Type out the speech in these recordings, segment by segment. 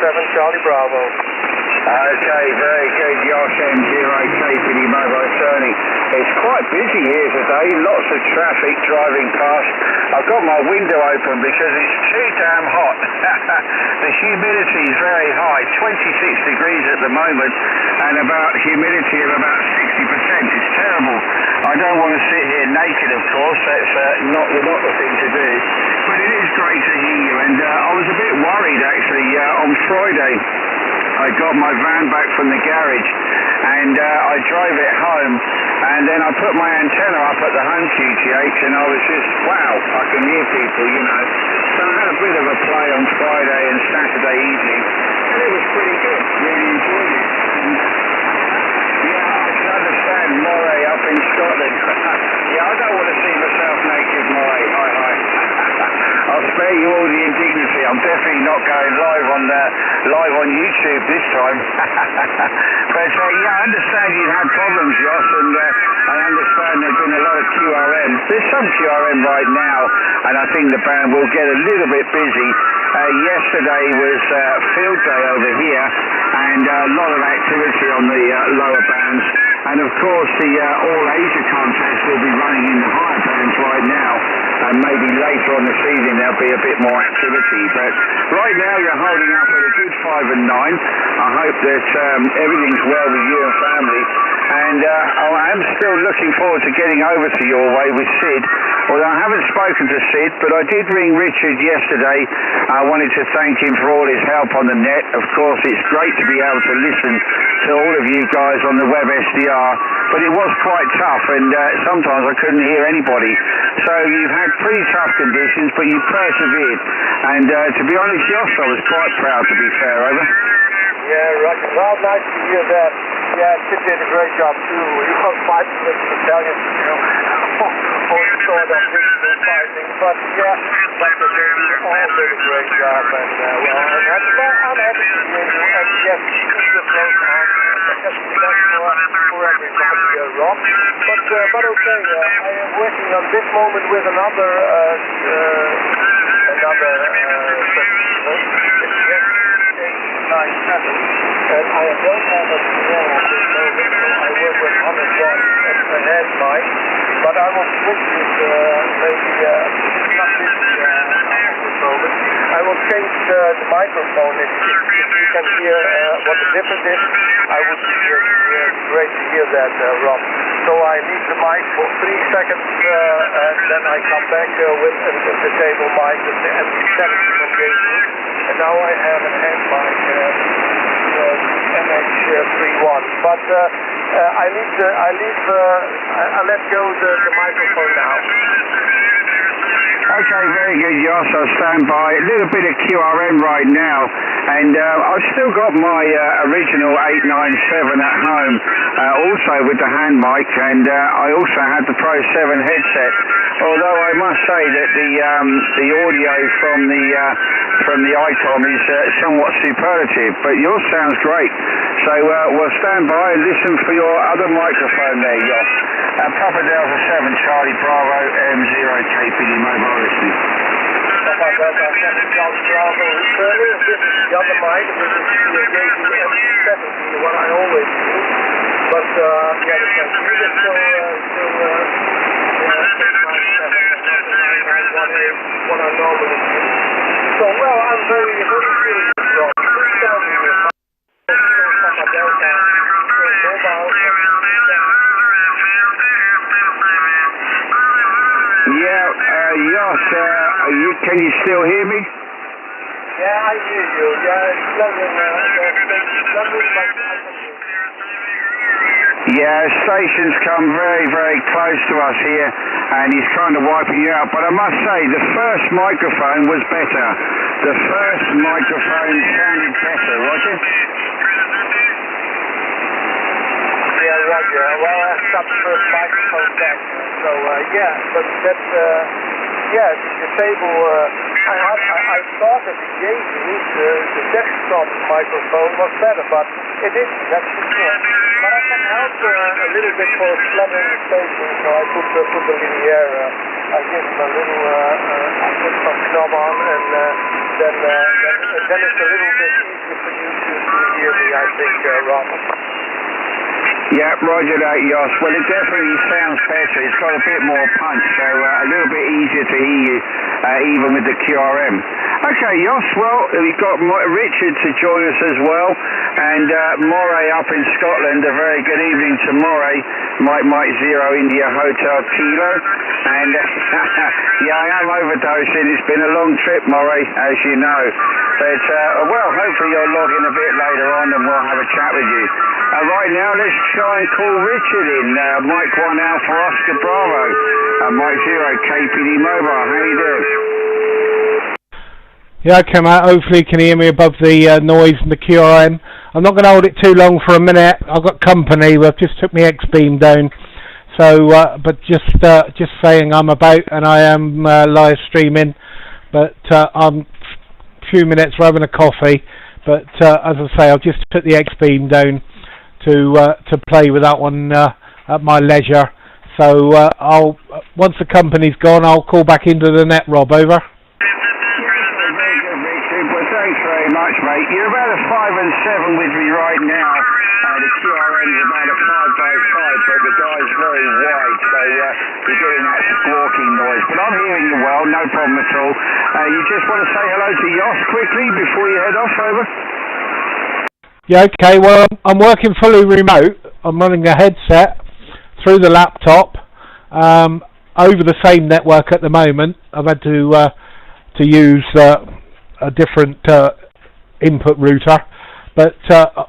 Charlie Bravo. Okay, very good. Yosh M0K for the mobile Tony. It's quite busy here today, lots of traffic driving past. I've got my window open because it's too damn hot. The humidity is very high, 26 degrees at the moment, and about humidity of about 60%. It's terrible. I don't want to sit here naked, of course. That's not the thing to do. But it is great to hear you, and I was a bit worried actually on Friday. I got my van back from the garage and I drove it home, and then I put my antenna up at the home QTH, and I was just, wow, I can hear people, you know. So I had a bit of a play on Friday and Saturday evening, and it was pretty good. Really enjoyed it. And, yeah, I can understand Moray up in Scotland. Yeah, I don't want to see myself naked, Moray. Hi, hi. I'll spare you all the indignity. I'm definitely not going live on YouTube this time. But yeah, I understand you've had problems, Joss, and I understand there's been a lot of QRM. There's some QRM right now, and I think the band will get a little bit busy. Yesterday was field day over here, and a lot of activity on the lower bands. And of course, the All Asia contest will be running in the higher bands right now. And maybe later on this evening there'll be a bit more activity. But right now you're holding up at a good 5 and 9. I hope that everything's well with you and family. And I am still looking forward to getting over to your way with Sid. Although I haven't spoken to Sid, but I did ring Richard yesterday. I wanted to thank him for all his help on the net. Of course, it's great to be able to listen to all of you guys on the web SDR, but it was quite tough, and sometimes I couldn't hear anybody. So you've had pretty tough conditions, but you persevered. And to be honest, Josh, I was quite proud, to be fair, over. Yeah, Roger. Well, nice to hear that. Yeah, Sid did a great job too. He was fighting with the Italians, you know, for sort of physical fighting. But yeah, but they all did a great job, and well, I'm happy to hear you. And yes, keep the close on. That's for everybody, Rob. But okay, I am working on this moment with another and I don't have a piano at this moment, so I work with 100 watts a head mic, but I will switch it maybe not this moment. I will change the microphone. If you can hear what the difference is, I would be great to hear that, Rob. So I leave the mic for 3 seconds, and then I come back with the table mic, the MD70 from Jason. And now I have an hand mic, MH31. But I let go the microphone now. Okay, very good, Josh. I'll stand by. A little bit of QRM right now, and I've still got my original 897 at home, also with the hand mic, and I also had the Pro 7 headset. Although I must say that the audio from the ICOM is somewhat superlative, but yours sounds great. So we'll stand by and listen for your other microphone there, Josh. Papa Delta 7 Charlie Bravo M0KPD mobile listening. Papa Delta 7 Charlie Bravo. This is the other mic. This is the JD-M70, the one I always use. But yeah, the transmitter is still what I normally use. So well, I'm very serious. Please tell me Papa Delta mobile. Yeah, Josh, can you still hear me? Yeah, I hear you. Yeah, it's lovely, Yeah, stations come very, very close to us here, and he's kind of wiping you out. But I must say, the first microphone was better. The first microphone sounded better, Roger? Yeah, Roger. Well, I stopped the first microphone back. So, yeah, but that's, yeah, the table, I thought that the JD, the desktop microphone was better, but it isn't, that's for sure. But I can help a little bit for flattering the station, so I put the linear, I give him a little, I put some knob on, and then it's a little bit easier think, Ron. Yeah, roger that, Jos. Well, it definitely sounds better. It's got a bit more punch, so a little bit easier to hear you, even with the QRM. Okay, Jos, well, we've got Richard to join us as well, and Moray up in Scotland. A very good evening to Moray, Mike Zero India Hotel Kilo. And yeah, I am overdosing. It's been a long trip, Moray, as you know. But, well, hopefully you'll log in a bit later on and we'll have a chat with you. Right now, let's try and call Richard in. Mike 1 Alpha Oscar Bravo. Mike 0 KPD Mobile. How you doing? Yeah, okay, mate. Hopefully you can hear me above the noise and the QRM. I'm not going to hold it too long for a minute. I've got company. I've just took my X-Beam down. So, but just saying I'm about, and I am live streaming. But I'm a few minutes for having a coffee. But as I say, I've just put the X-Beam down to play with that one at my leisure. So I'll once the company's gone, I'll call back into the net, Rob. Over. Very good, Richard. Well, thanks very much, mate. You're about a 5 and 7 with me right now. The QRM is about a 5x5, but the guy's very wide, so you're getting that squawking noise. But I'm hearing you well, no problem at all. You just want to say hello to Jos quickly before you head off, over? Yeah, okay. Well, I'm working fully remote. I'm running a headset through the laptop over the same network at the moment. I've had to use a different input router, but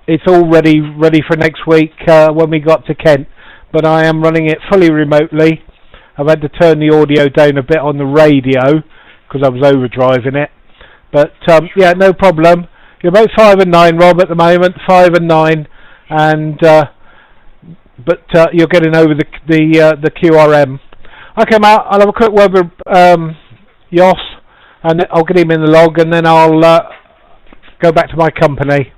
it's all ready for next week when we got to Kent. But I am running it fully remotely. I've had to turn the audio down a bit on the radio because I was overdriving it. But yeah, no problem. You're about 5 and 9, Rob, at the moment. 5 and 9, and but you're getting over the QRM. Okay, Matt. I'll have a quick word with Jos, and I'll get him in the log, and then I'll go back to my company.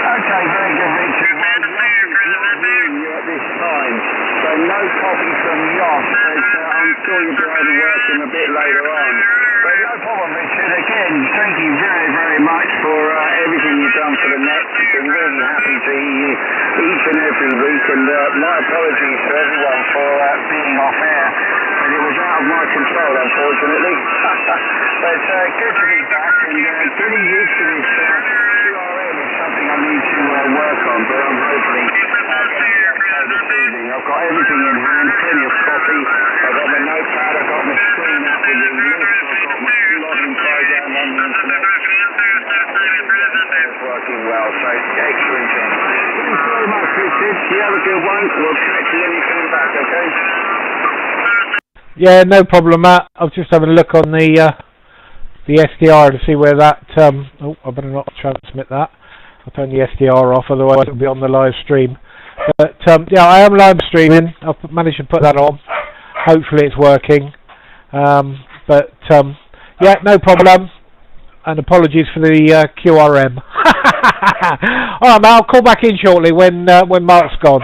Okay, very good, Richard. Well, Jos is not hearing you at this time, so no copy from Jos, but I'm sure you'll be able to work him a bit later on. But no problem, Richard. Again, thank you very, very much for everything you've done for the net. Been really happy to hear you each and every week, and my apologies to everyone for being off air, but it was out of my control, unfortunately. But good to be back, and getting used to this QRM is something I need to work on, but I'm hopefully this evening. I've got everything in hand, plenty of coffee. I've got my notepad, I've got my screen up with the list, I've got my logging program on the internet. It's working well, so excellent job. Thanks very much, Richard. You have a good one. We'll catch you when you come back, okay? Yeah, no problem, Matt. I was just having a look on the SDR to see where that. Oh, I better not transmit that. I'll turn the SDR off, otherwise it'll be on the live stream. But yeah, I am live streaming. I've managed to put that on. Hopefully it's working. But yeah, no problem. And apologies for the QRM. All right, Matt. I'll call back in shortly when Mark's gone.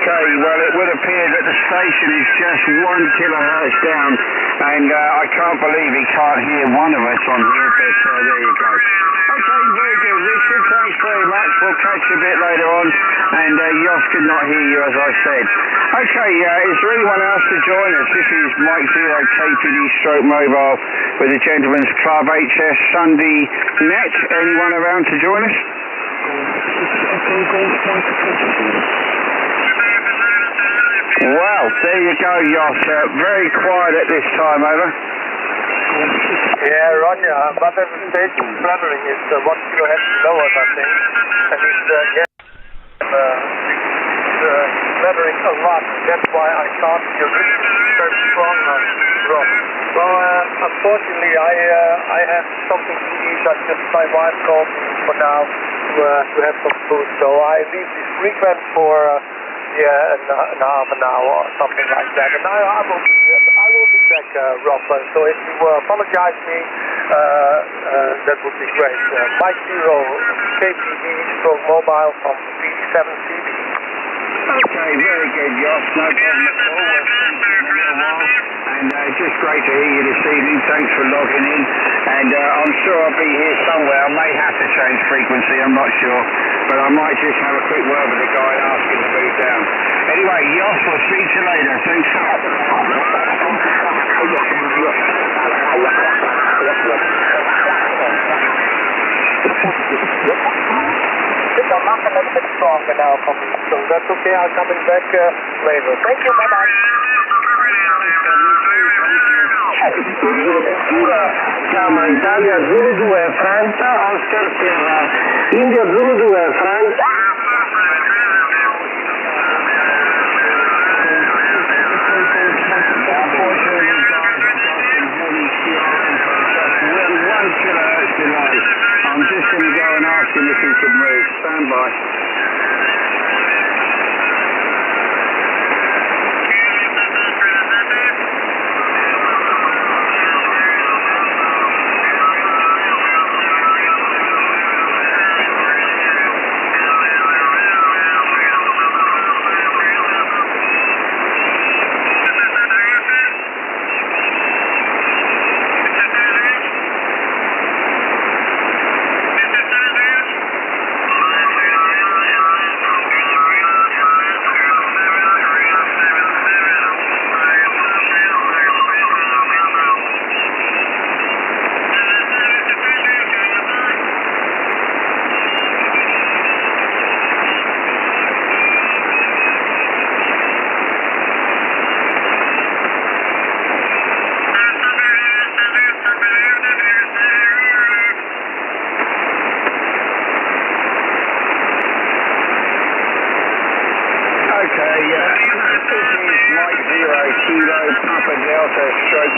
Well, it would appear that the station is just 1 kilohertz down, and I can't believe he can't hear one of us on here, but there you go. Okay, very good, Richard. Thanks very much. We'll catch you a bit later on, and Jos could not hear you, as I said. Okay, is there anyone else to join us? This is Mike Zero KPD Stroke Mobile with the Gentleman's Club HS Sunday Net. Anyone around to join us? Well, there you go, Jos. Very quiet at this time, over. Yeah, Roger. But the station fluttering is 1 kilohertz below us, I think. And it's fluttering a lot. That's why I can't hear really very strong on Rob. Well, unfortunately, I have something to eat. Just my wife called me for now to to have some food. So I leave this frequent for an half an hour or something like that. And I will be back, Rob. So if you apologize me, that would be great. Mike Zero KPD stroke mobile from PD7CB. Okay, very good, Josh. No problem at all. We'll speak to you in a little while. And just great to hear you this evening. Thanks for logging in. And I'm sure I'll be here somewhere. I may have to change frequency, I'm not sure. But I might just have a quick word with the guy and ask him to move down. Anyway, Josh, we'll speak to you later. Thanks for I'm not a little bit stronger now for me, so that's okay. I'm coming back later. Thank you, bye-bye. Italia Zulu 2 Francia, Oscar Sierra, India Zulu 2 Francia. I'm just going to go and ask him if he can move. Stand by.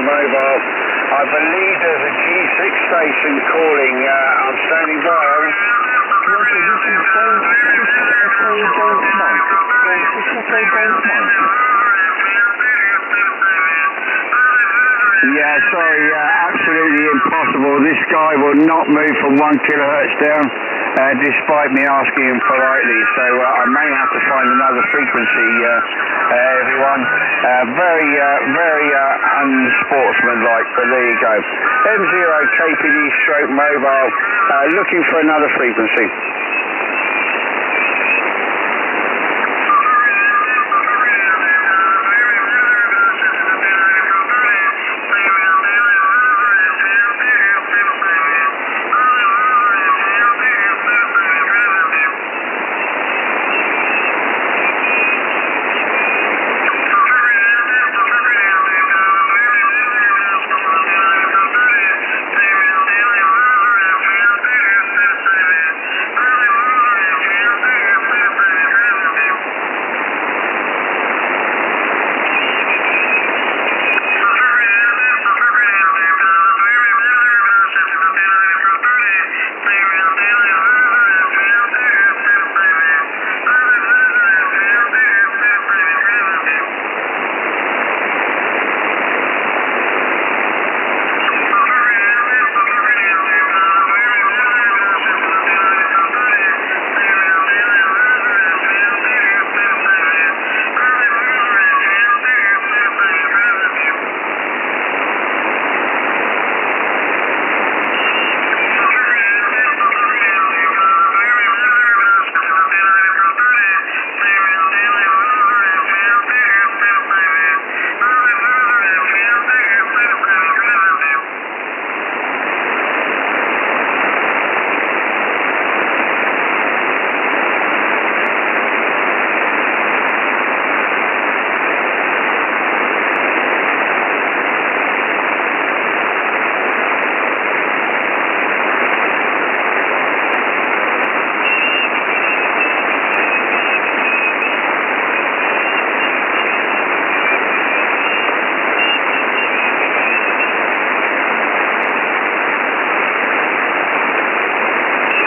Mobile. I believe there's a G6 station calling. I'm standing by. Yeah, sorry, absolutely impossible. This guy will not move from 1 kilohertz down, despite me asking him politely. So I may have to find another frequency, everyone. Very unsportsmanlike, but there you go. M0 KPD stroke mobile, looking for another frequency.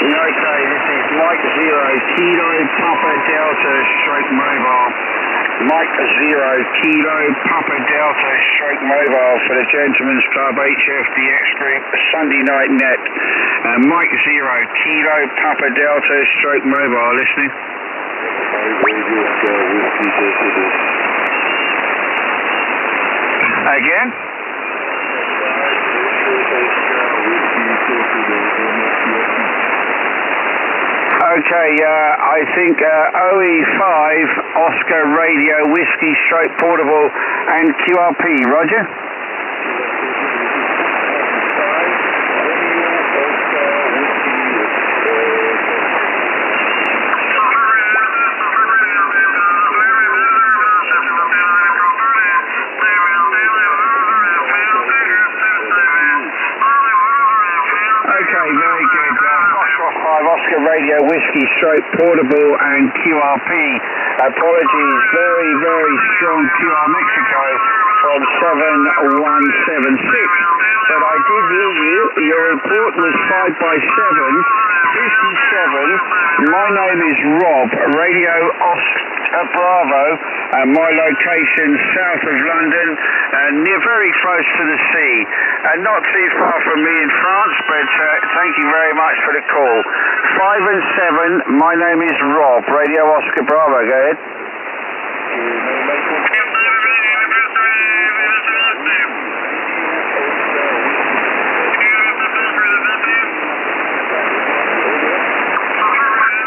Okay, this is Mike 0 Kilo Papa Delta stroke mobile. Mike 0 Kilo Papa Delta stroke mobile for the Gentleman's Club HFDX Group Sunday Night Net. Mike 0 Kilo Papa Delta stroke mobile, listening. Again? Okay, I think OE5 Oscar Radio Whiskey stroke portable and QRP, roger? Oscar Radio Whiskey stroke portable and QRP. Apologies, very, very strong QR Mexico from 7176. But I did hear you. Your report was 5x7, 57. My name is Rob, Radio Oscar Bravo, and my location south of London, near very close to the sea, and not too far from me in France, but thank you very much for the call. 5 and 7, my name is Rob, Radio Oscar Bravo, go ahead.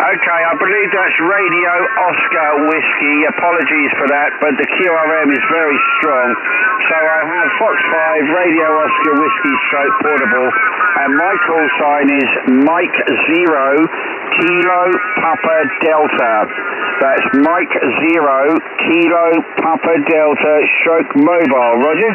Okay, I believe that's Radio Oscar Whiskey. Apologies for that, but the QRM is very strong. So I have Fox 5 Radio Oscar Whiskey stroke portable, and my call sign is Mike 0 Kilo Papa Delta. That's Mike 0 Kilo Papa Delta stroke mobile, roger?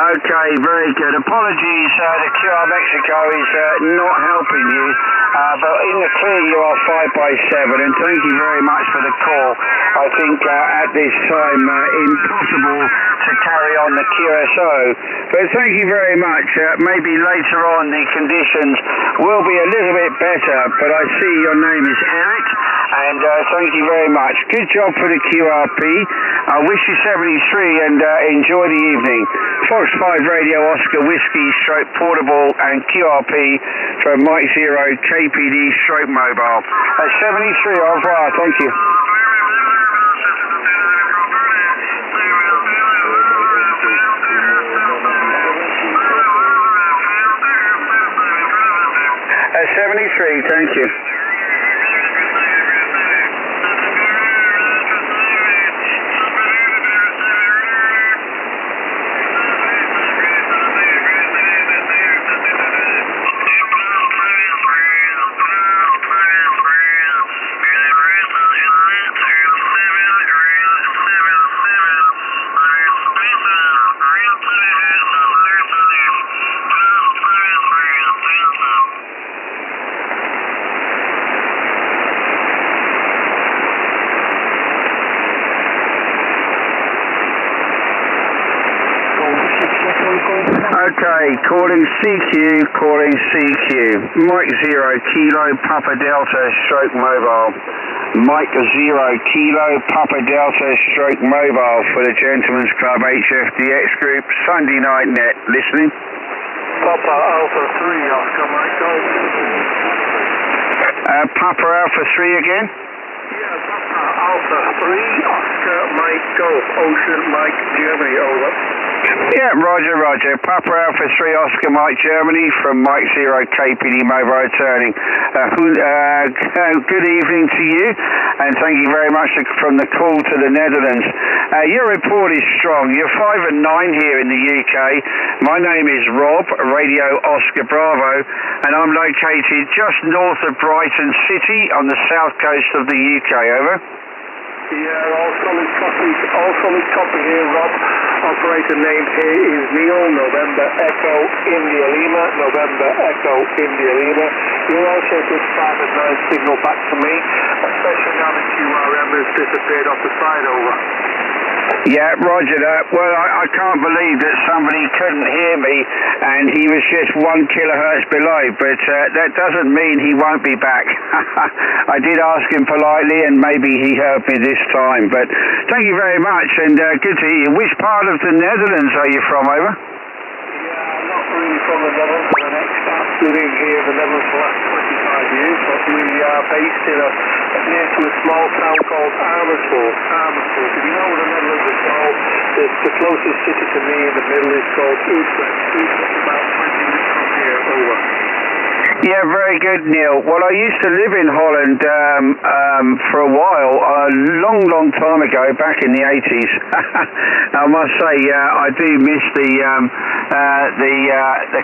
Okay, very good. Apologies, the QR Mexico is not helping you, but in the clear you are 5x7, and thank you very much for the call. I think at this time impossible to carry on the QSO, but thank you very much. Maybe later on the conditions will be a little bit better, but I see your name is Eric, and thank you very much. Good job for the QRP. I wish you 73 and enjoy the evening. Fox 5 Radio Oscar Whiskey stroke portable and QRP from Mike 0 KPD stroke mobile. 73, au revoir, thank you. At 73, thank you. Okay, calling CQ, Mike 0 Kilo Papa Delta stroke mobile. Mike 0 Kilo Papa Delta stroke mobile for the Gentleman's Club HFDX Group Sunday Night Net. Listening? Papa Alpha 3 Oscar Mike Golf. Papa Alpha 3 again? Yeah, Papa Alpha 3 Oscar Mike Golf, Ocean Mike Germany, over. Yeah, roger. Papa Alpha 3 Oscar Mike Germany from Mike 0 KPD mobile returning. Good evening to you, and thank you very much from the call to the Netherlands. Your report is strong. You're 5 and 9 here in the UK. My name is Rob, Radio Oscar Bravo, and I'm located just north of Brighton City on the south coast of the UK, over. Yeah, all solid copy here, Rob. Operator name here is Neil, November Echo India Lima, November Echo India Lima. You're also good 5 and 9 signal back to me, especially now that QRM has disappeared off the side, over. Yeah, roger that. Well, I can't believe that somebody couldn't hear me and he was just 1 kilohertz below, but that doesn't mean he won't be back. I did ask him politely and maybe he heard me this time, but thank you very much and good to hear you. Which part of the Netherlands are you from, over? Yeah, I'm not really from the Netherlands. I'm an expat living here in the Netherlands for the last 25 years, but we are based in near to a small town called Amersfoort. Amersfoort. If you know where the Netherlands is called, the closest city to me in the middle is called Utrecht. Utrecht is about 20 minutes from here, over. Yeah, very good, Neil. Well, I used to live in Holland for a while, a long time ago, back in the 80s. I must say, I do miss the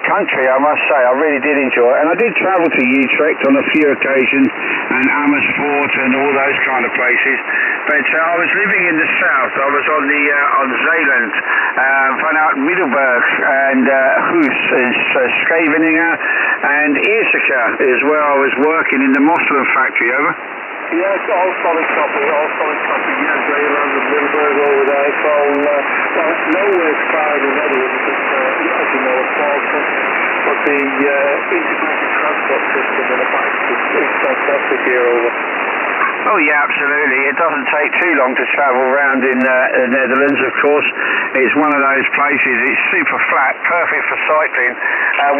country, I must say. I really did enjoy it. And I did travel to Utrecht on a few occasions, and Amersfoort and all those kind of places. But I was living in the south. I was on Zeeland, vanuit Middelburg, and Goes, Scheveningen, and Ierseke is where I was working in the Mosselen factory, over. Yes, all solid copy, yeah, Zeeland and Middelburg over there. It's all, well, it's nowhere far in the Netherlands, it's, as you know, a small country, but the integrated transport system in the back is fantastic here, over. Oh yeah, absolutely. It doesn't take too long to travel around in the Netherlands, of course. It's one of those places, it's super flat, perfect for cycling.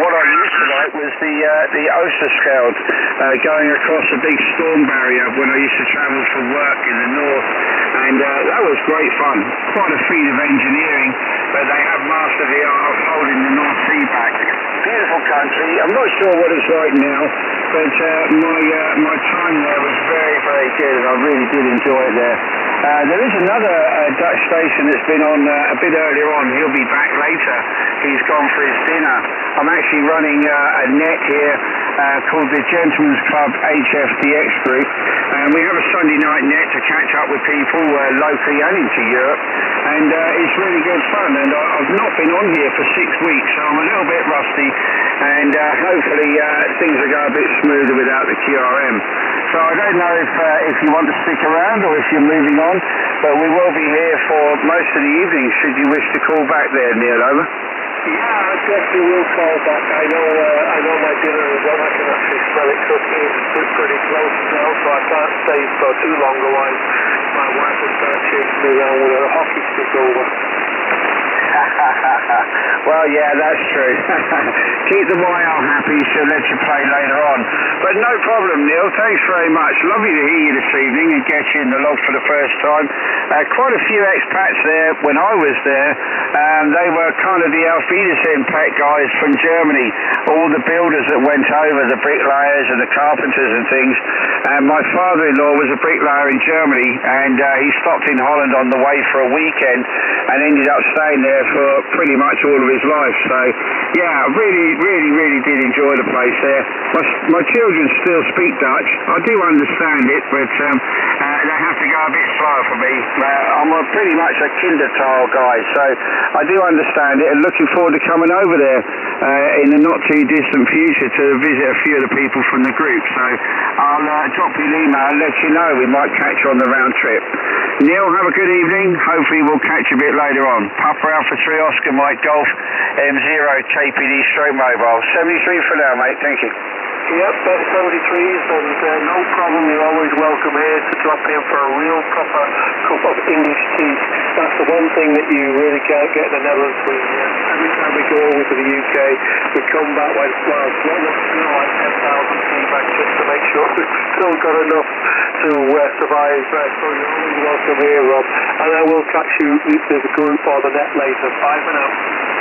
What I used to like was the Oosterschelde, going across a big storm barrier when I used to travel for work in the north. And that was great fun. Quite a feat of engineering, but they have mastered the art of holding the North Sea back. Beautiful country. I'm not sure what it's like now, but my time there was very good, and I really did enjoy it there. There is another Dutch station that's been on a bit earlier on. He'll be back later. He's gone for his dinner. I'm actually running a net here called the Gentlemen's Club HFDX Group. We have a Sunday night net to catch up with people locally and into Europe. And it's really good fun. And I've not been on here for 6 weeks, so I'm a little bit rusty. And hopefully things will go a bit smoother without the QRM. So I don't know if you want to stick around or if you're moving on, but we will be here for most of the evening should you wish to call back there, Neil, over. Yeah, I definitely will call back. I know my dinner is on. I can actually smell it cooking. It's pretty close now, so I can't stay for too long, otherwise my wife will start chasing me around with her hockey stick, over. Well, yeah, that's true. Keep the YL happy, she'll let you play later on. But no problem, Neil. Thanks very much. Lovely to hear you this evening and get you in the log for the first time. Quite a few expats there when I was there. They were kind of the Auf Wiedersehen pack guys from Germany. All the builders that went over, the bricklayers and the carpenters and things. And my father-in-law was a bricklayer in Germany, and he stopped in Holland on the way for a weekend and ended up staying there for pretty much all of his life. So yeah, really did enjoy the place there. My children still speak Dutch. I do understand it, but they have to go a bit slower for me. I'm pretty much a Kindertaal guy, so I do understand it, and looking forward to coming over there in the not too distant future to visit a few of the people from the group. So I'll drop you an email and let you know. We might catch you on the round trip. Neil, have a good evening. Hopefully we'll catch you a bit later on. Papa Alpha 3 Oscar Mike Golf M0 KPD stroke mobile. 73 for now, mate. Thank you. Yep, that's 73s, and no problem. You're always welcome here to drop in for a real proper cup of English tea. That's the one thing that you really can't get in the Netherlands. Every time we go over to the UK, we come back with, well, like 10,000 tea bags just to make sure we've still got enough to survive. So you're always welcome here, Rob. And I will catch you with the group or the net later. Bye for now.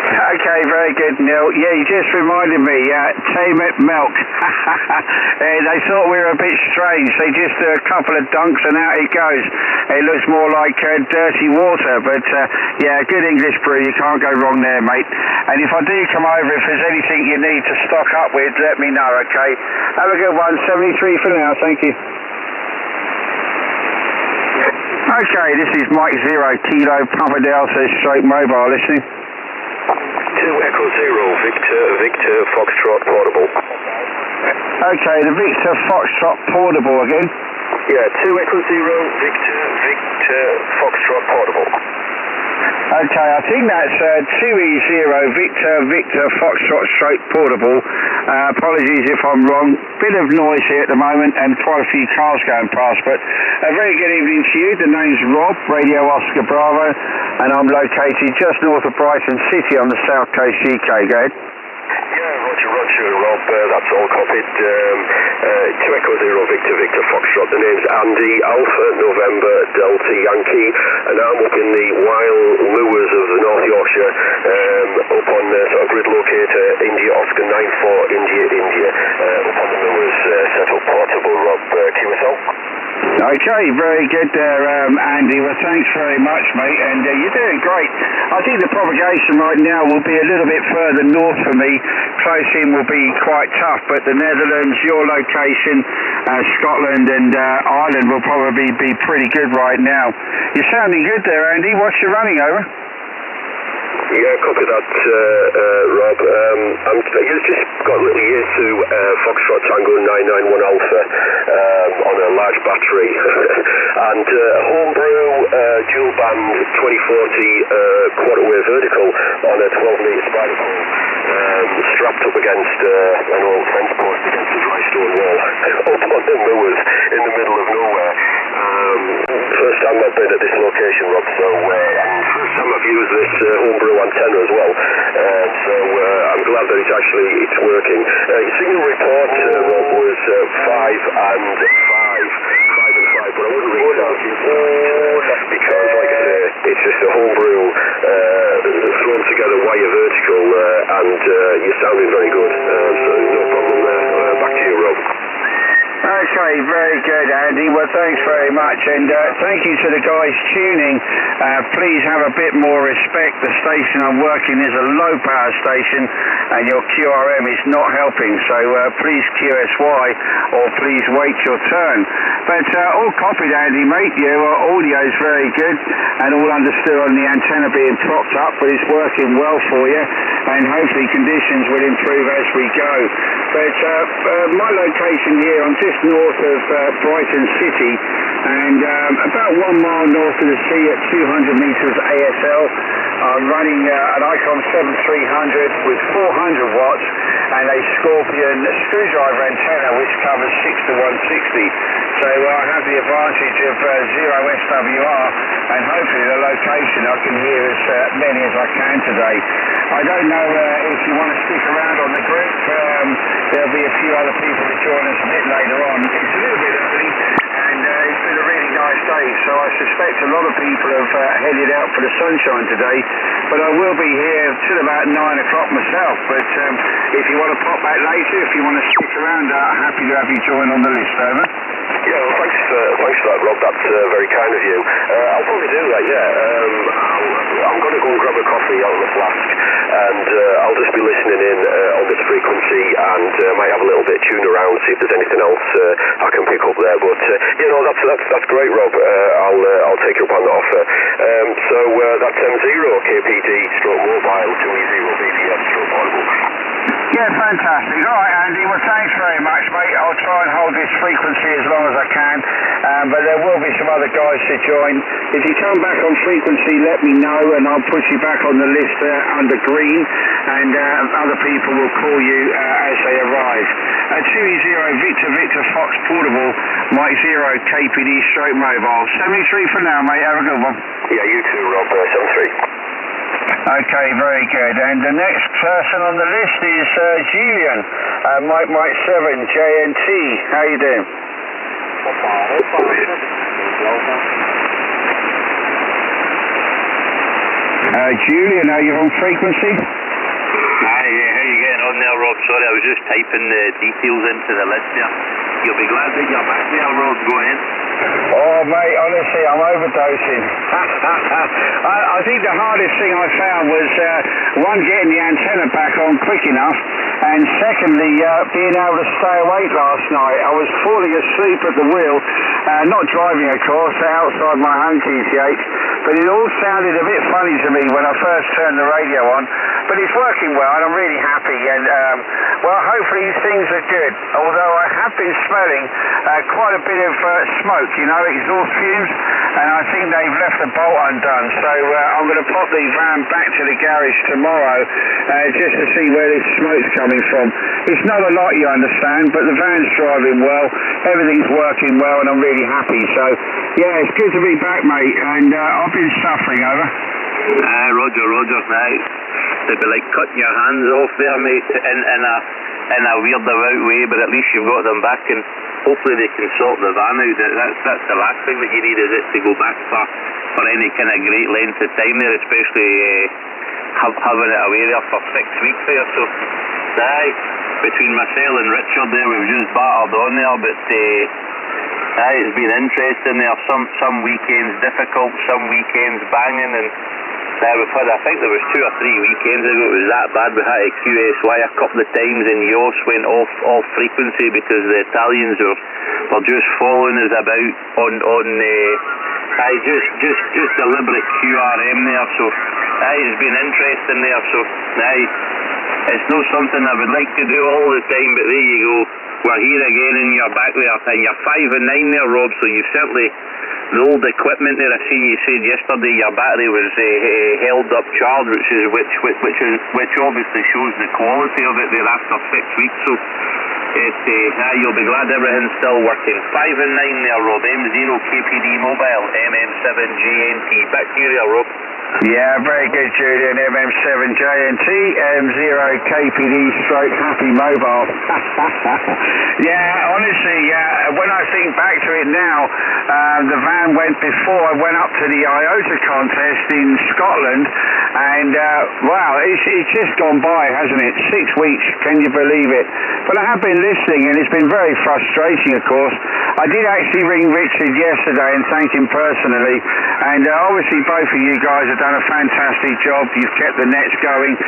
Okay, very good, Neil. Yeah, you just reminded me, Tamet Milk. They thought we were a bit strange. They just do a couple of dunks and out it goes. It looks more like dirty water, but yeah, good English brew. You can't go wrong there, mate. And if I do come over, if there's anything you need to stock up with, let me know, okay? Have a good one. 73 for now. Thank you. Okay, this is Mike 0 Kilo Papa Delta straight mobile listening. 2 Echo 0 Victor Foxtrot Portable. Okay, the Victor Foxtrot Portable again. Yeah, 2 Echo 0 Victor Foxtrot Portable. Okay, I think that's 2E0 Victor Foxtrot straight portable. Apologies if I'm wrong. Bit of noise here at the moment and quite a few cars going past, but a very good evening to you. The name's Rob, Radio Oscar Bravo, and I'm located just north of Brighton City on the south coast UK. Go ahead. Yeah, Roger, Rob, that's all copied. 2 Echo 0 Victor Foxtrot. The name's Andy, Alpha November Delta Yankee, and I'm up in the wild moors of the North Yorkshire, up on sort of grid locator India Oscar 94 India, up on the moors, set up portable, Rob, QSL. Okay, very good there, Andy. Well, thanks very much, mate, and you're doing great. I think the propagation right now will be a little bit further north for me. Close in will be quite tough, but the Netherlands, your location, Scotland and Ireland will probably be pretty good right now. You're sounding good there, Andy. What's your running over? Yeah, copy that, Rob. You've just got a little year to Foxtrot Tango 991 Alpha on a large battery and homebrew dual band 2040 quarter wave vertical on a 12-metre spider pole, strapped up against an old fence post against a dry stone wall up on the moors in the middle of nowhere. First time I've been at this location, Rob, so first time I've used this homebrew antenna as well, so I'm glad that it's working. Your signal report, Rob, was 5 and 5, but I wouldn't read out because, like I say, it's just a homebrew thrown together wire vertical, and you're sounding very good, so no problem there. Back to you, Rob. Okay, very good, Andy. Well, thanks very much, and thank you to the guys tuning. Please have a bit more respect. The station I'm working is a low-power station, and your QRM is not helping, so please QSY, or please wait your turn. But all copied, Andy, mate. Your audio is very good, and all understood on the antenna being propped up, but it's working well for you, and hopefully conditions will improve as we go. But my location here, I'm just north of Brighton City, and about 1 mile north of the sea at 200 metres ASL. I'm running an Icon 7300 with 400 watts and a Scorpion screwdriver antenna which covers 6 to 160. So I have the advantage of 0 SWR, and hopefully the location I can hear as many as I can today. I don't know if you want to stick around on the group. There'll be a few other people to join us a bit later on. It's a little bit early, and it's been a really nice day, so I suspect a lot of people have headed out for the sunshine today, but I will be here till about 9 o'clock myself. But if you want to pop back later, if you want to stick around, happy to have you join on the list. Over. Yeah, well, thanks for that, Rob. That's very kind of you. I'll probably do that, yeah. I'm going to go and grab a coffee out of the flask, and I'll just be listening in on this frequency, and might have a little bit tune around, see if there's anything else I can pick up there. But that's great, Rob. I'll take you up on the offer. So that's M0 KPD stroke mobile 2E0 BBS stroke portable. Yeah, fantastic. All right, Andy. Well, thanks very much, mate. I'll try and hold this frequency as long as I can, but there will be some other guys to join. If you come back on frequency, let me know, and I'll put you back on the list under green, and other people will call you as they arrive. 2E0 Victor Fox Portable, Mike 0 KPD stroke mobile. 73 for now, mate. Have a good one. Yeah, you too, Rob. 73. Okay, very good. And the next person on the list is Julian, Mike 7 JNT. How you doing? Julian, are you on frequency? Hi, how you getting on there, Rob? Sorry, I was just typing the details into the list there. You'll be glad that you're back there, Rob. Go ahead. Oh, mate, honestly, I'm overdosing. I think the hardest thing I found was, one, getting the antenna back on quick enough, and secondly, being able to stay awake last night. I was falling asleep at the wheel, not driving, of course, outside my home TCH, but it all sounded a bit funny to me when I first turned the radio on. But it's working well, and I'm really happy, and well, hopefully things are good, although I have been smelling quite a bit of smoke, you know, exhaust fumes, and I think they've left the bolt undone, so I'm going to pop the van back to the garage tomorrow just to see where this smoke's coming from. It's not a lot, you understand, but the van's driving well, everything's working well, and I'm really happy. So yeah, it's good to be back, mate, and I've been suffering over. Roger, mate. They'd be like cutting your hands off there, mate, in a weird about way, but at least you've got them back, and hopefully they can sort the van out. That's the last thing that you need, is it to go back for any kind of great length of time there, especially having it away there for 6 weeks there. So between myself and Richard there, we've just battered on there, but it's been interesting there. Some weekends difficult, some weekends banging, and we've had, I think there was 2 or 3 weekends ago it was that bad. We had a QSY a couple of times, and Yoss went off frequency because the Italians were just following us about on just deliberate QRM there. So it's been interesting there. So it's not something I would like to do all the time, but there you go. We're here again, and you're back there, and you're 5 and 9 there, Rob, so you've certainly, the old equipment there, I seen you said yesterday your battery was held up charged, which obviously shows the quality of it there after 6 weeks, so you'll be glad everything's still working. 5 and 9 there, Rob, M0 KPD Mobile, MM7JNT, back to you there, Rob. Yeah, very good, Julian. MM7JNT, M0 KPD stroke Happy Mobile. Yeah, honestly, when I think back to it now, the van went before I went up to the IOTA contest in Scotland, and wow, it's just gone by, hasn't it? 6 weeks, can you believe it? But I have been listening, and it's been very frustrating, of course. I did actually ring Richard yesterday and thank him personally, and obviously both of you guys have done a fantastic job. You've kept the nets going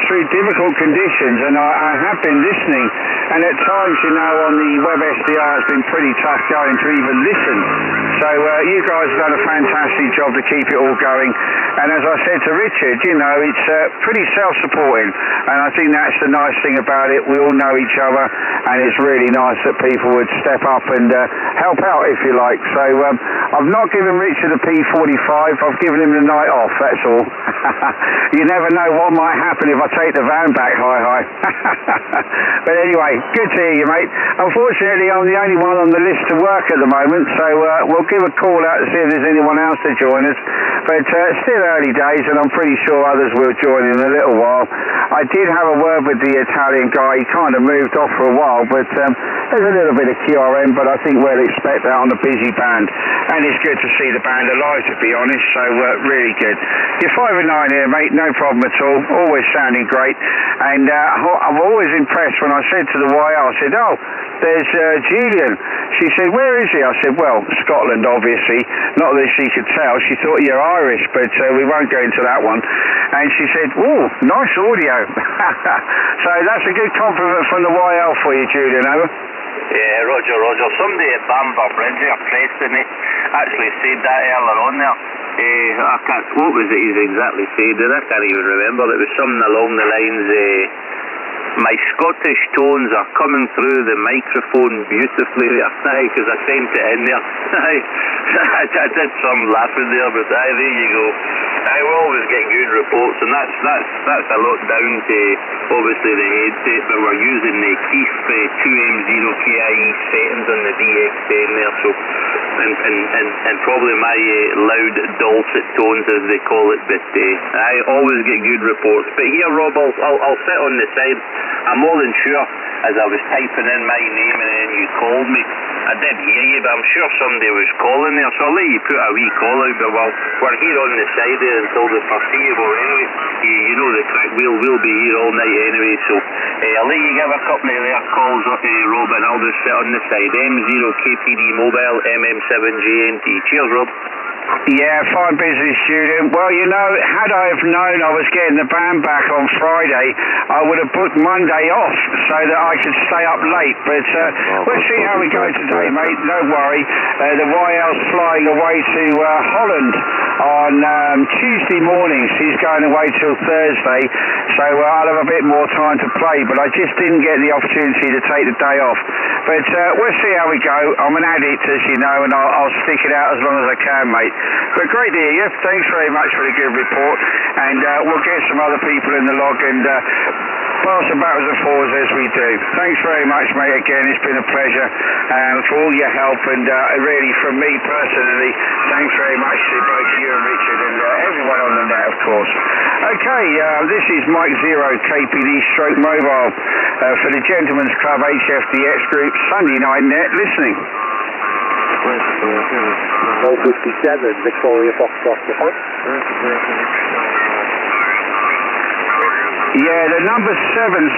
through difficult conditions, and I have been listening, and at times, you know, on the web SDR it's been pretty tough going to even listen. So you guys have done a fantastic job to keep it all going, and as I said to Richard, you know, it's pretty self-supporting, and I think that's the nice thing about it. We all know each other, and it's really nice that people would step up and help out, if you like. So I've not given Richard a P45, I've given him the night off, that's all. You never know what might happen if I take the van back, hi. But anyway, good to hear you, mate. Unfortunately, I'm the only one on the list to work at the moment, so we'll give a call out to see if there's anyone else to join us. But still early days, and I'm pretty sure others will join in a little while. I did have a word with the Italian guy. He kind of moved off for a while, but there's a little bit of QRM, but I think we'll expect that on the busy band. And it's good to see the band alive, to be honest, so really good. You're 5 and 9 here, mate, no problem at all. Always sounding great. And I'm always impressed when I said to the YL, I said, oh, there's Julian. She said, where is he? I said, well, Scotland, obviously. Not that she could tell. She thought you're Irish, but we won't go into that one. And she said, oh, nice audio. So that's a good compliment from the YL for you, Julian, over. Yeah, Roger. Somebody at Bamber Bridge here, Preston, actually said that earlier on there. What was it he's exactly said? I can't even remember. It was something along the lines, my Scottish tones are coming through the microphone beautifully there, because I sent it in there. I did some laughing there, but there you go. I will always get good reports, and that's a lot down to obviously the headset, but we're using the Keith 2M0KIE settings on the DX10 there, so and probably my loud dulcet tones as they call it, but I always get good reports. But here, Rob, I'll sit on the side. I'm more than sure, as I was typing in my name and then you called me, I did hear you, but I'm sure somebody was calling there, so I'll let you put a wee call out, but we're here on the side there until the foreseeable anyway. You know the crack, we'll be here all night anyway, so I'll let you give a couple of their calls up to Rob, and I'll just sit on the side. M0 KPD Mobile, MM7JNT. Cheers, Rob. Yeah, fine business, Julian. Well, you know, had I have known I was getting the band back on Friday, I would have booked Monday off so that I could stay up late. But we'll see how we go today, mate. Don't worry. The YL's flying away to Holland on Tuesday morning. She's going away till Thursday, so I'll have a bit more time to play. But I just didn't get the opportunity to take the day off. But we'll see how we go. I'm an addict, as you know, and I'll stick it out as long as I can, mate. But great to hear you. Thanks very much for the good report. And we'll get some other people in the log and pass the backwards and forwards as we do. Thanks very much, mate, again. It's been a pleasure for all your help. And really, from me personally, thanks very much to both you and Richard and everyone on the net, of course. Okay, this is Mike Zero, KPD Stroke Mobile for the Gentlemen's Club HFDX Group Sunday Night Net listening. 057, Victoria Foxtrot, Japan. Yeah, the number 7,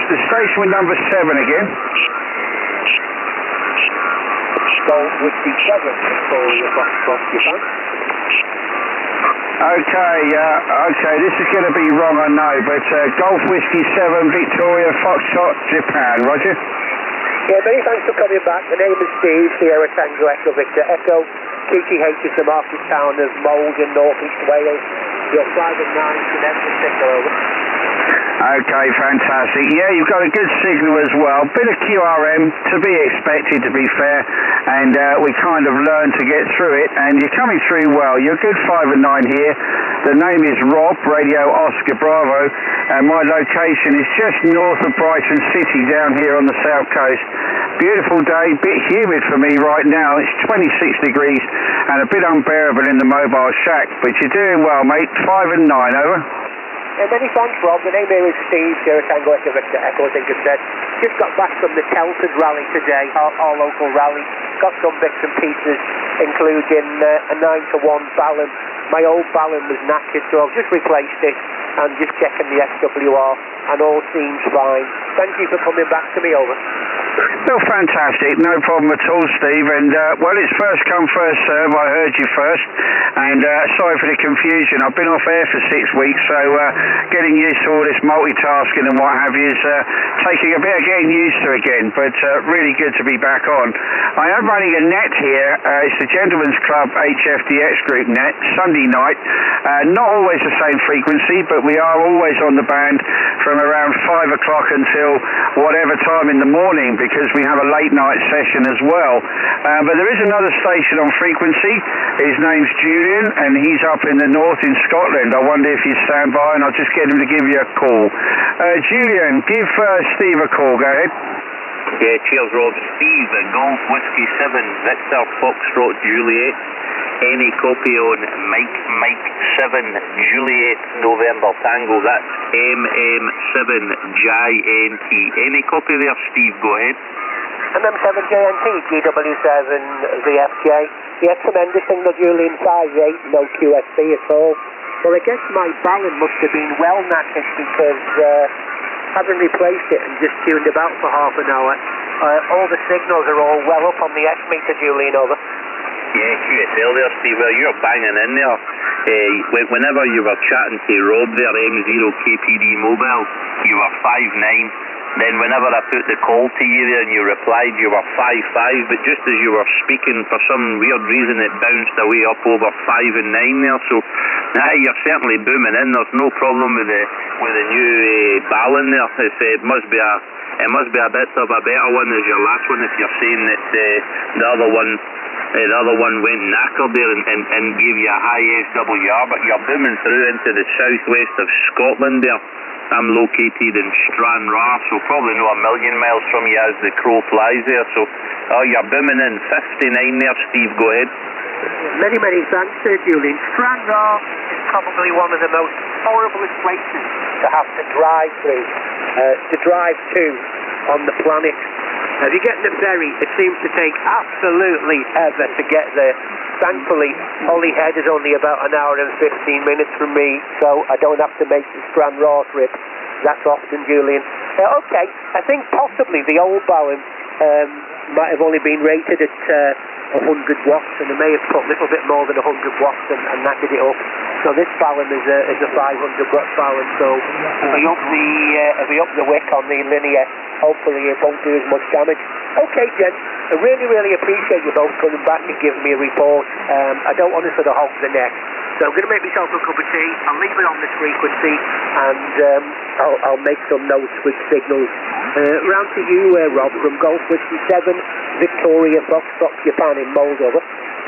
the station with number 7 again. Golf Whiskey 7, Victoria Foxtrot, Japan. Okay, this is going to be wrong, I know, but Golf Whiskey 7, Victoria Foxtrot, Japan, Roger? Yeah, many thanks for coming back. The name is Steve, Sierra Tango Echo Victor Echo. QTH is the market town of Mold in North East Wales. Your 5 and 9 can everything over. Okay, fantastic. Yeah, you've got a good signal as well. Bit of QRM, to be expected, to be fair, and we kind of learned to get through it, and you're coming through well. You're a good 5 and 9 here. The name is Rob, Radio Oscar Bravo, and my location is just north of Brighton City down here on the south coast. Beautiful day, bit humid for me right now. It's 26 degrees and a bit unbearable in the mobile shack, but you're doing well, mate. 5 and 9, over. Many thanks, Rob. The name here is Steve, Sierra Tango Echo Victor Echo, I think it said. Just got back from the Telford rally today, our local rally. Got some bits and pieces, including a 9-1 Ballon. My old Ballon was knackered, so I've just replaced it and just checking the XWR, and all seems fine. Thank you for coming back to me, over. Well, fantastic. No problem at all, Steve. And, well, it's first come, first serve. I heard you first. And sorry for the confusion. I've been off air for 6 weeks, so getting used to all this multitasking and what have you is taking a bit of getting used to again. But really good to be back on. I am running a net here. It's the Gentlemen's Club HFDX Group net, Sunday night. Not always the same frequency, but we are always on the band from around 5 o'clock until whatever time in the morning, because we have a late night session as well. But there is another station on frequency. His name's Julian, and he's up in the north in Scotland. I wonder if you stand by, and I'll just get him to give you a call. Julian, give Steve a call. Go ahead. Yeah, cheers, Rob. Steve, Golf Whiskey 7, Victor Foxtrot Juliet. Any copy on Mike 7 Juliet November Tango. That's MM7JNT. Any copy there, Steve? Go ahead. MM7JNT, GW7VFJ. Yeah, tremendous thing, the Julian 5-8, no QSB at all. Well, I guess my Ballon must have been well knackered because having replaced it and just tuned about for half an hour, all the signals are all well up on the S-meter, Julian, over. Yeah, QSL there, Steve. Well, you're banging in there. Whenever you were chatting to Rob there, M0KPD Mobile, you were 5-9. Then whenever I put the call to you there and you replied, you were 5-5. But just as you were speaking, for some weird reason, it bounced away up over 5 and 9 there. So, you're certainly booming in. There's no problem with the new Ballon there. It must be a bit of a better one as your last one. If you're saying that the other one went knackered there and gave you a high SWR, but you're booming through into the southwest of Scotland there. I'm located in Stranraer, so probably not a million miles from you as the crow flies there. So, you're booming in. 59 there, Steve. Go ahead. Many, many thanks, Julian. Stranraer is probably one of the most horriblest places to have to drive through, to on the planet. If you get in the ferry, it seems to take absolutely ever to get there. Thankfully, Holyhead is only about an hour and 15 minutes from me, so I don't have to make the Stranraer trip. That's often, Julian. Okay, I think possibly the old Ballon might have only been rated at 100 watts, and they may have put a little bit more than 100 watts and knackered it up. So this Fallon is a 500 watt Fallon. So if we up the wick on the linear, hopefully it won't do as much damage. Okay, gents, I really, really appreciate you both coming back and giving me a report. I don't want to sort of hog the neck, so I'm going to make myself a cup of tea. I'll leave it on this frequency, and I'll make some notes with signals. Round to you, Rob, from Golf Whiskey 7, Victoria Foxtrot, Japan in Moldova.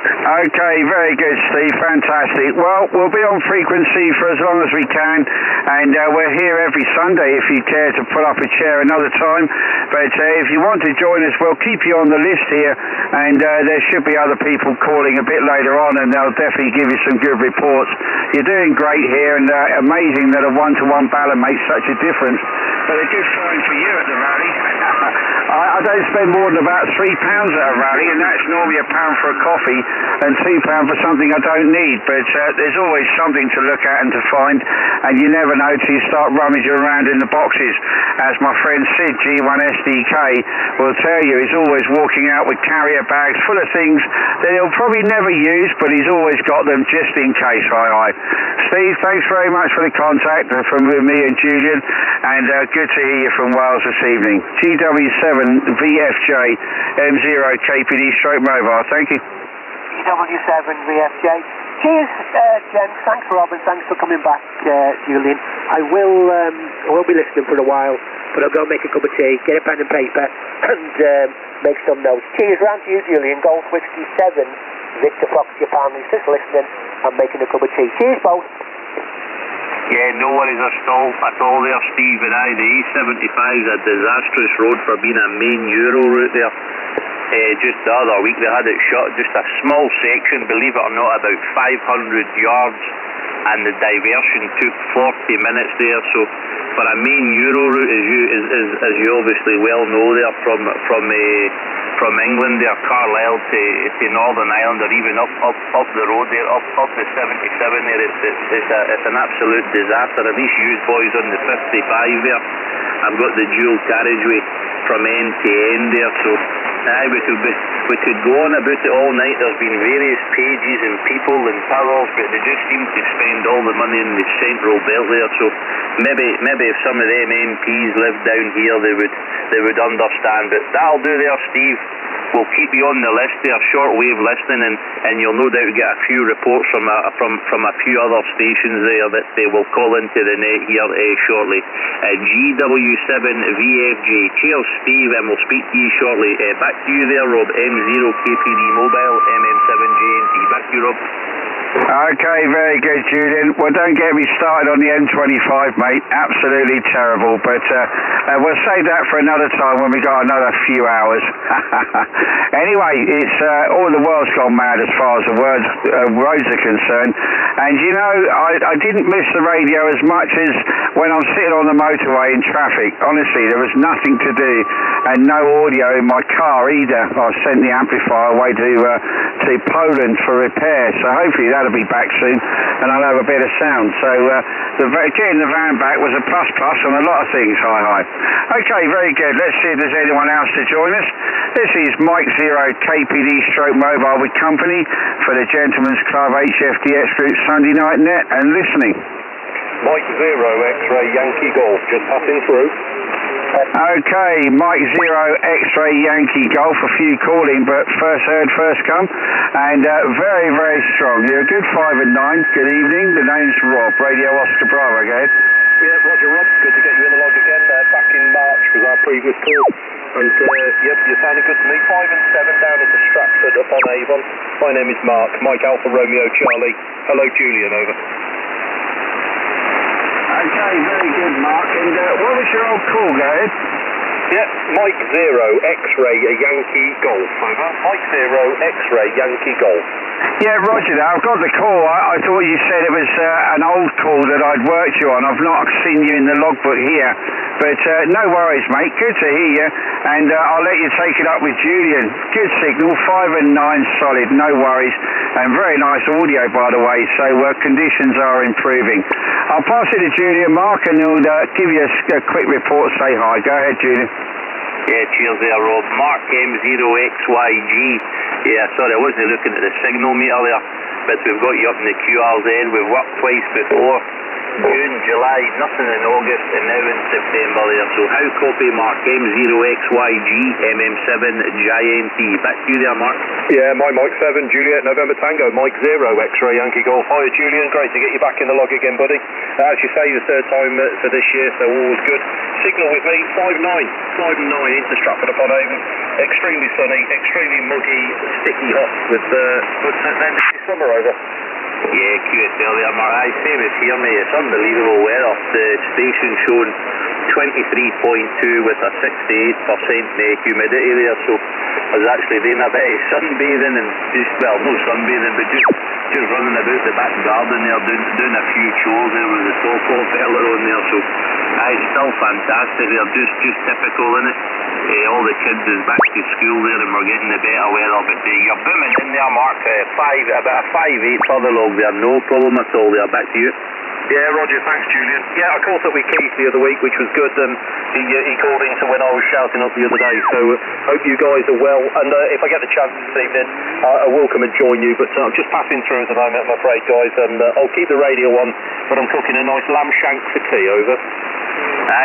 Okay, very good, Steve. Fantastic. Well, we'll be on frequency for as long as we can, and we're here every Sunday if you care to put up a chair another time. But if you want to join us, we'll keep you on the list here, and there should be other people calling a bit later on, and they'll definitely give you some good reports. You're doing great here, and amazing that a one-to-one ballon makes such a difference. But a good sign for you at the rally. I don't spend more than about £3 at a rally, and that's normally £1 for a coffee and £2 for something I don't need. But there's always something to look at and to find, and you never know till you start rummaging around in the boxes. As my friend Sid, G1SDK, will tell you, he's always walking out with carrier bags full of things that he'll probably never use, but he's always got them just in case. Hi. Steve, thanks very much for the contact from me and Julian, and good to hear you from Wales this evening. GW7 VFJ M0 KPD stroke mobile. Thank you. GW7 VFJ. Cheers, gents. Thanks, Robin. Thanks for coming back, Julian. I will be listening for a while, but I'll go make a cup of tea, get a pen and paper, and make some notes. Cheers. Round to you, Julian. Golf Whiskey 7, Victor Fox, Japan. He's just listening and making a cup of tea. Cheers, both. Yeah, no worries at all there, Steve. And the E75 is a disastrous road for being a main Euro route there. Just the other week they had it shut, just a small section, believe it or not, about 500 yards, and the diversion took 40 minutes there. So for a main Euro route, as you obviously well know there, from England there, Carlisle to Northern Ireland, or even up the road there, up the 77 there, it's an absolute disaster. At least you boys on the 55 there, I've got the dual carriageway from end to end there, so we could go on about it all night. There's been various pages and people and powers, but they just seem to spend all the money in the central belt there. So maybe if some of them MPs lived down here, they would understand. But that'll do there, Steve. We'll keep you on the list there, shortwave listening, and you'll no doubt get a few reports from a few other stations there that they will call into the net here shortly. GW7 VFJ. Cheers, Steve, and we'll speak to you shortly. Back to you there, Rob. M0 KPD Mobile, MM7JNT. Back to you, Rob. Okay, very good, Julian. Well, don't get me started on the M25, mate. Absolutely terrible. But we'll save that for another time when we got another few hours. Anyway, it's all the world's gone mad as far as the roads are concerned. And you know, I didn't miss the radio as much as when I'm sitting on the motorway in traffic. Honestly, there was nothing to do and no audio in my car either. I sent the amplifier away to Poland for repair. So hopefully that'll be back soon and I'll have a bit of sound. So getting the van back was a plus on a lot of things. Hi. Okay, very good. Let's see if there's anyone else to join us. This is Mike Zero KPD stroke mobile with company for the Gentleman's Club HFDX Group Sunday Night Net and listening. Mike Zero X-Ray Yankee Golf, just passing through. Okay, Mike Zero X-Ray Yankee Golf, a few calling, but first heard, first come, and very, very strong. You're a good 5 and 9. Good evening. The name's Rob, Radio Oscar Bravo. Go ahead. Yeah, Roger, Rob. Good to get you in the log again. Back in March was our previous call. And yep, you're sounding good to me. 5 and 7 down into Stratford upon Avon. My name is Mark. Mike Alpha Romeo Charlie. Hello, Julian. Over. Okay, very good, Mark. And what was your old call, go ahead? Yeah, Mike Zero X-Ray Yankee Golf. Over. Mike Zero X-Ray Yankee Golf. Yeah, Roger, I've got the call. I thought you said it was an old call that I'd worked you on. I've not seen you in the logbook here. But no worries, mate. Good to hear you. And I'll let you take it up with Julian. Good signal, 5 and 9 solid, no worries. And very nice audio, by the way. So conditions are improving. I'll pass it to Julian, Mark, and he'll give you a quick report. Say hi. Go ahead, Julian. Yeah, cheers there, Rob. Mark M0XYG. Yeah, sorry, I wasn't looking at the signal meter there, but we've got you up in the QRZ. We've worked twice before. June, July, nothing in August, and now in September there. So how copy, Mark? M0XYG, MM7, GINT. Back to you there, Mark. Yeah, Mike 7, Juliet, November Tango, Mike 0, X-Ray Yankee Golf. Hiya, Julian, great to get you back in the log again, buddy. As you say, the third time for this year, so always good. Signal with me, 5-9 into Stratford upon Avon. Extremely sunny, extremely muggy, sticky hot with then summer over. Yeah, QSL there, Mark. I same as here, mate. It's unbelievable weather. The station showing 23.2 with a 68% humidity there, so I was actually doing a bit of sunbathing and just, well, no sunbathing, but just running about the back garden there, doing a few chores there with the softball fella on there, so it's still fantastic there, just typical, innit? All the kids is back to school there and we're getting the better weather, but you're booming in there, Mark. About a 5-8 for the log there, no problem at all there. Back to you. Yeah, Roger, thanks, Julian. Yeah, I caught up with Keith the other week, which was good, and he called into when I was shouting up the other day, so hope you guys are well, and if I get the chance this evening, I will come and join you, but I'm just passing through at the moment, I'm afraid, guys, and I'll keep the radio on, but I'm cooking a nice lamb shank for tea, over.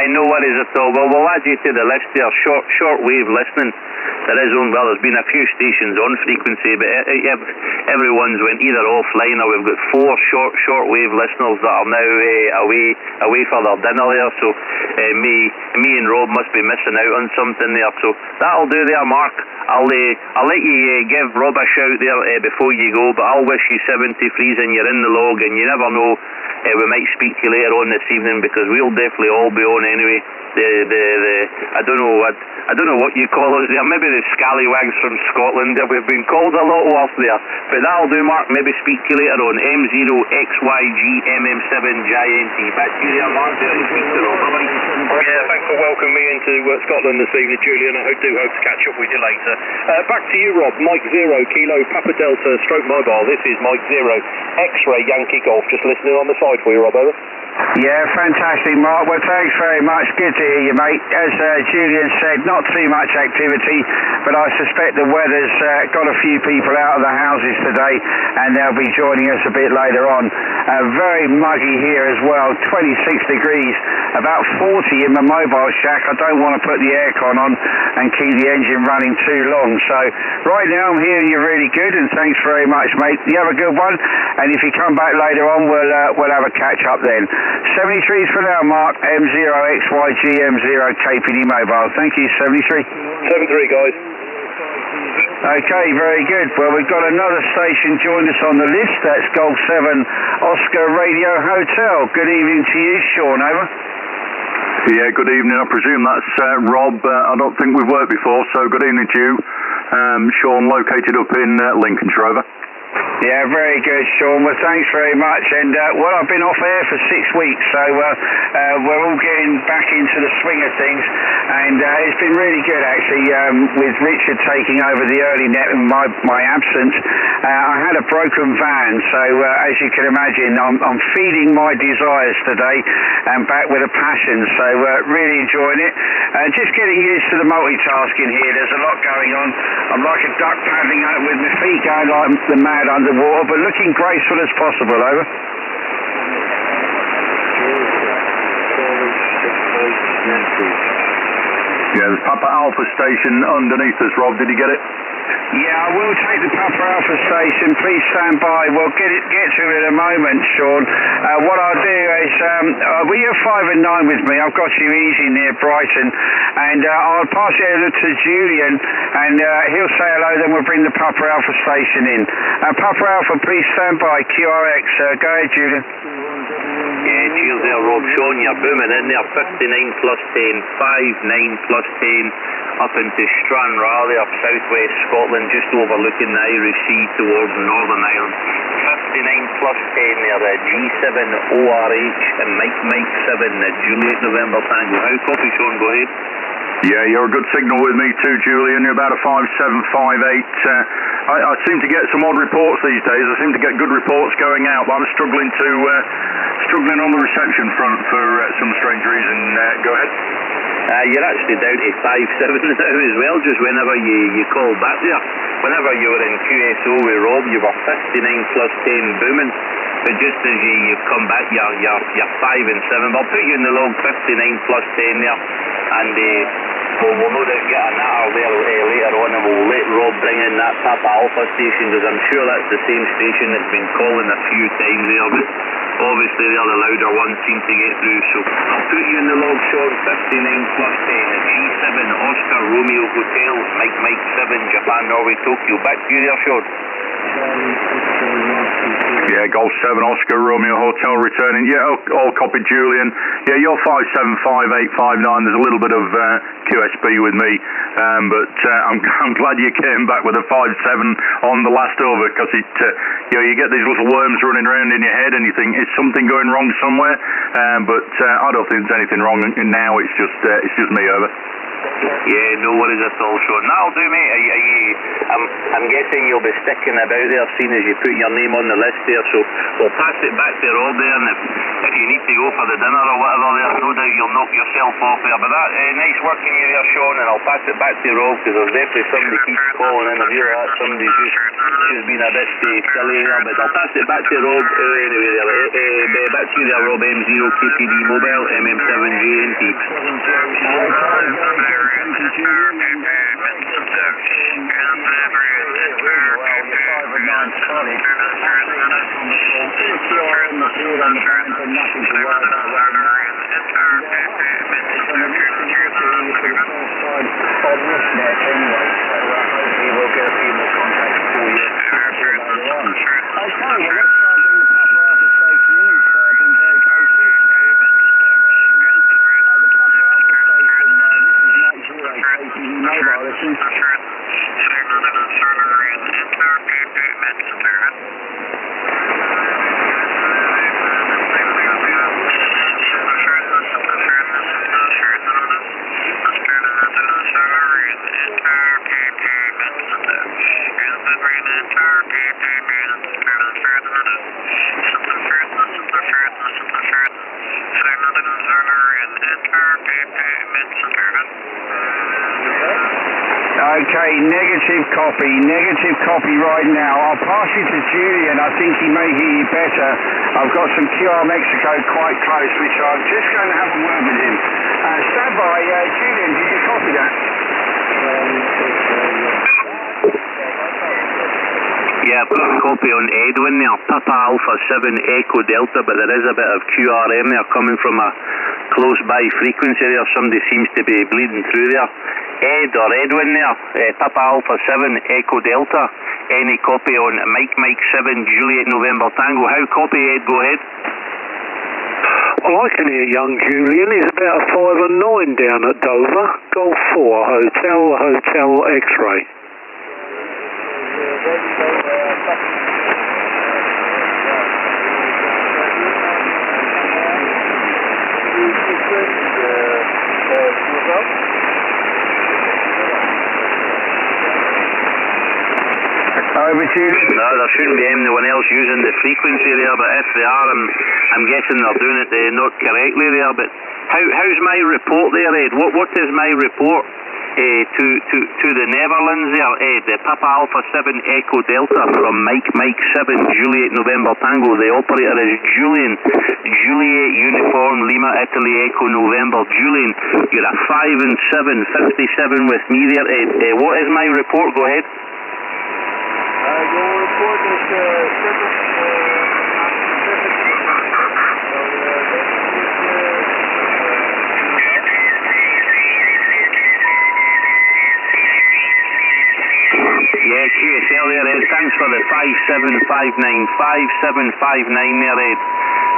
No worries at all. Well, we'll add you to the list there. Short wave listening. There's been a few stations on frequency, but everyone's went either offline or we've got 4 short wave listeners that are now away for their dinner there. So me and Rob must be missing out on something there. So that'll do there, Mark. I'll let you give Rob a shout there before you go, but I'll wish you 73s and you're in the log, and you never know. We might speak to you later on this evening because we'll definitely all be on anyway. I don't know what you call it there. Maybe the scallywags from Scotland. We've been called a lot worse there, but that'll do, Mark. Maybe speak to you later on. M0XYG MM7 GINT. Back to you there, Mark. Speak to Rob. Yeah, thanks for welcoming me into Scotland this evening, Julian. I do hope to catch up with you later. Back to you, Rob. Mike 0 Kilo Papa Delta Stroke Mobile. This is Mike 0 X-Ray Yankee Golf. Just listening on the side for you, Rob. Over. Yeah, fantastic, Mark. Well, thanks very much. Good to hear you, mate. As Julian said, not too much activity, but I suspect the weather's got a few people out of the houses today, and they'll be joining us a bit later on. Very muggy here as well, 26 degrees, about 40 in the mobile shack. I don't want to put the aircon on and keep the engine running too long. So right now I'm hearing you really good, and thanks very much, mate. You have a good one, and if you come back later on, we'll have a catch up then. 73s for now, Mark. M0XYG M0 KPD Mobile. Thank you, 73. 73, guys. Okay, very good. Well, we've got another station joined us on the list. That's Golf 7 Oscar Radio Hotel. Good evening to you, Sean. Over. Yeah, good evening. I presume that's Rob. I don't think we've worked before, so good evening to you. Sean, located up in Lincolnshire. Over. Yeah, very good, Sean. Well, thanks very much. And, I've been off air for 6 weeks, so we're all getting back into the swing of things. And it's been really good, actually, with Richard taking over the early net in my absence. I had a broken van, so as you can imagine, I'm feeding my desires today and back with a passion. So really enjoying it. Just getting used to the multitasking here. There's a lot going on. I'm like a duck paddling out with my feet going like the man underwater, but looking graceful as possible. Over. Yeah, there's Papa Alpha Station underneath us, Rob. Did you get it? Yeah, I will take the Papa Alpha Station. Please stand by. We'll get to it in a moment, Sean. What I'll do is, you're 5 and 9 with me. I've got you easy near Brighton, and I'll pass it over to Julian, and he'll say hello. Then we'll bring the Papa Alpha Station in. Papa Alpha, please stand by. QRX. Go ahead, Julian. Yeah, cheers there, Rob. Sean, you're booming in there. 59 plus 10, 59 plus 10. Up into Stranraer there, southwest Scotland, just overlooking the Irish Sea towards Northern Ireland. 59 plus 10 there, G7 ORH and Mike 7, Juliet November Tango. How copy, Sean? Go ahead. Yeah, you're a good signal with me too, Julian. You're about a 5.758. I seem to get some odd reports these days. I seem to get good reports going out, but I'm struggling on the reception front for some strange reason. Go ahead. You're actually down to 5-7 now as well, just whenever you call back there. Whenever you were in QSO with Rob, you were 59 plus 10 booming. But just as you've come back, you're 5 and 7. I'll put you in the log 59 plus 10 there. And we'll no doubt get a natter there later on, and we'll let Rob bring in that Papa Alpha station, because I'm sure that's the same station that's been calling a few times there, but obviously the other louder ones seem to get through. So I'll put you in the log, Sean, 59 plus 10, G7 Oscar Romeo Hotel, Mike 7, Japan Norway Tokyo. Back to you there, Sean. Yeah, Golf 7 Oscar Romeo Hotel returning. Yeah, all copied, Julian. Yeah, you're 57585 9. There's a little bit of QSB with me, but I'm glad you came back with a 57 on the last over, because you get these little worms running around in your head, and you think, is something going wrong somewhere? But I don't think there's anything wrong now. It's just me, over. Yeah, no worries at all, Sean. That'll do, mate. I'm guessing you'll be sticking about there, seeing as you put your name on the list there, so we'll pass it back to Rob there, and if you need to go for the dinner or whatever there, no doubt you'll knock yourself off there. But that, nice working you there, Sean, and I'll pass it back to Rob, because there's definitely somebody keeps calling in. I hear that somebody's just been a bit silly there, but I'll pass it back to Rob anyway there. Back to you there, Rob. M0 KTD Mobile, MM7JNT. Okay, negative copy right now. I'll pass you to Julian. I think he may hear you better. I've got some QR Mexico quite close, which I'm just going to have a word with him. Stand by. Julian, did you copy that? Yeah, I've got a copy on Edwin there, Papa Alpha 7 Echo Delta, but there is a bit of QRM there coming from a close by frequency there. Somebody seems to be bleeding through there. Ed or Edwin there, Papa Alpha 7 Echo Delta. Any copy on Mike 7 Juliet November Tango? How copy, Ed? Go ahead. Well, I can hear young Julian. He's about a 5 and 9 down at Dover. Golf 4 Hotel X-ray. Over to you. No, there shouldn't be anyone else using the frequency there, but if they are, I'm guessing they're doing it not correctly there. But how's my report there, Ed? What is my report to the Netherlands there, Ed? The Papa Alpha 7 Echo Delta from Mike 7 Juliet November Tango. The operator is Julian. Juliet Uniform Lima Italy Echo November. Julian, you're a 5 and 7, 57 with me there, Ed. What is my report? Go ahead. Your report is Yeah, QSL there, Ed. Thanks for the 5759. 5759 there, Ed.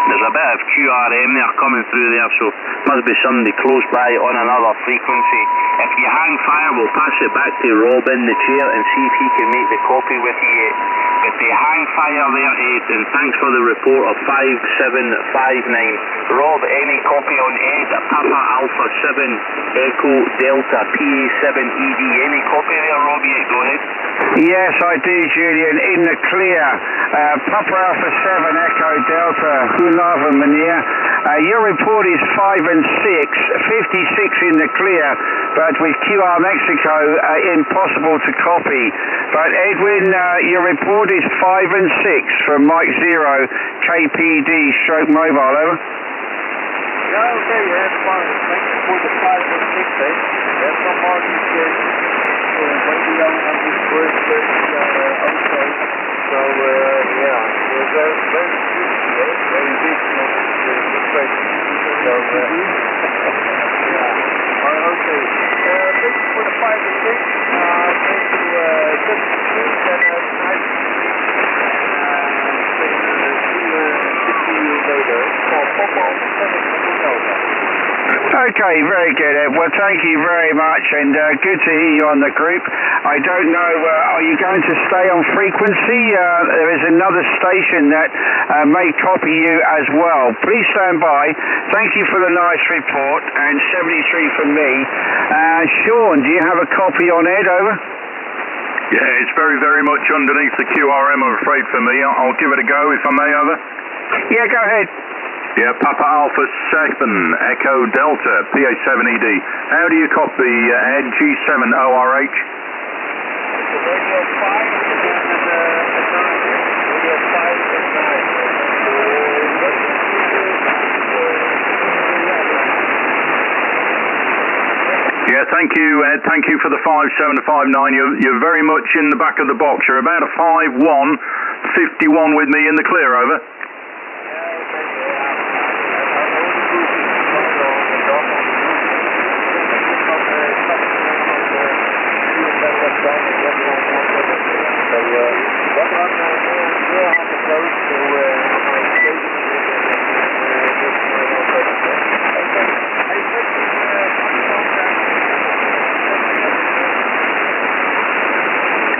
There's a bit of QRM there coming through there, so must be somebody close by on another frequency. If you hang fire, we'll pass it back to Rob in the chair and see if he can make the copy with you. If they hang fire there, Ed, and thanks for the report of 5759. Rob, any copy on Ed, Papa Alpha 7 Echo Delta PA7ED? Any copy there, Rob? Yeah, go ahead. Yes, I do, Julian. In the clear. Papa Alpha 7 Echo Delta. goedenavond meneer. Your report is 5 and 6, 56 in the clear, but with QR Mexico impossible to copy. But Edwin, your report is 5 and 6 from Mike 0, KPD stroke mobile, over. Yeah, okay, that's fine. Thank you for the 5 and 6, eh? There's some more details. Maybe I will have this word also. So, yeah, we're very busy, eh? Very busy on this question. So, yeah. Okay. Thank you for the 5 and 6. Thank you, just and nice to see you later. Okay, very good, Ed. Well, thank you very much, and good to hear you on the group. I don't know, are you going to stay on frequency? There is another station that may copy you as well. Please stand by. Thank you for the nice report, and 73 from me. Sean, do you have a copy on Ed, over? Yeah, it's very, very much underneath the QRM, I'm afraid, for me. I'll give it a go, if I may, over. Yeah, go ahead. Yeah, Papa Alpha 7, Echo Delta, PA7ED. How do you copy Ed G7ORH? Radio 5 and 9. Radio 5 and 9. Yeah, thank you, Ed. Thank you for the 57 to 59. You're very much in the back of the box. You're about a 5-1, 51 with me in the clear, over.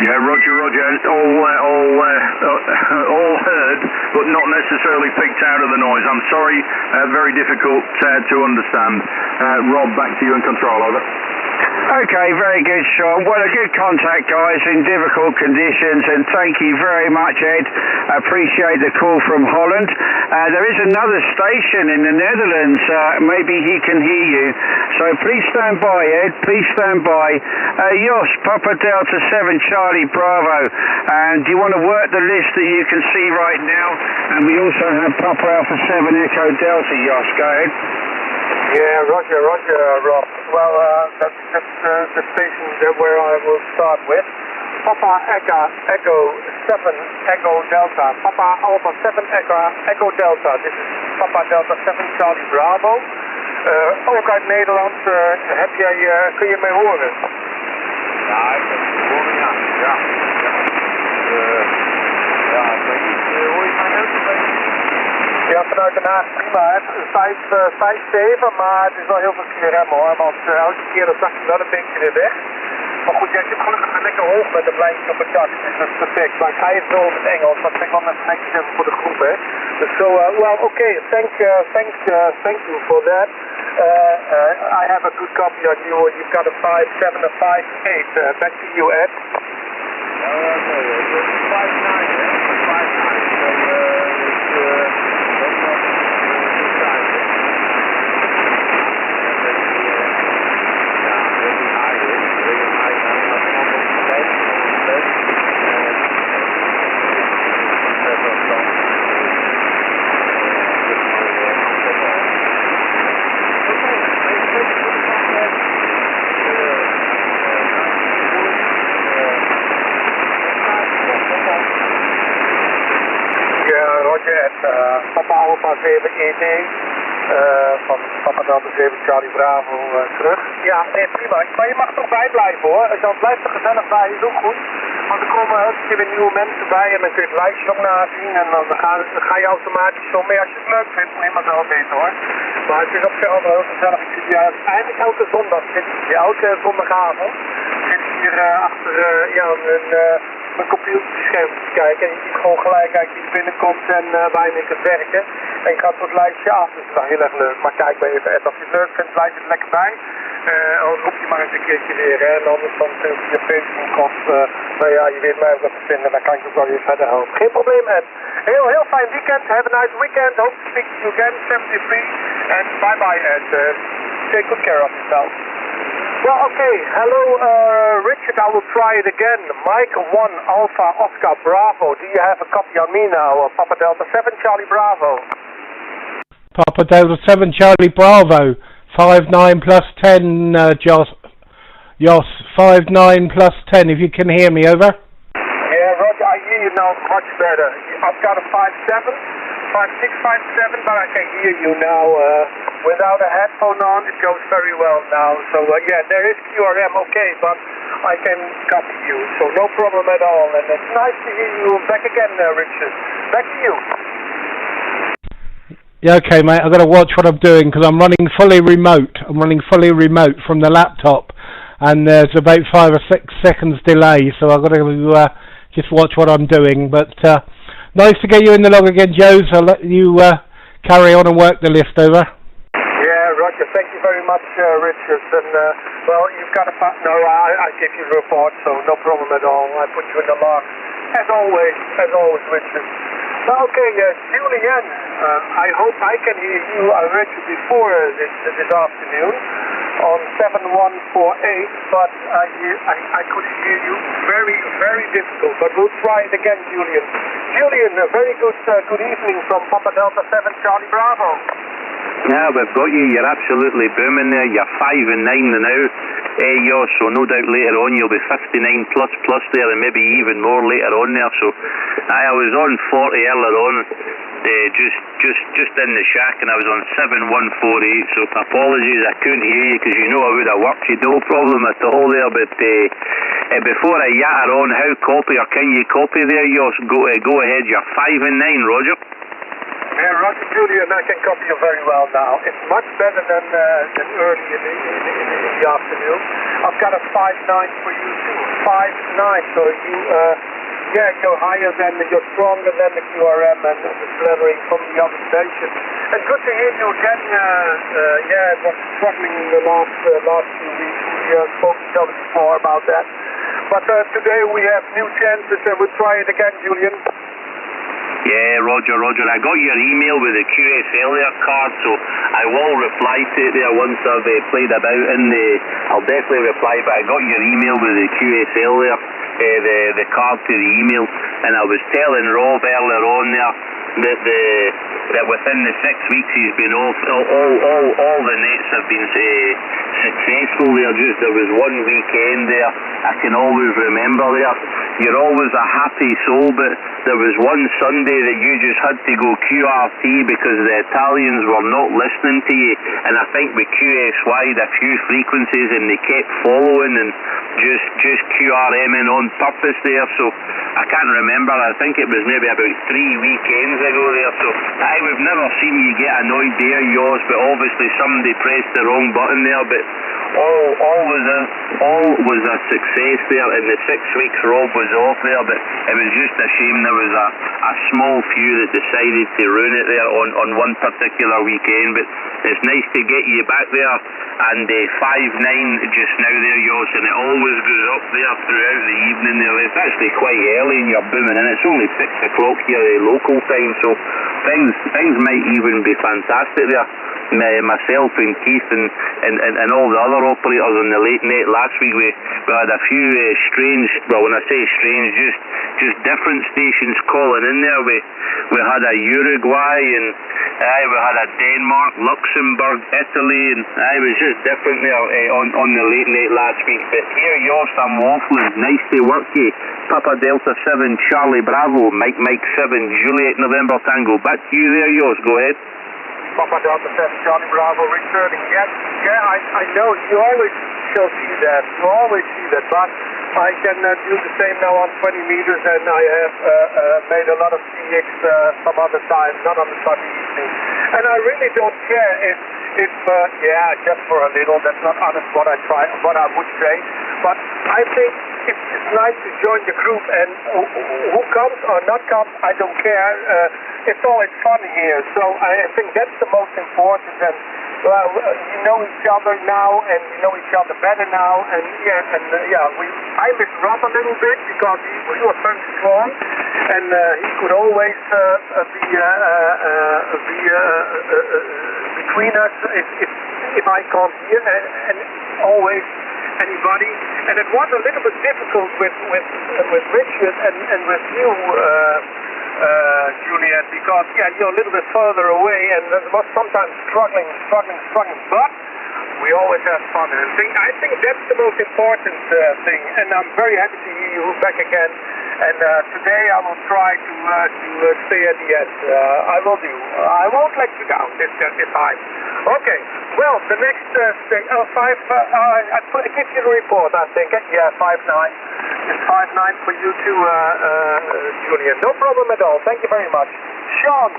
Yeah, Roger, all heard, but not necessarily picked out of the noise. I'm sorry, very difficult to understand. Rob, back to you in control, over. Okay, very good, Sean. Well, a good contact, guys, in difficult conditions, and thank you very much, Ed. I appreciate the call from Holland. There is another station in the Netherlands. Maybe he can hear you. So please stand by, Ed. Please stand by. Jos, Papa Delta 7 Charlie Bravo. And do you want to work the list that you can see right now? And we also have Papa Alpha 7 Echo Delta, Jos. Go ahead. Yeah, Roger, Rob. Well, that's the station where I will start with. Papa Echo 7 Echo Delta. Papa Alpha 7 Echo Delta. This is Papa Delta 7 Charlie Bravo. Ook uit Nederland. Kun je mij horen? Ja, ik kan je horen, ja. Hoor je mij heel goed? Ja, vanuit Den Haag prima. Het is 5-7, maar het is wel heel veel CRM hoor. Want elke keer dan zag je wel een beetje weer weg. Maar goed, jij zit gelukkig lekker hoog met een lijntje op het dak. Dus dat is perfect. Maar ik ga even zo op het Engels. Dat vind ik wel net netjes even voor de groep, hè. Dus so, well, okay. Thank you for that. I have a good copy on you. You've got a 5-7, a 5-8. Back to you, Ed. Okay. 5-9, hè. 5-9. Papa Alpha 7 ED van Papa Delta 7 Charlie Bravo terug. Ja, nee, prima. Maar je mag toch bijblijven hoor. Dan blijft er gezellig bij, is ook goed. Want er komen elke weer nieuwe mensen bij en dan kun je het lijstje nog nazien. En dan ga je automatisch zo mee. Als je het leuk vindt, neem maar zelf weten hoor. Maar het is op zich altijd heel gezellig. Ik zit hier eigenlijk elke zondag, elke zondagavond zit hier achter mijn computerscherm te kijken en je ziet gewoon gelijk uit wie binnenkomt en waar je mee kunt werken. En je gaat het lijstje af, dus dat is wel heel erg leuk. Maar kijk maar even, als je het leuk vindt, blijf je er lekker bij. roep je maar eens een keertje weer, hè. En anders dan via Facebook of, nou ja, je weet mij wat te vinden, dan kan ik ook wel weer verder helpen. Geen probleem, Ed. Heel fijn weekend. Have a nice weekend. Hope to speak to you again, 73. And bye-bye, Ed. Take good care of yourself. Well, okay. Hello, Richard. I will try it again. Mike 1 Alpha Oscar Bravo. Do you have a copy on me now? Papa Delta 7 Charlie Bravo. Papa Delta 7 Charlie Bravo. 59 plus 10, Jos. 59 plus 10, if you can hear me, over. Yeah, Roger, I hear you now much better. I've got a 5.7, 5.6, 5.7, but I can hear you now. Without a headphone on, it goes very well now. So, yeah, there is QRM, okay, but I can copy you, so no problem at all. And it's nice to hear you back again, Richard. Back to you. Yeah, okay, mate. I've got to watch what I'm doing because I'm running fully remote. I'm running fully remote from the laptop, and there's about 5 or 6 seconds delay, so I've got to just watch what I'm doing. But nice to get you in the log again, Joe. I'll let you carry on and work the list, over. Yeah, Roger. Thank you very much, Richard. And well, you've got a no. I give you the report, so no problem at all. I put you in the log, as always, Richard. Okay, Julian, I hope I can hear you. I heard you before this afternoon on 7148, but I could hear you very difficult. But we'll try it again, Julian. Julian, a very good evening from Papa Delta 7 Charlie Bravo. Yeah, we've got you. You're absolutely booming there. You're 5 and 9 now. Yeah, so no doubt later on you'll be 59 plus there, and maybe even more later on there. So I was on 40 earlier on, just in the shack, and I was on 7148. So apologies, I couldn't hear you because you know I would have worked you, no problem at all there. But before I yatter on, how copy or can you copy there? Yours, go ahead. You're 5 and 9, Roger. Yeah, Roger, Julian, I can copy you very well now. It's much better than early in the afternoon. I've got a 5.9 for you too. 5.9, so you, you're higher than, you're stronger than the QRM and the flattering from the other station. And good to hear you again. It was struggling in the last few weeks. We spoke to each other before about that. But today we have new chances and we'll try it again, Julian. Yeah, Roger. I got your email with the QSL there card, so I will reply to it there once I've played about in the... I'll definitely reply, but I got your email with the QSL there, the card to the email, and I was telling Rob earlier on there that within the 6 weeks he's been off, all the nets have been successful there. Just there was one weekend there I can always remember there. You're always a happy soul, but there was one Sunday that you just had to go QRT because the Italians were not listening to you, and I think we QSY'd a few frequencies and they kept following and just QRMing on purpose there. So I can't remember, I think it was maybe about 3 weekends ago there. So we've never seen you get annoyed there, yours, but obviously somebody pressed the wrong button there. But all was a success there. In the 6 weeks Rob was off there, but it was just a shame there was a small few that decided to ruin it there on one particular weekend. But it's nice to get you back there, and 5.9 just now there, yours, and it always goes up there throughout the evening there. It's actually quite early and you're booming, and it's only 6 o'clock here local time, so things might even be fantastic there. Myself and Keith and all the other operators on the late net last week, we had a few strange, well, when I say strange, just different stations calling in there. We had a Uruguay, and we had a Denmark, Luxembourg, Italy, and it was just different there on the late net last week. But here, yours, I'm waffling. Nice to work you. Papa Delta 7 Charlie Bravo, Mike 7 Juliet November Tango. Back to you there, yours. Go ahead. Papa Delta 7 Charlie Bravo returning. Yes, I know. You always shall see that. You always see that. But I can do the same now on 20 meters, and I have made a lot of CX some other time, not on the Sunday evening. And I really don't care if just for a little. That's not honest what I would say. But I think it's nice to join the group, and who comes or not comes, I don't care. It's always fun here, so I think that's the most important. And Well, we know each other now, and we know each other better now, and I miss Rob a little bit because he was very strong, and he could always be between us if I can't hear, and always anybody. And it was a little bit difficult with Richard and with you, Julian, because you're a little bit further away, and it was sometimes struggling, but we always have fun. And I think that's the most important thing, and I'm very happy to hear you back again. And today I will try to stay at the end. I will do. I won't let you down this time. Okay. Well, the next thing. I give you the report. I think. Yeah, 5-9. It's 5-9 for you too, Julian. No problem at all. Thank you very much, Sean.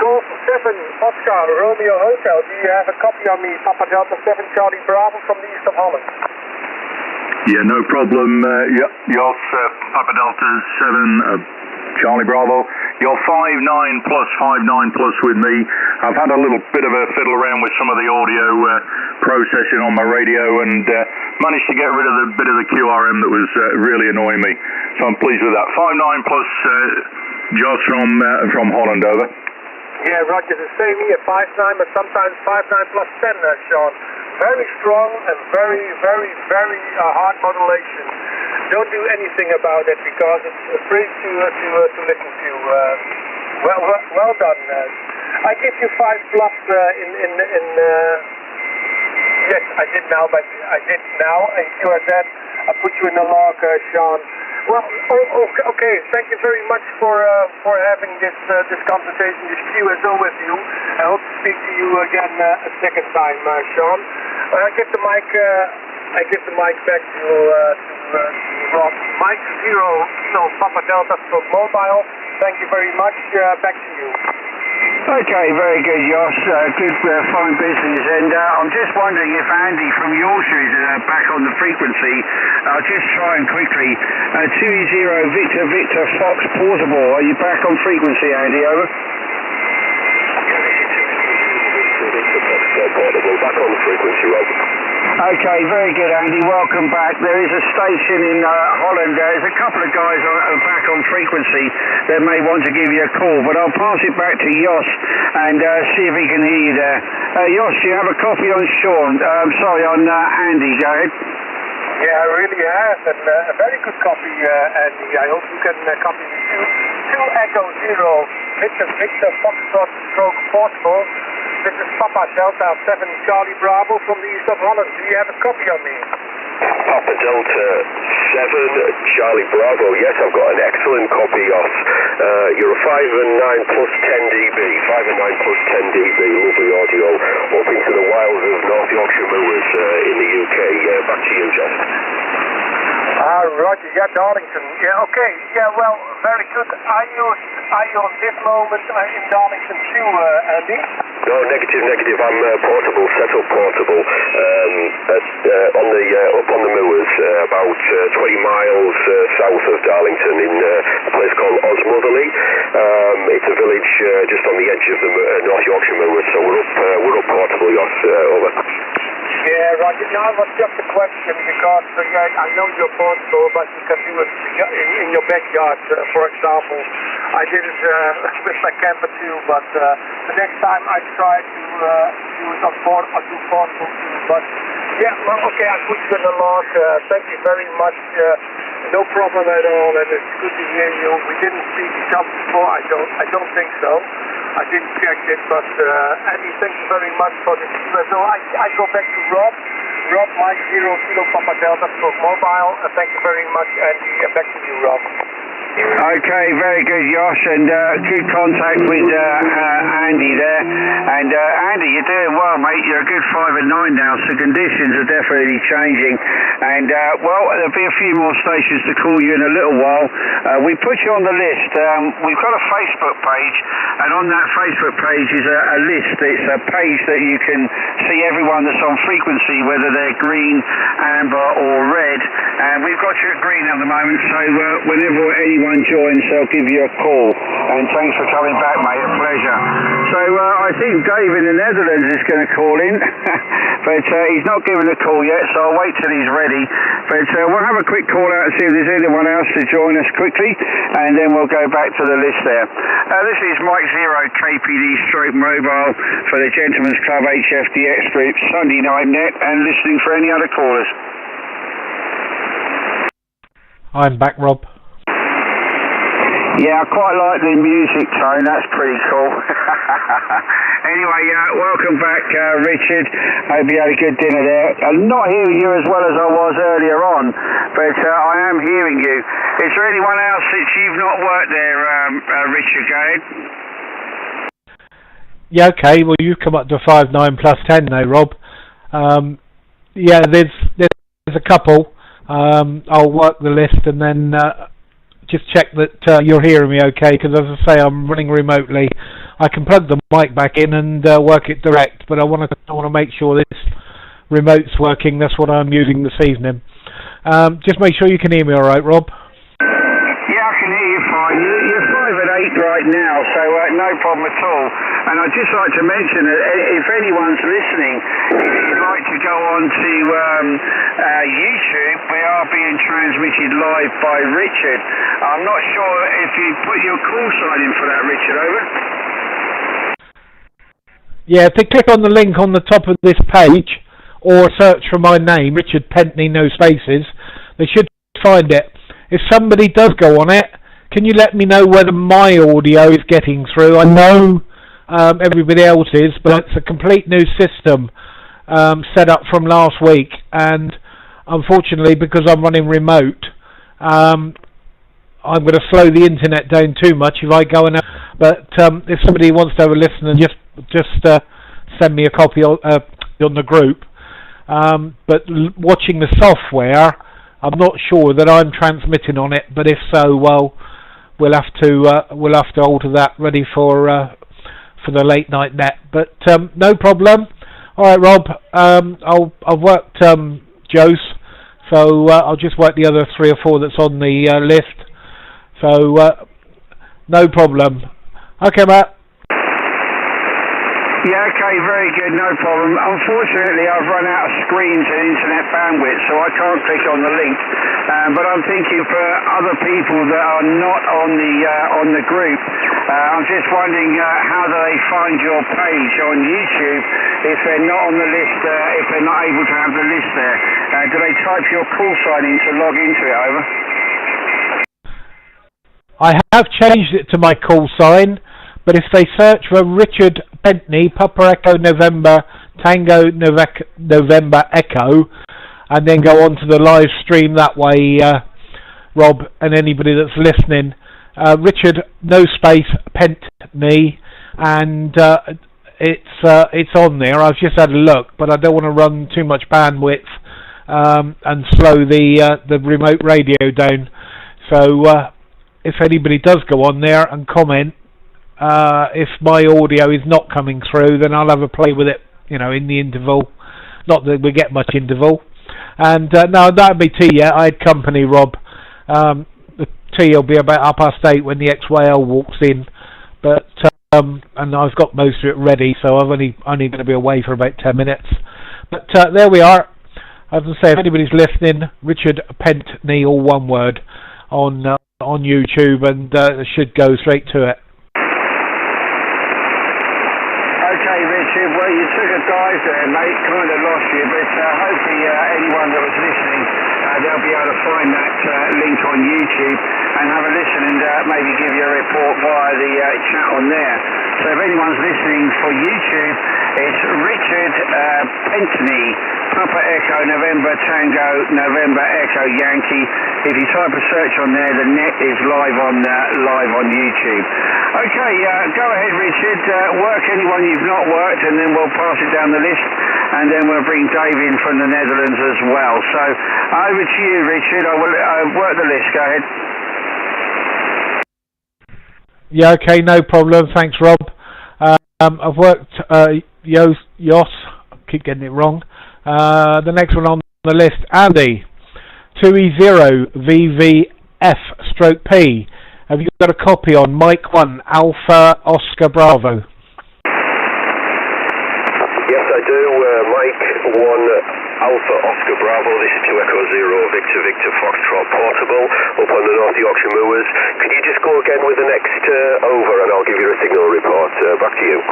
Golf 7 Oscar Romeo Hotel. Do you have a copy on me? Papa Delta 7 Charlie Bravo from the east of Holland. Yeah, no problem. Yours, Papa Delta 7, Charlie Bravo. You're 5-9 plus with me. I've had a little bit of a fiddle around with some of the audio processing on my radio and managed to get rid of the bit of the QRM that was really annoying me. So I'm pleased with that. 5-9 plus Josh from Holland, over. Yeah, Roger, the same here. 5-9, but sometimes 5-9 plus 10, Sean. Very strong and very, very, very hard modulation. Don't do anything about it because it's free to listen to. Well done. I give you 5 plus yes, I did now, but I did now. And you are dead. I put you in the log, Sean. Well, okay. Thank you very much for having this conversation, this QSO with you. I hope to speak to you again a second time, Sean. I give the mic back to Rob. Mike 0, Papa Delta from Mobile. Thank you very much. Back to you. Okay, very good, Josh. Good, fine business. And I'm just wondering if Andy from Yorkshire is back on the frequency. I'll just try and quickly. 20 Victor Fox Portable. Are you back on frequency, Andy? Over. Portable, back on frequency, Rob. Okay, very good, Andy. Welcome back. There is a station in Holland. There's a couple of guys back on frequency that may want to give you a call, but I'll pass it back to Josh and see if he can hear you there. Josh, do you have a copy on Sean? On Andy. Go ahead. Yeah, I really have, and a very good copy, Andy. I hope you can copy me too. 2 Echo 0, Victor Foxtrot stroke Portable. This is Papa Delta 7 Charlie Bravo from the east of Holland. Do you have a copy on me? Papa Delta 7 Charlie Bravo. Yes, I've got an excellent copy of. You're a 5-9 plus 10 dB. 5-9 plus 10 dB. Lovely audio. Up into the wilds of North Yorkshire Moors in the UK. Back to you, Josh. Roger. Yeah, Darlington. Yeah, okay. Yeah, well, very good. Are you on this moment in Darlington too, Andy? No, negative. I'm portable, set up portable. Up on the moors, about 20 miles south of Darlington, in a place called Osmotherley. It's a village just on the edge of the North Yorkshire Moors. So we're up portable, yes. Over. Yeah, Roger. Now, it was just a question because I know you're portable, but you can do it in your backyard, for example. I did it with my camper too, but the next time I try to do it on portable too. But yeah, well, okay, I put you in the log. Thank you very much. No problem at all, and it's good to hear you. We didn't speak each other before. I don't think so. I didn't check it, but Andy, thank you very much for this. So I go back to Rob. Rob, Mike 0 Kilo Papa Delta from Mobile. Thank you very much, Andy. Back to you, Rob. Okay, very good, Josh, and good contact with Andy there. And Andy, you're doing well, mate. You're a good 5-9 now, so conditions are definitely changing. And there'll be a few more stations to call you in a little while. We put you on the list. We've got a Facebook page, and on that Facebook page is a list. It's a page that you can see everyone that's on frequency, whether they're green, amber, or red. And we we've got you at green at the moment, so whenever anyone joins, I'll give you a call. And thanks for coming back, mate, a pleasure. So I think Dave in the Netherlands is going to call in, but he's not given a call yet, so I'll wait till he's ready. But we'll have a quick call out and see if there's anyone else to join us quickly, and then we'll go back to the list there. This is Mike Zero, KPD Stroke Mobile for the Gentlemen's Club HFDX Group, Sunday Night Net, and listening for any other callers. I'm back, Rob. Yeah, I quite like the music tone, that's pretty cool. Anyway, welcome back, Richard. Hope you had a good dinner there. I'm not hearing you as well as I was earlier on, but I am hearing you. Is there anyone else that you've not worked there, Richard, go ahead? Yeah, okay, well you've come up to 5.9 plus 10 now, Rob. Yeah, there's a couple. I'll work the list and then just check that you're hearing me okay, because as I say, I'm running remotely. I can plug the mic back in and work it direct, but I want to make sure this remote's working. That's what I'm using this evening. Just make sure you can hear me all right, Rob. Yeah, I can hear you fine. You're 5 at 8 right now, so no problem at all. And I'd just like to mention that if anyone's listening, if you'd like to go on to YouTube, we are being transmitted live by Richard. I'm not sure if you put your call sign in for that, Richard, over? Yeah, if they click on the link on the top of this page, or search for my name, Richard Pentney, no spaces, they should find it. If somebody does go on it, can you let me know whether my audio is getting through? I know everybody else's, but it's a complete new system set up from last week, and unfortunately, because I'm running remote, I'm going to slow the internet down too much if I go and. But if somebody wants to have a listen, and just send me a copy on the group. But watching the software, I'm not sure that I'm transmitting on it. But if so, well, we'll have to alter that ready for the late night net. But no problem. All right, Rob. I've worked Joe's, so I'll just work the other 3 or 4 that's on the list. So no problem. Okay, Matt. Yeah, okay, very good, no problem. Unfortunately, I've run out of screens and internet bandwidth, so I can't click on the link. But I'm thinking for other people that are not on the group, I'm just wondering how do they find your page on YouTube if they're not on the list, if they're not able to have the list there. Do they type your call sign in to log into it, over? I have changed it to my call sign, but if they search for Richard Pentney, Papa Echo November, Tango November Echo, and then go on to the live stream that way, Rob, and anybody that's listening, Richard, no space, Pentney, and it's on there. I've just had a look, but I don't want to run too much bandwidth and slow the remote radio down. So if anybody does go on there and comment, if my audio is not coming through, then I'll have a play with it, in the interval. Not that we get much interval. And no, that'll be tea. Yeah, I had company, Rob. The tea will be about 8:30 when the XYL walks in. But and I've got most of it ready, so I'm only going to be away for about 10 minutes. But there we are. As I say, if anybody's listening, Richard Pentney, all one word, on YouTube, and should go straight to it. Okay, Richard, well, you took a dive there, mate, kind of lost you, but hopefully anyone that was listening, they'll be able to find that link on YouTube and have a listen and maybe give you a report via the chat on there. So if anyone's listening for YouTube, it's Richard Pentney, Papa Echo November Tango November Echo Yankee. If you type a search on there, the net is live on YouTube. Okay, go ahead, Richard. Work anyone you've not worked, and then we'll pass it down the list, and then we'll bring Dave in from the Netherlands as well. So over to you, Richard. I will work the list. Go ahead. Yeah, okay, no problem. Thanks, Rob. I've worked Yos. I keep getting it wrong. The next one on the list, Andy. 2E0VVF/P. Have you got a copy on Mike 1 Alpha Oscar Bravo? Yes, I do. Mike 1 Alpha Oscar Bravo. This is 2 Echo 0 Victor Victor Foxtrot Portable up on the North Yorkshire Moors. Can you just go again with the next over and I'll give you a signal report. Back to you.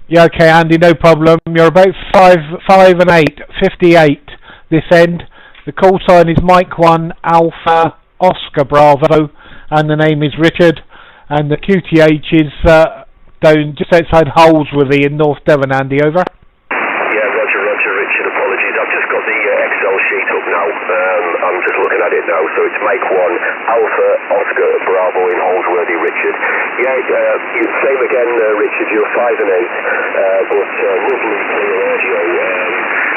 Yeah, okay, Andy, no problem. You're about 5 and 8, 58 this end. The call sign is Mike 1 Alpha Oscar Bravo, and the name is Richard, and the QTH is down just outside Holsworthy in North Devon. Andy, over. Yeah, Roger, Richard, apologies. I've just got the Excel sheet up now. I'm just looking at it now. So it's Mike 1 Alpha Oscar Bravo in Holsworthy, Richard. Yeah, same again, Richard. You're 5 and 8, but lovely clear audio.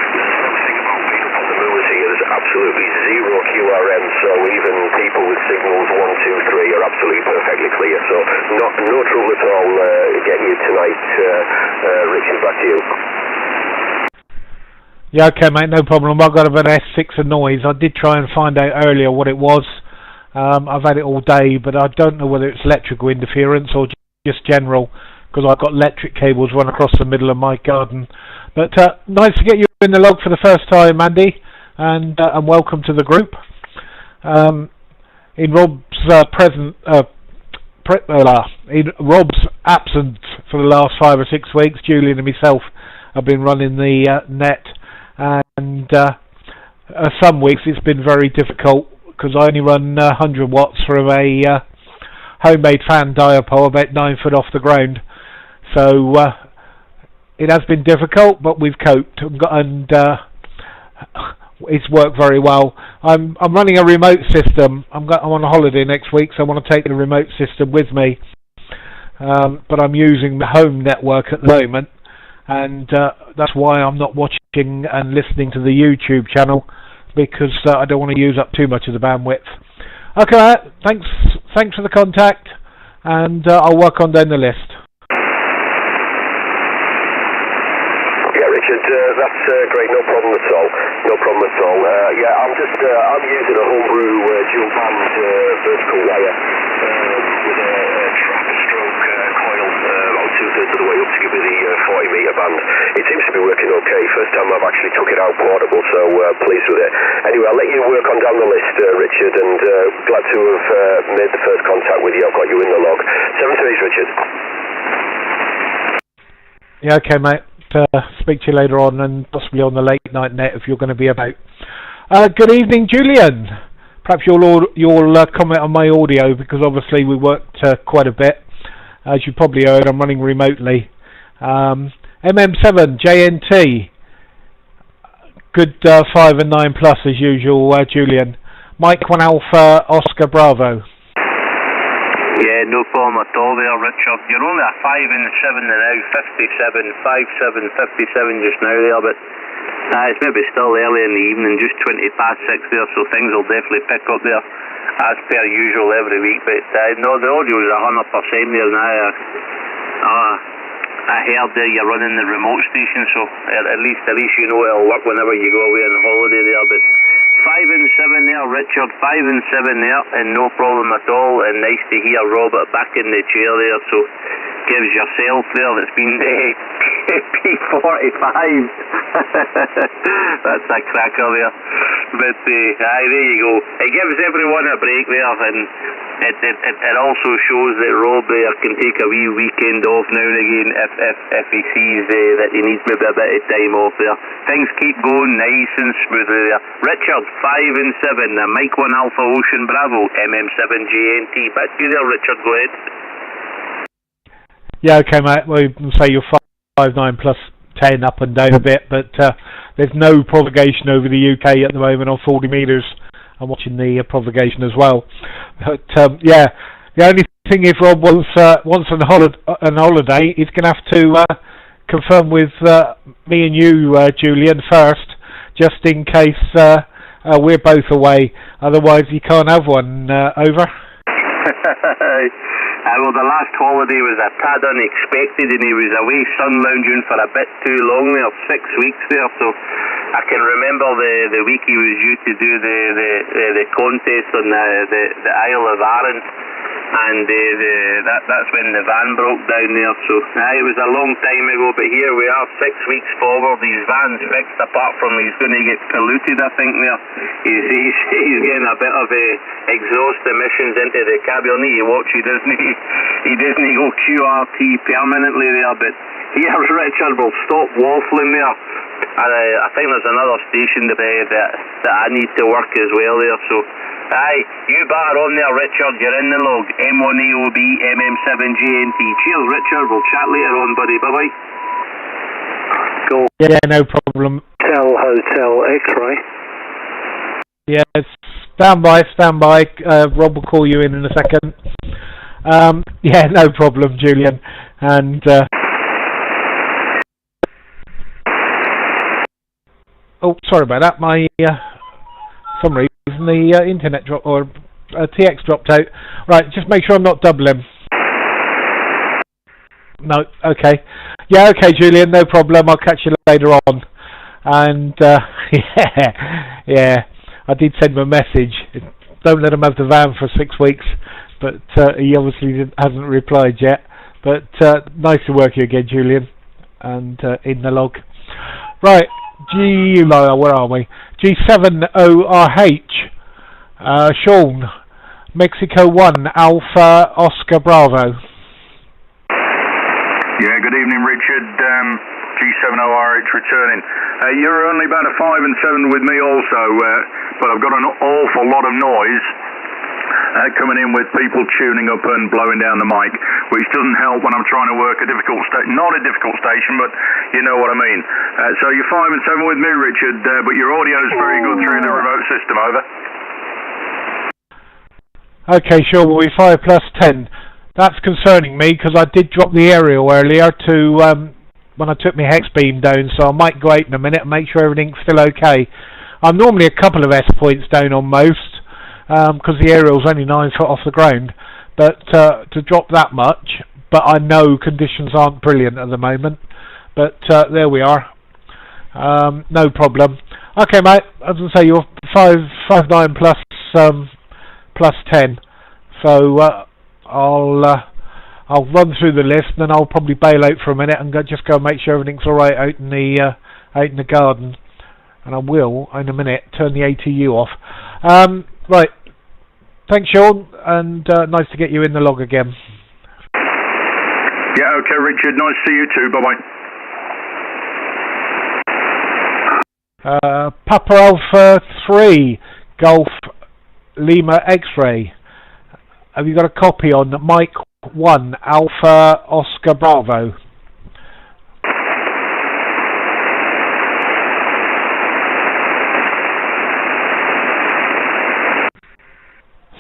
There's one thing about being up on the moors here. There's absolutely zero QRM. So even people with signals 1, 2, 3 are absolutely perfectly clear. So no trouble at all getting you tonight, Richard. Back to you. Yeah, okay, mate, no problem. I've got about S6 of noise. I did try and find out earlier what it was. I've had it all day, but I don't know whether it's electrical interference or just general, because I've got electric cables run across the middle of my garden. But nice to get you in the log for the first time, Andy, and welcome to the group. In Rob's in Rob's absence for the last 5 or 6 weeks, Julian and myself have been running the net, and some weeks it's been very difficult because I only run 100 watts from a homemade fan dipole about 9 foot off the ground. So it has been difficult, but we've coped, and it's worked very well. I'm running a remote system. I'm on a holiday next week, so I want to take the remote system with me. But I'm using the home network at the moment, and that's why I'm not watching and listening to the YouTube channel, because I don't want to use up too much of the bandwidth. Okay, thanks for the contact, and I'll work on down the list. Yeah, Richard, that's great. No problem at all. Yeah, I'm using a homebrew dual band vertical wire with a track stroke coil about 2/3 of the way up to give me the 40 metre band. It seems to be working okay. First time I've actually took it out portable, so pleased with it. Anyway, I'll let you work on down the list, Richard, and glad to have made the first contact with you. I've got you in the log. 7-3, Richard. Yeah, okay, mate. Speak to you later on, and possibly on the late night net if you're going to be about. Good evening, Julian. Perhaps you'll comment on my audio, because obviously we worked quite a bit. As you probably heard, I'm running remotely. MM7 JNT. Good 5 and 9 plus as usual, Julian. Mike 1 Alpha Oscar Bravo. Yeah, no problem at all there, Richard. You're only a 5 and 7 now, 57, 57, 57 just now there, but it's maybe still early in the evening, just 20 past 6 there, so things will definitely pick up there, as per usual every week. But no, the audio is 100% there now. I heard there you're running the remote station, so at least you know it'll work whenever you go away on holiday there. But 5 and 7 there, Richard, 5 and 7 there, and no problem at all. And nice to hear Robert back in the chair there, so gives yourself there that's been P45. That's a cracker there. But there you go. It gives everyone a break there, and it also shows that Rob there can take a wee weekend off now and again if he sees that he needs maybe a bit of time off there. Things keep going nice and smoothly there. Richard, 5 and 7, the Mike 1 Alpha Ocean Bravo, MM7 JNT. Back to you there, Richard, go ahead. Yeah, okay, mate. Well, you can say you're 5, 9 plus 10 up and down a bit, but there's no propagation over the UK at the moment on 40 metres. I'm watching the propagation as well. But yeah, the only thing if Rob wants an holiday, he's going to have to confirm with me and you, Julian, first, just in case we're both away. Otherwise, you can't have one. Over. Well, the last holiday was a tad unexpected, and he was away sun lounging for a bit too long there, 6 weeks there. So I can remember the week he was due to do the contest on the Isle of Arran, and that's when the van broke down there. So it was a long time ago, but here we are, 6 weeks forward. His van's fixed, apart from he's going to get polluted, I think. There, he's getting a bit of exhaust emissions into the Cabernet. You watch, he doesn't go QRT permanently there. But here, Richard will stop waffling there. I think there's another station that I need to work as well there. So. Aye, you batter on there, Richard. You're in the log. M1AOB, MM7GNT. Cheers, Richard. We'll chat later on, buddy. Bye-bye. Go. Yeah, no problem. Hotel X-ray. Yes, stand by. Rob will call you in a second. Yeah, no problem, Julian. And oh, sorry about that. My some reason the internet dropped, or TX dropped out. Right, just make sure I'm not doubling. No, okay. Yeah, okay, Julian, no problem. I'll catch you later on. And yeah, I did send him a message. Don't let him have the van for 6 weeks, but he obviously hasn't replied yet. But nice to work you again, Julian, and in the log. Right, where are we? G7ORH, Sean, Mexico 1, Alpha Oscar Bravo. Yeah, good evening, Richard. G7ORH returning. You're only about a 5 and 7 with me also, but I've got an awful lot of noise coming in with people tuning up and blowing down the mic, which doesn't help when I'm trying to work a difficult station. Not a difficult station, but you know what I mean. So you're 5 and 7 with me, Richard, but your audio is very good through the remote system, over. Okay, sure, we'll be 5 plus 10. That's concerning me, because I did drop the aerial earlier to when I took my hex beam down, so I might go out in a minute and make sure everything's still okay. I'm normally a couple of S points down on most, because the aerial's only 9 foot off the ground, but to drop that much, but I know conditions aren't brilliant at the moment, but there we are. No problem. Okay, mate, as I say, you're 5'9" plus 10, so I'll run through the list, and then I'll probably bail out for a minute and just go and make sure everything's all right out in the garden. And I will, in a minute, turn the ATU off. Right. Thanks, Sean, and nice to get you in the log again. Yeah, okay, Richard. Nice to see you too. Bye-bye. Papa Alpha 3, Golf Lima X-Ray. Have you got a copy on Mike 1, Alpha Oscar Bravo?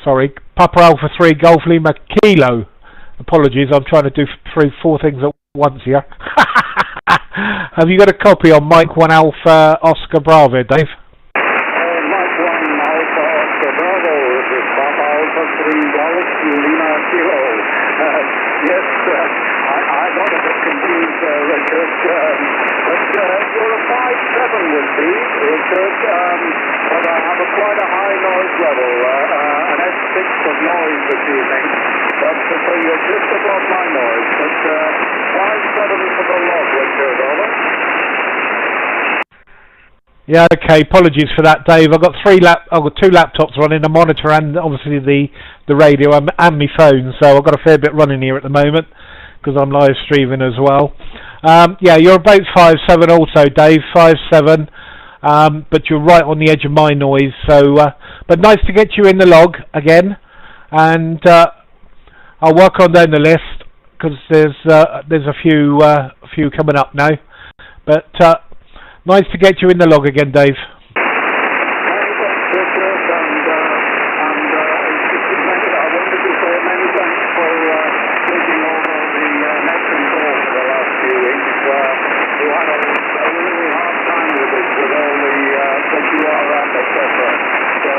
Sorry, Papa Alpha 3, Golf Lima Kilo. Apologies, I'm trying to do 4 things at once here. Have you got a copy on Mike 1, Alpha Oscar Bravo, Dave? Mike 1, Alpha Oscar Bravo. This is Papa Alpha 3, Golf Lima Kilo. Yes, I got a bit confused, Richard. But you're a 5'7" with me, Richard. But I have quite a high noise level, an S6 of noise this evening. But so you're just above my noise. But 5'7" for the log, Richard, over. Yeah, okay. Apologies for that, Dave. I've got 2 laptops running, a monitor and obviously the radio and my phone. So I've got a fair bit running here at the moment because I'm live streaming as well. Yeah, you're about 5'7" also, Dave. 5'7", but you're right on the edge of my noise. So, but nice to get you in the log again, and I'll work on down the list because there's a few coming up now, but. Nice to get you in the log again, Dave. And I wanted to say many thanks for taking over the Nexon call for the last few weeks. You had a really hard time with it, with all the WRF, etc. So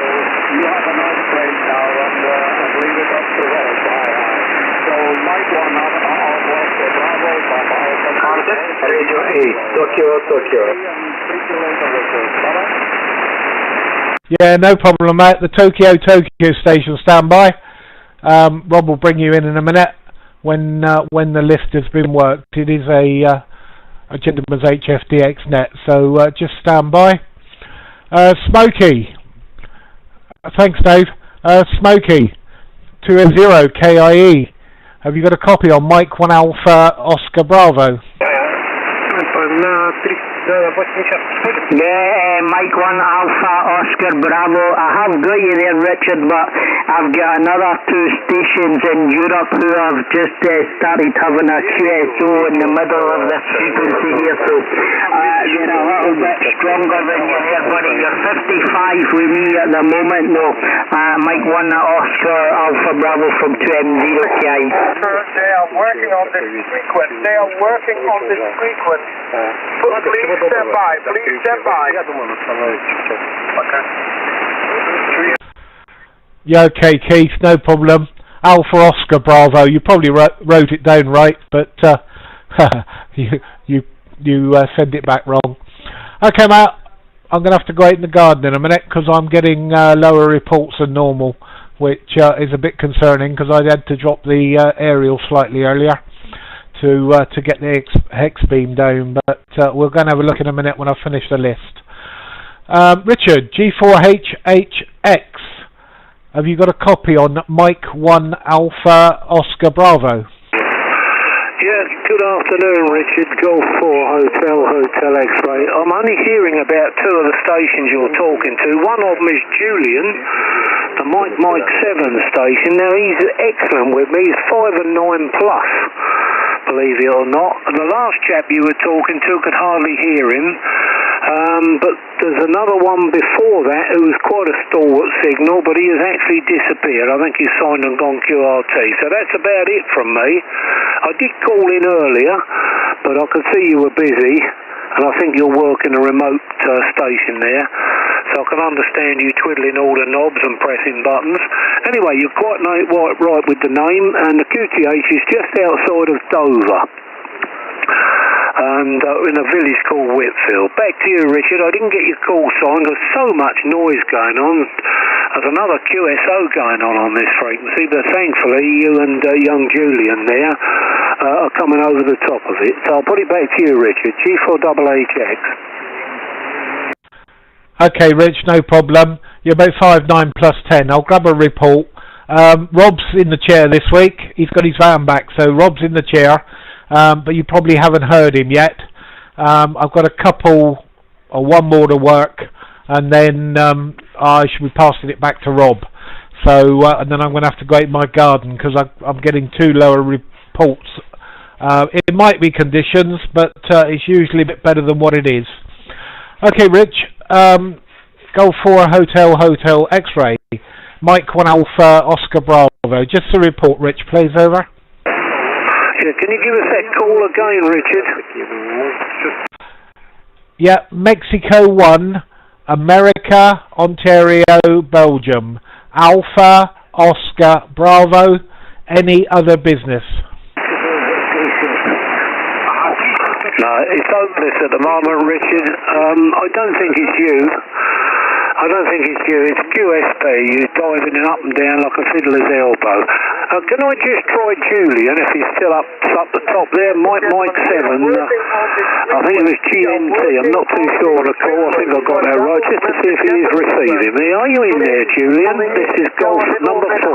you have a nice break now, and leave it up to us. So Tokyo. Yeah, no problem, mate. The Tokyo station standby. Rob will bring you in a minute when the list has been worked. It is a gentleman's HFDX net, so just stand by. Smokey. Thanks, Dave. Smokey, 2M0 KIE. Have you got a copy on Mike 1 Alpha Oscar Bravo? Yeah, Mike 1 Alpha Oscar Bravo. I have got you there, Richard, but I've got another 2 stations in Europe who have just started having a QSO in the middle of this frequency here, so you're a little bit stronger than you there, buddy. You're 55 with me at the moment, no. Mike 1 Oscar Alpha Bravo from 2M0KI. They are working on this frequency. Please stand by. Yeah, okay, Keith, no problem. Alpha Oscar Bravo. You probably wrote it down right, but you sent it back wrong. Okay, Matt, I'm going to have to go out in the garden in a minute because I'm getting lower reports than normal, which is a bit concerning because I had to drop the aerial slightly earlier to get the hex beam down, but we're going to have a look in a minute when I finish the list. Richard, G4HHX, have you got a copy on Mike 1 Alpha Oscar Bravo? Yes, good afternoon, Richard. Golf 4 Hotel X-Ray. I'm only hearing about 2 of the stations you're talking to. One of them is Julian, the Mike 7 station. Now, he's excellent with me. He's 5 and 9 plus, believe it or not. And the last chap you were talking to could hardly hear him. But there's another one before that who was quite a stalwart signal, but he has actually disappeared. I think he's signed and gone QRT. So that's about it from me. I did call in earlier, but I could see you were busy, and I think you're working a remote station there. So I can understand you twiddling all the knobs and pressing buttons. Anyway, you're quite right with the name, and the QTH is just outside of Dover. And in a village called Whitfield. Back to you, Richard. I didn't get your call sign. There's so much noise going on. There's another QSO going on this frequency, but thankfully you and young Julian there are coming over the top of it. So I'll put it back to you, Richard. G4HHX. Okay, Rich, no problem. You're about 5'9" plus 10. I'll grab a report. Rob's in the chair this week. He's got his van back, so Rob's in the chair. But you probably haven't heard him yet. I've got a couple or one more to work, and then I should be passing it back to Rob. So and then I'm going to have to go out in my garden because I'm getting 2 lower reports. It might be conditions, but it's usually a bit better than what it is. Okay, Rich. Golf 4 Hotel X-Ray. Mike 1 Alpha Oscar Bravo. Just a report, Rich, please, over. Yeah, can you give us that call again, Richard? Yeah, Mexico 1, America, Ontario, Belgium. Alpha, Oscar, Bravo, any other business? No, it's hopeless at the moment, Richard. I don't think it's you. It's QSP. You're diving it up and down like a fiddler's elbow. Can I just try Julian if he's still up the top there? Mike 7. I think it was GNT. I'm not too sure on the call. I think I got that right. Just to see if he is receiving me. Are you in there, Julian? This is Golf number 4.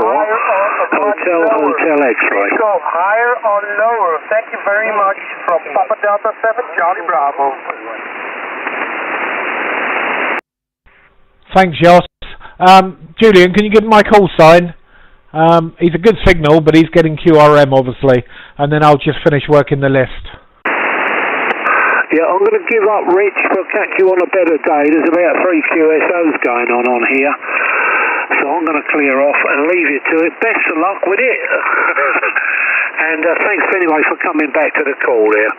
Hotel X-Ray. Go higher or lower. Thank you very much. From Papa Delta 7, Charlie Bravo. Thanks, Jos. Julian, can you give him my call sign? He's a good signal, but he's getting QRM, obviously. And then I'll just finish working the list. Yeah, I'm going to give up, Rich. We'll catch you on a better day. There's about 3 QSOs going on here. So I'm going to clear off and leave you to it. Best of luck with it. And thanks anyway for coming back to the call there.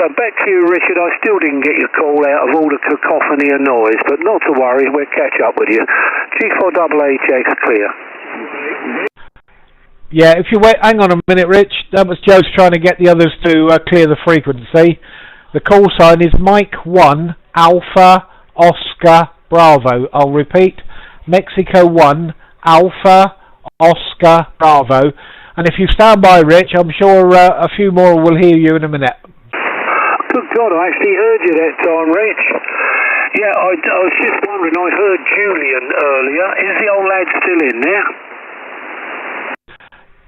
So back to you, Richard. I still didn't get your call out of all the cacophony and noise, but not to worry, we'll catch up with you. G4HHX clear. Yeah, if you wait, hang on a minute, Rich. That was Joe's trying to get the others to clear the frequency. The call sign is Mike 1 Alpha Oscar Bravo. I'll repeat, Mexico 1 Alpha Oscar Bravo. And if you stand by, Rich, I'm sure a few more will hear you in a minute. Good God, I actually heard you that time, Rich. Yeah, I was just wondering, I heard Julian earlier. Is the old lad still in there?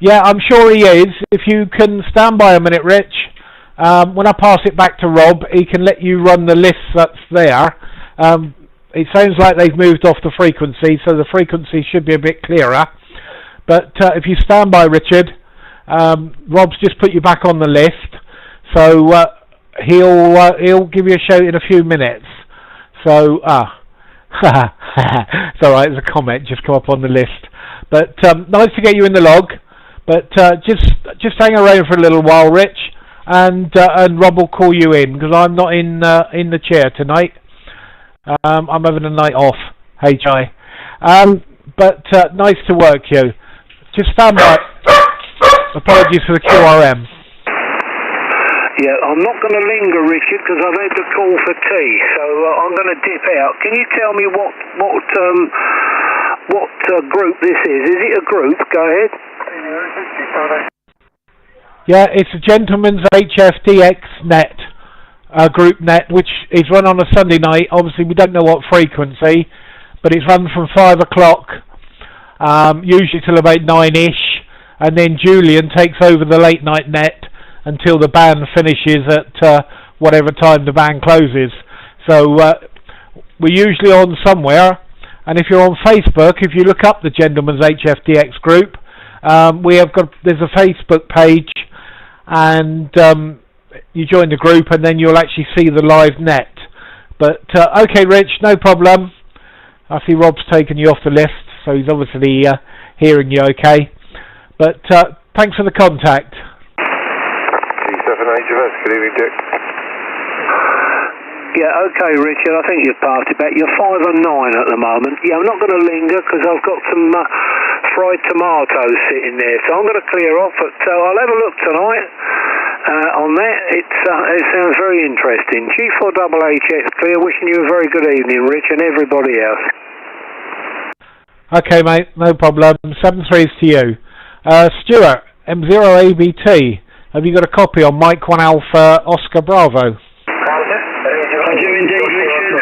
Yeah, I'm sure he is. If you can stand by a minute, Rich, when I pass it back to Rob, he can let you run the list that's there. It sounds like they've moved off the frequency, so the frequency should be a bit clearer. But if you stand by, Richard, Rob's just put you back on the list, so he'll give you a shout in a few minutes. So it's all right. There's a comment just come up on the list. But nice to get you in the log. But just hang around for a little while, Rich, and Rob will call you in because I'm not in the chair tonight. I'm having a night off, HI. But nice to work you. Just stand by. Apologies for the QRM. Yeah, I'm not going to linger, Richard, because I've had to call for tea, so I'm going to dip out. Can you tell me what group this is? Is it a group? Go ahead. Yeah, it's a Gentleman's HFDX net, group net, which is run on a Sunday night. Obviously, we don't know what frequency, but it's run from 5 o'clock, usually till about 9-ish, and then Julian takes over the late night net until the band finishes at whatever time the band closes. So we're usually on somewhere, and if you're on Facebook, if you look up the Gentleman's HFDX group, there's a Facebook page, and you join the group, and then you'll actually see the live net. But okay, Rich, no problem. I see Rob's taken you off the list, so he's obviously hearing you okay. But thanks for the contact. Good evening, Dick. Yeah, okay, Richard, I think you've passed it back. You're 5 and 9 at the moment. Yeah, I'm not going to linger because I've got some fried tomatoes sitting there, so I'm going to clear off. But I'll have a look tonight on that. It sounds very interesting. G4HHX clear. Wishing you a very good evening, Rich, and everybody else. Okay, mate, no problem. 7-3s to you. Stuart, M0ABT. Have you got a copy on Mike 1 Alpha Oscar Bravo? I do indeed, Richard.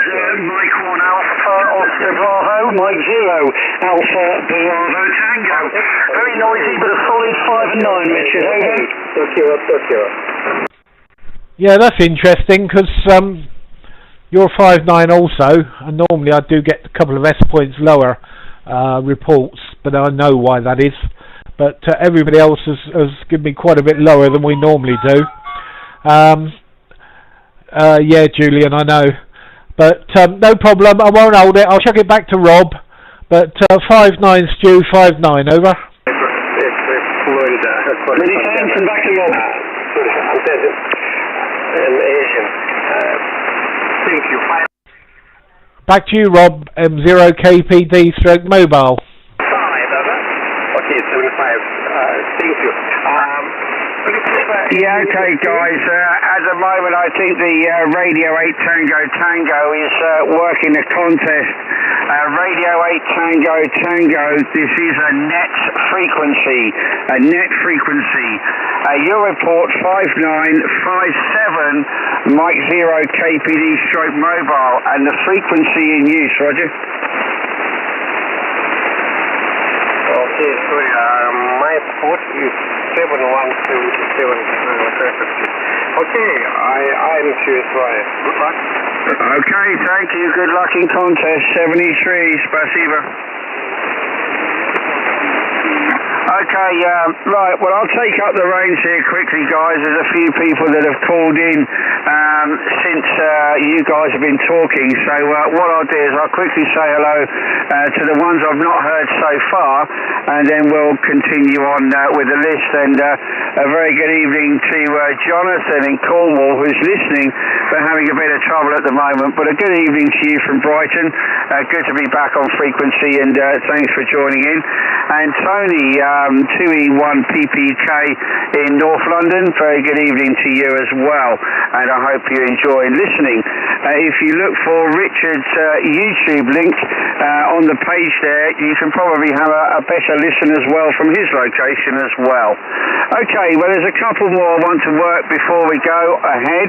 Mike 1 Alpha Oscar Bravo, Mike 0 Alpha Bravo Tango. Very noisy, but a solid 5 and 9, Richard. Okay. Yeah, that's interesting because you're 5-9 also, and normally I do get a couple of S points lower reports, but I know why that is. But everybody else has given me quite a bit lower than we normally do. Yeah, Julian, I know. But no problem, I won't hold it. I'll chuck it back to Rob. But 5-9 Stu, 5-9, over. Many thanks, and back to Rob. Thank you. Back to you, Rob. M0KPD stroke mobile. Okay, 75. Thank you. Yeah, okay, guys. At the moment, I think the Radio 8 Tango Tango is working the contest. Radio 8 Tango Tango, this is a net frequency. Your report 5957 Mike 0 KPD stroke mobile, and the frequency in use, Roger. Okay, sorry, my port is 7177 frequency. Okay, I'm sure it's right. Good luck. Okay, thank you. Good luck in contest. 73, spasiba. Okay, right, well, I'll take up the reins here quickly, guys. There's a few people that have called in since you guys have been talking. So what I'll do is I'll quickly say hello to the ones I've not heard so far, and then we'll continue on with the list. And a very good evening to Jonathan in Cornwall, who's listening but having a bit of trouble at the moment. But a good evening to you from Brighton. Good to be back on frequency, and thanks for joining in. And Tony, 2E1PPK in North London. Very good evening to you as well, and I hope you enjoy listening. If you look for Richard's YouTube link on the page there, you can probably have a better listen as well from his location as well. Okay, well, there's a couple more I want to work before we go ahead.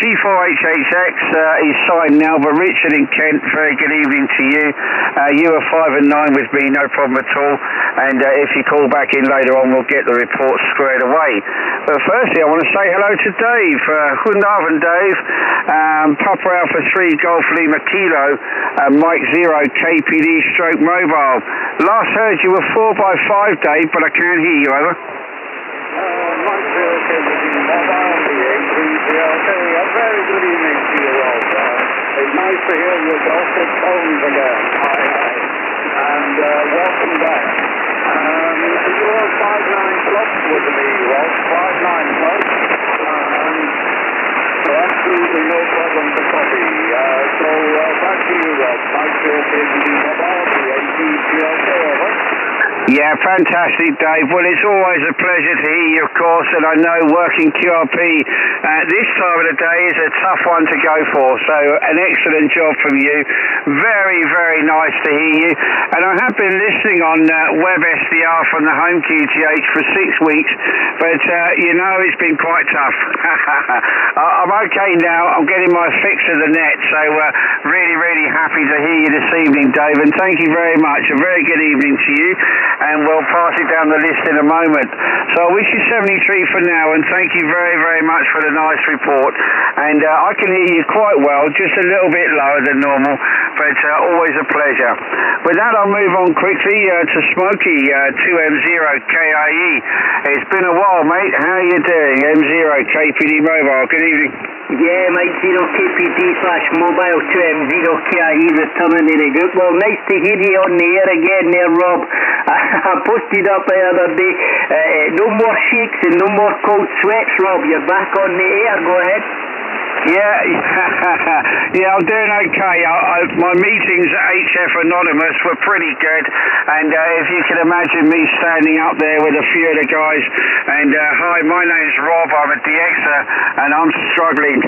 G4HHX is signed now, but Richard in Kent, very good evening to you. You are 5 and 9 with me, no problem at all. And if you call back in later on, we'll get the report squared away. But firstly, I want to say hello to Dave. Guten Abend, Dave. Papa Alpha 3 Golf Lima Kilo, Mike 0 KPD stroke mobile. Last heard you were 4x5, Dave, but I can't hear you, over. Mike 0 KPD mobile, the A3CLK. A very good evening to you all. It's nice to hear your dulcet tones again. Hi. And welcome back. Your 5-9 clock with me, Rob. 5-9 clock. So absolutely no problem to copy. So back to you, Rob. Mike 0 KPD mobile, the A3CLK, over. Yeah, fantastic, Dave. Well, it's always a pleasure to hear you, of course, and I know working QRP this time of the day is a tough one to go for, so an excellent job from you. Very, very nice to hear you. And I have been listening on WebSDR from the home QTH for 6 weeks, but, it's been quite tough. I'm okay now. I'm getting my fix of the net, so really, really happy to hear you this evening, Dave, and thank you very much. A very good evening to you. And we'll pass it down the list in a moment. So I wish you 73 for now, and thank you very, very much for the nice report. And I can hear you quite well, just a little bit lower than normal, but always a pleasure. With that, I'll move on quickly to Smokey, 2M0KIE. It's been a while, mate. How are you doing? M0KPD Mobile. Good evening. Yeah, Mike 0 KPD/mobile 2M0KIE returning to the group. Well, nice to hear you on the air again there, Rob. I posted up the other day, no more shakes and no more cold sweats, Rob. You're back on the air. Go ahead. Yeah, I'm doing okay. My meetings at HF Anonymous were pretty good, and if you can imagine me standing up there with a few of the guys, and hi, my name's Rob, I'm a DXer, and I'm struggling.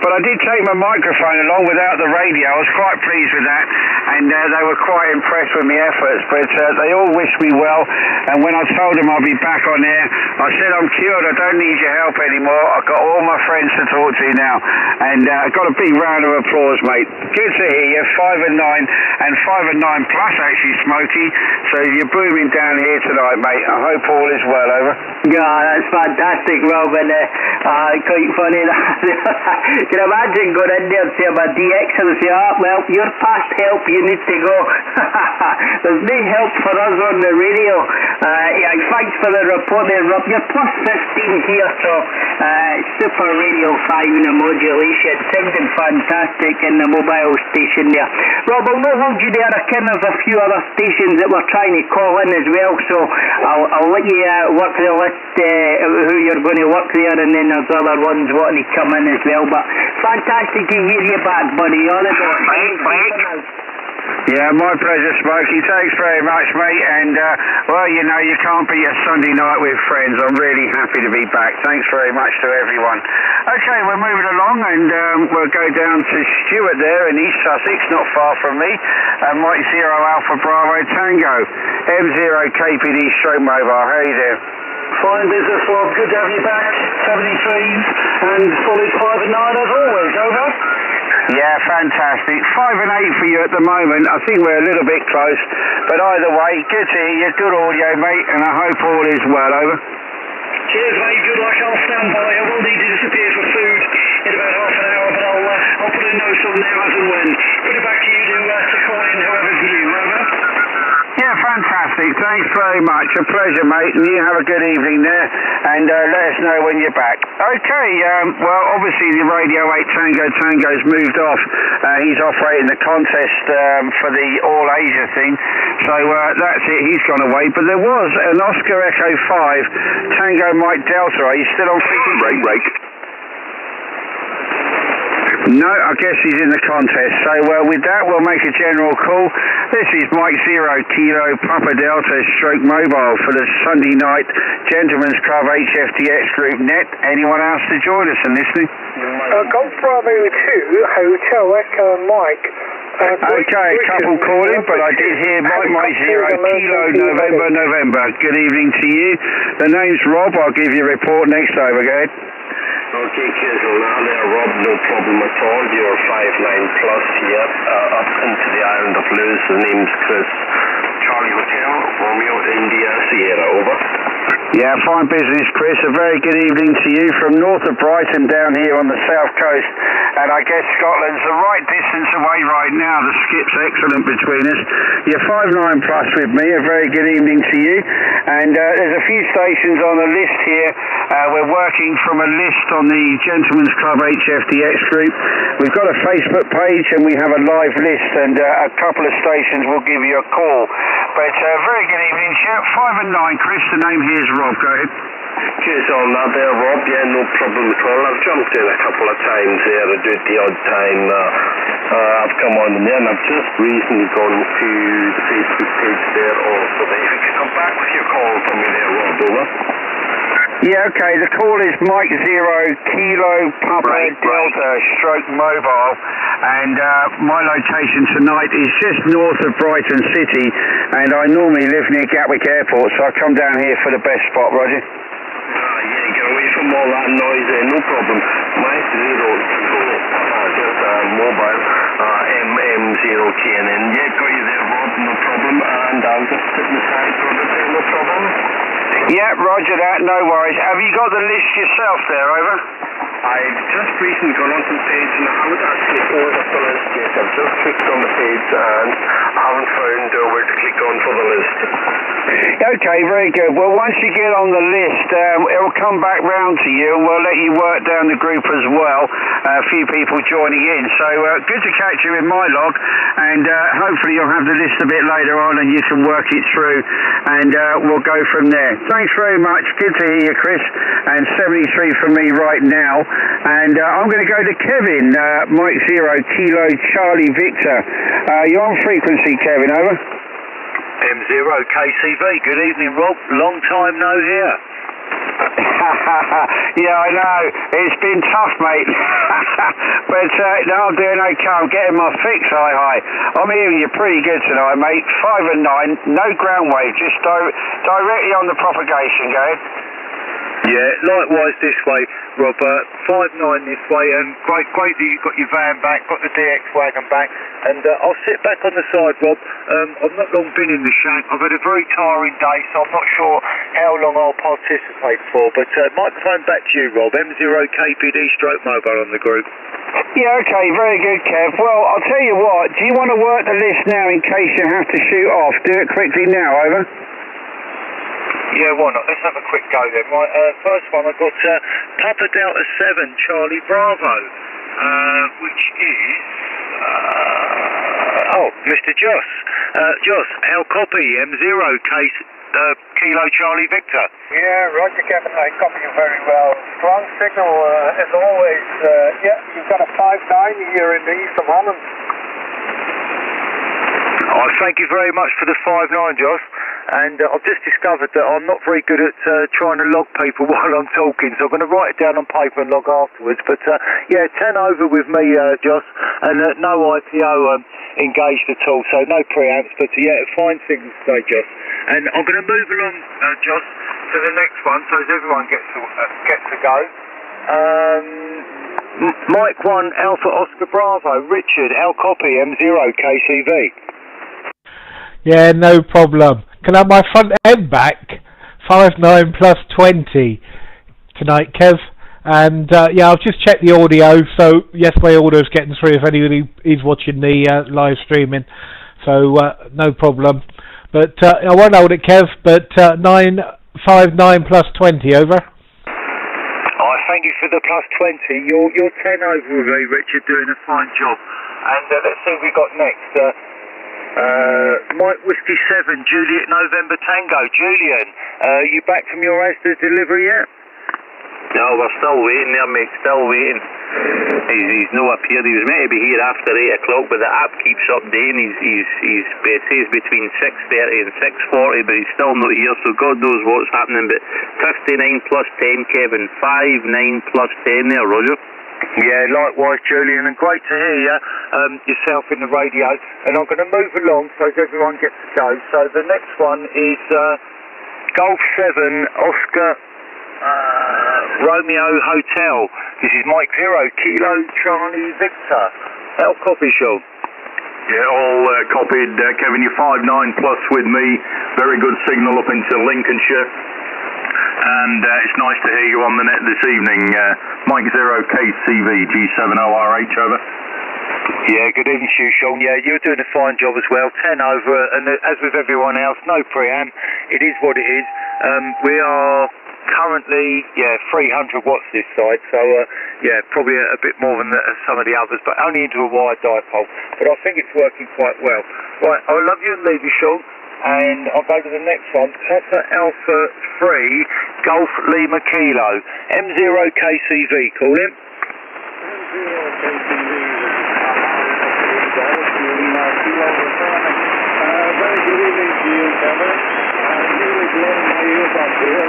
But I did take my microphone along without the radio. I was quite pleased with that, and they were quite impressed with my efforts, but they all wished me well, and when I told them I'd be back on air, I said I'm cured, I don't need your help anymore, I've got all my friends to talk to you now, and I got a big round of applause, mate. Good to hear you. 5 and 9, and 5 and 9 plus actually, Smokey. So you're booming down here tonight, mate. I hope all is well, over. Yeah, that's fantastic, Rob, and quite funny. Can you imagine going in there and saying I'm a DXer and say, well, you're past help, you need to go. There's no help for us on the radio. Thanks for the report there, Rob. You're plus 15 here, so super radio 5 in the modulation, sounding fantastic in the mobile station there. Rob, I'll not hold you there. I can there's a few other stations that we're trying to call in as well, so I'll let you work the list who you're going to work there, and then there's other ones wanting to come in as well. But fantastic to hear you back, buddy. All the best. Yeah, my pleasure, Smokey. Thanks very much, mate. And, you can't beat a Sunday night with friends. I'm really happy to be back. Thanks very much to everyone. Okay, we're moving along, and we'll go down to Stuart there in East Sussex, not far from me. Mike 0 Alpha Bravo Tango, M0 KPD stroke mobile. How are you doing? Fine business, Rob. Good to have you back. 73 and fully 5 and 9 as always. Over. Yeah, fantastic. 5 and 8 for you at the moment. I think we're a little bit close, but either way, good to hear you. Good audio, mate, and I hope all is well. Over. Cheers, mate. Good luck. I'll stand by. I will need to disappear for food in about half an hour, but I'll put a note on there as and when. Put it back to you to call in whoever's new. Over. Yeah, fantastic. Thanks very much. A pleasure, mate. And you have a good evening there. And let us know when you're back. Okay, well, obviously the Radio 8 Tango's moved off. He's operating the contest for the All Asia thing. So that's it. He's gone away. But there was an Oscar Echo 5 Tango Mike Delta. Are you still on frequency? Break. No, I guess he's in the contest. So with that, we'll make a general call. This is Mike 0 Kilo Papa Delta Stroke Mobile for the Sunday night Gentlemen's Club HFTX Group Net. Anyone else to join us and listening? Golf Bravo 2, Hotel Echo Mike. Okay, a couple calling, but I did hear Mike 0 Kilo November. Good evening to you. The name's Rob. I'll give you a report next over. Go ahead. Okay, Kizzle, now there, Rob, no problem at all. You're 5-9 plus here, up into the island of Lewis. The name's Chris. Charlie Hotel, Romeo India Sierra, over. Yeah, fine business, Chris. A very good evening to you from north of Brighton down here on the south coast. And I guess Scotland's the right distance away right now. The skip's excellent between us. You're 5-9 plus with me. A very good evening to you. And there's a few stations on the list here. We're working from a list on the Gentlemen's Club HFTX group. We've got a Facebook page and we have a live list, and a couple of stations will give you a call. But very good evening, chap. 5 and 9, Chris. The name here is Rob. Go ahead. Cheers on that there, Rob. Yeah, no problem at all. I've jumped in a couple of times there. I do it the odd time. I've come on in there, and I've just recently gone to the Facebook page there also. If you could come back with your call for me there, Rob, over. Yeah, okay. The call is Mike 0 Kilo Papa Delta Stroke Mobile, and my location tonight is just north of Brighton City, and I normally live near Gatwick Airport, so I come down here for the best spot, Roger. Yeah, get away from all that noise there, no problem. Mike 0 Kilo Papa Delta Mobile, MM0KNN. Yeah, got you there, Rob, no problem, and I'll just sit inside for the day, no problem. Yeah, roger that, no worries. Have you got the list yourself there, over? I've just recently gone onto the page and I haven't actually pulled up the list yet. I've just clicked on the page and I haven't found where to click on for the list. Okay, very good. Well, once you get on the list, it will come back round to you and we'll let you work down the group as well. A few people joining in. So good to catch you in my log, and hopefully you'll have the list a bit later on and you can work it through, and we'll go from there. Thanks very much. Good to hear you, Chris. And 73 from me right now. And I'm going to go to Kevin, Mike 0 Kilo Charlie Victor. You're on frequency, Kevin, over. M0 KCV. Good evening, Rob. Long time no hear. Yeah, I know. It's been tough, mate. But no, I'm doing okay. I'm getting my fix, hi. I'm hearing you pretty good tonight, mate. 5 and 9, no ground wave, just directly on the propagation, go ahead. Yeah, likewise this way, Rob. 5-9 this way, and great that you got your van back, got the DX wagon back, and I'll sit back on the side, Rob. I've not long been in the shank. I've had a very tiring day, so I'm not sure how long I'll participate for, but microphone back to you, Rob. M0 KPD Stroke Mobile on the group. Yeah, okay, very good, Kev. Well, I'll tell you what, do you want to work the list now in case you have to shoot off? Do it quickly now, over. Yeah, why not? Let's have a quick go then. Right, first one, I've got Papa Delta 7 Charlie Bravo, which is... Mr. Joss. Joss, our copy, M0 case, Kilo Charlie Victor. Yeah, roger, Kevin. I copy you very well. Strong signal, as always. Yeah, you've got a 5-9 here in the east of Holland. Oh, thank you very much for the 5-9, Joss. And I've just discovered that I'm not very good at trying to log people while I'm talking, so I'm going to write it down on paper and log afterwards. But yeah, 10 over with me, Joss, and no IPO engaged at all, so no preamps, but yeah, fine signal today, Joss. And I'm going to move along, Joss, to the next one, so as everyone gets to go. Mike 1 Alpha Oscar Bravo, Richard, our copy, M0 KCV. Yeah, no problem. Can I have my front end back? 5-9 plus 20 tonight, Kev. And yeah, I've just checked the audio. So yes, my audio's getting through if anybody is watching the live streaming. So no problem. But I won't hold it, Kev. But 5-9 plus 20 over. Oh, thank you for the plus 20. You're 10 over with me, Richard, doing a fine job. And let's see what we got next. Mike Whiskey 7, Juliet November Tango. Julian, you back from your Asda delivery yet? No, we're still waiting there, mate, still waiting. He's no appeared. He was meant to be here after 8 o'clock, but the app keeps updating. It says between 6:30 and 6:40, but he's still not here, so God knows what's happening. But 59 plus 10, Kevin. 59 plus 10 there, Roger. Yeah, likewise, Julian, and great to hear you, yourself in the radio. And I'm going to move along so everyone gets to go. So the next one is Golf 7, Oscar Romeo Hotel. This is Mike 0, Kilo Charlie Victor. How copy, Sean? Yeah, all copied. Kevin, you're 59 plus with me. Very good signal up into Lincolnshire. And it's nice to hear you on the net this evening. Mike 0 KCV G7ORH, over. Yeah, good evening to you, Sean. Yeah, you're doing a fine job as well. 10 over, and as with everyone else, no preamp. It is what it is. We are currently, 300 watts this side, so probably a bit more than some of the others, but only into a wide dipole. But I think it's working quite well. Right, I love you and leave you, Sean. And I'll go to the next one, Papa Alpha 3, Golf Lima Kilo, M0 KCV, call him. M0 KCV, Golf Lima Kilo, very good evening to you, Kevin. I'm really blowing my ears up here.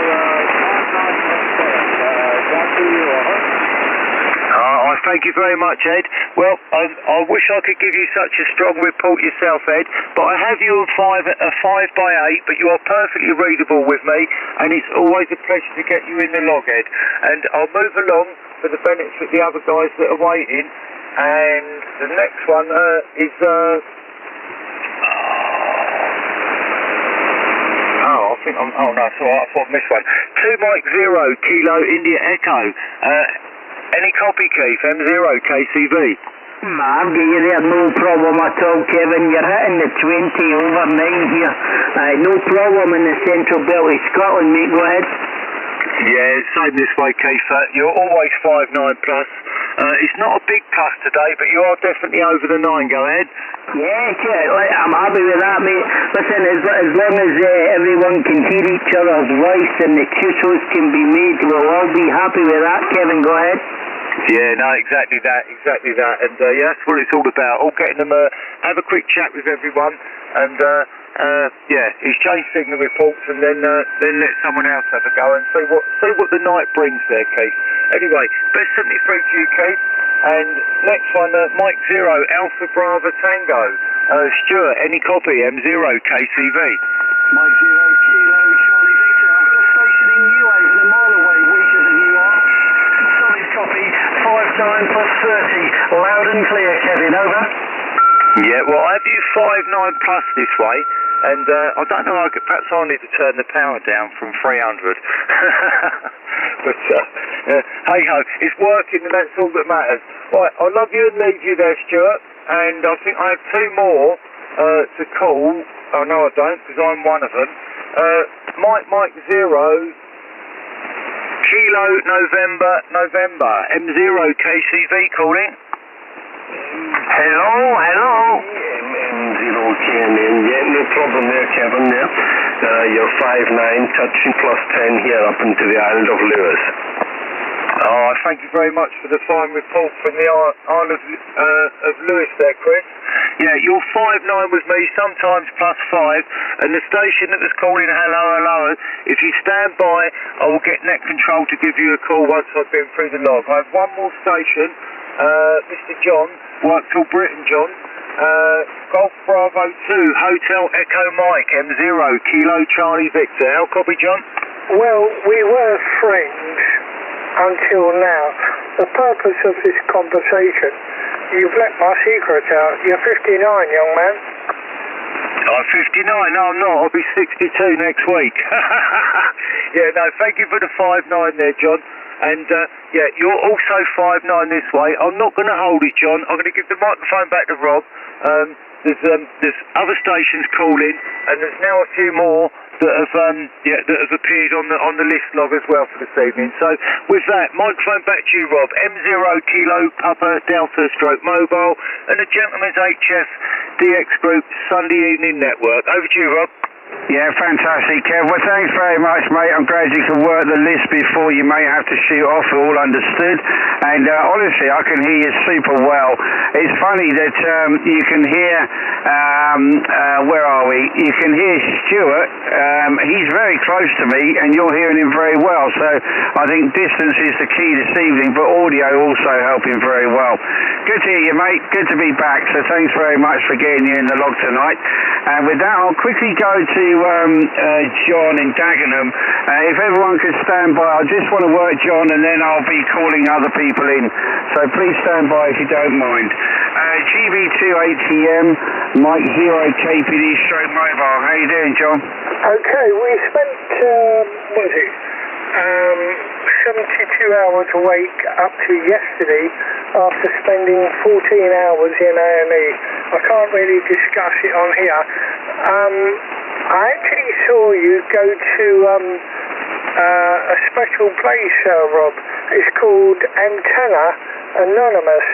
Back to you, I thank you very much, Ed. Well, I wish I could give you such a strong report yourself, Ed, but I have you on 5 by 8, but you are perfectly readable with me, and it's always a pleasure to get you in the log, Ed. And I'll move along for the benefit of the other guys that are waiting, and the next one is... Oh no, sorry, I thought I missed one. 2 Mike 0, Kilo India Echo. Any copy, Keith? M0 KCV. I've got you there, no problem at all, Kevin. You're hitting the 20 over 9 here. No problem in the central belt of Scotland, mate. Go ahead. Yeah, same this way, Keith. You're always 59 plus. It's not a big plus today, but you are definitely over the 9. Go ahead. Yeah, I'm happy with that, mate. Listen, as long as everyone can hear each other's voice and the QSOs can be made, we'll all be happy with that. Kevin, go ahead. Yeah, no, exactly that. And that's what it's all about. All getting them, have a quick chat with everyone, and exchange signal reports, and then let someone else have a go and see what the night brings there, Keith. Anyway, best 73 to you, Keith. And next one, Mike 0, Alpha Bravo Tango. Stuart, any copy? M0 KCV. Mike 0, Kilo Charlie Victor. I've got a station in Newhaven, a mile away, weaker than you are. Solid copy, 59 plus 30. Loud and clear, Kevin, over. Yeah, well, I have you 59 plus this way, and I don't know, perhaps I need to turn the power down from 300. But, hey ho, it's working, and that's all that matters. Right, I love you and leave you there, Stuart, and I think I have 2 more to call. Oh, no, I don't, because I'm one of them. Mike 0, Kilo November, M0 KCV calling. Hello. M0 KNN, yeah, no problem there, Kevin, yeah. You're 59, touching plus 10 here up into the island of Lewis. Oh, thank you very much for the fine report from the Isle of Lewis there, Chris. Yeah, you're 59 with me, sometimes plus 5, and the station that was calling hello, if you stand by, I will get net control to give you a call once I've been through the log. I have one more station, Mr. John, Workville Britain John, Golf Bravo 2, Hotel Echo Mike, M0, Kilo Charlie Victor. How copy, John? Well, we were friends until now. The purpose of this conversation, you've let my secret out. You're 59, young man. I'm 59, no I'm not, I'll be 62 next week. Yeah, no, thank you for the 59 there, John. And you're also 59 this way. I'm not going to hold it, John. I'm going to give the microphone back to Rob. There's other stations calling, and there's now a few more that have appeared on the list log as well for this evening. So with that, microphone back to you, Rob. M0 Kilo Papa Delta Stroke Mobile and the Gentleman's HF DX Group Sunday Evening Network. Over to you, Rob. Yeah, fantastic, Kev. Well, thanks very much, mate. I'm glad you can work the list before you may have to shoot off, all understood. And honestly, I can hear you super well. It's funny that you can hear, where are we? You can hear Stuart. He's very close to me, and you're hearing him very well. So I think distance is the key this evening, but audio also helping very well. Good to hear you, mate. Good to be back. So thanks very much for getting you in the log tonight. And with that, I'll quickly go to John in Dagenham. If everyone could stand by, I just want to work John, and then I'll be calling other people in. So please stand by if you don't mind. GB2ATM, Mike Hero KPD stroke mobile. How you doing, John? Okay, we spent, what is it, 72 hours awake up to yesterday after spending 14 hours in A&E. I can't really discuss it on here. I actually saw you go to a special place, Rob. It's called Antenna Anonymous.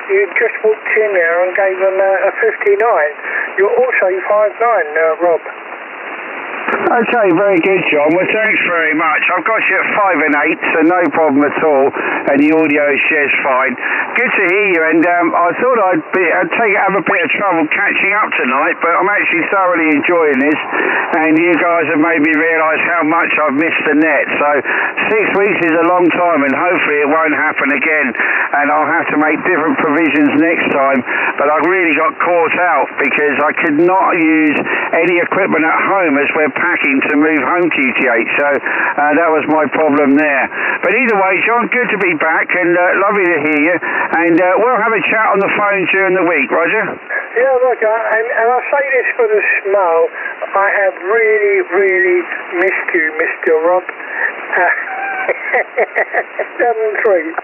You just walked in there and gave them a 59. You're also 5'9", Rob. Okay, very good, John. Well, thanks very much. I've got you at 5 and 8, so no problem at all, and the audio is just fine. Good to hear you, and I thought I'd have a bit of trouble catching up tonight, but I'm actually thoroughly enjoying this, and you guys have made me realise how much I've missed the net. So 6 weeks is a long time, and hopefully it won't happen again, and I'll have to make different provisions next time. But I really got caught out because I could not use any equipment at home as we're packing to move home QTH, so that was my problem there. But either way, John, good to be back, and lovely to hear you, and we'll have a chat on the phone during the week, Roger? Yeah, Roger, and I say this for the smile, I have really, really missed you, Mr. Rob. 7-3.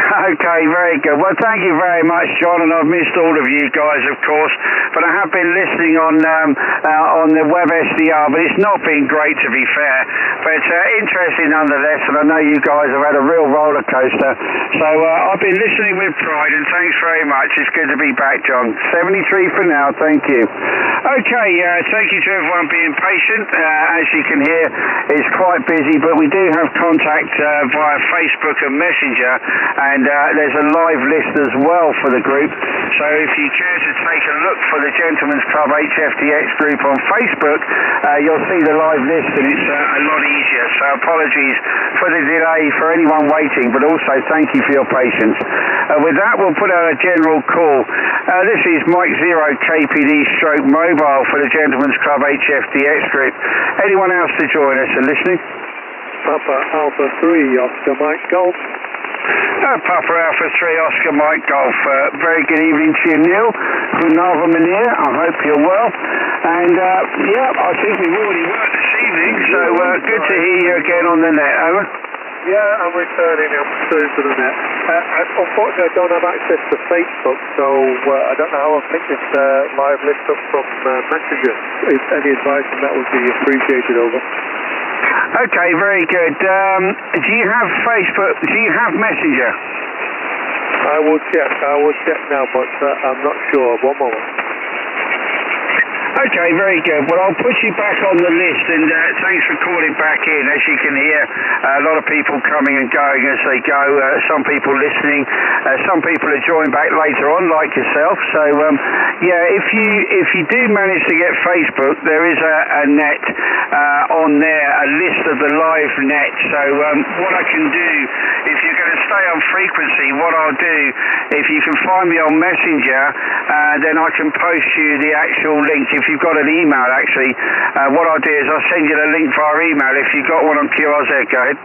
Okay, very good. Well, thank you very much, John, and I've missed all of you guys, of course, but I have been listening on the web SDR, but it's not been great, to be fair, but interesting nonetheless, and I know you guys have had a real roller coaster, so I've been listening with pride, and thanks very much. It's good to be back, John. 73 for now, thank you. Okay, thank you to everyone being patient. As you can hear, it's quite busy, but we do have contact via Facebook and Messenger, and there's a live list as well for the group, so if you care to take a look for the Gentlemen's Club HFDX group on Facebook, you'll see the live list, and it's a lot easier, so apologies for the delay for anyone waiting, but also thank you for your patience. With that, we'll put out a general call. This is Mike Zero KPD stroke mobile for the Gentlemen's Club HFDX group. Anyone else to join us and listening? Papa Alpha 3, Oscar Mike Golf. Papa Alpha 3, Oscar Mike Golf. Very good evening to you, Neil. Gunava Manir, I hope you're well. And yeah, I think we've already worked this evening, so good to hear you again on the net, over. Yeah, I'm returning. I'm soon to the net. Unfortunately, I don't have access to Facebook, so I don't know how I'll pick this live list up from Messenger. If any advice on that would be appreciated, over. Okay, very good. Do you have Facebook? Do you have Messenger? I will check now, but I'm not sure. One moment. Okay, very good. Well, I'll put you back on the list, and thanks for calling back in. As you can hear, a lot of people coming and going as they go. Some people listening, some people are joining back later on, like yourself. So, yeah, if you do manage to get Facebook, there is a net on there, a list of the live net. So, what I can do, if you're going to stay on frequency, what I'll do, if you can find me on Messenger, then I can post you the actual link. If you've got an email, actually, what I'll do is I'll send you the link via email. If you've got one on QRZ, go ahead.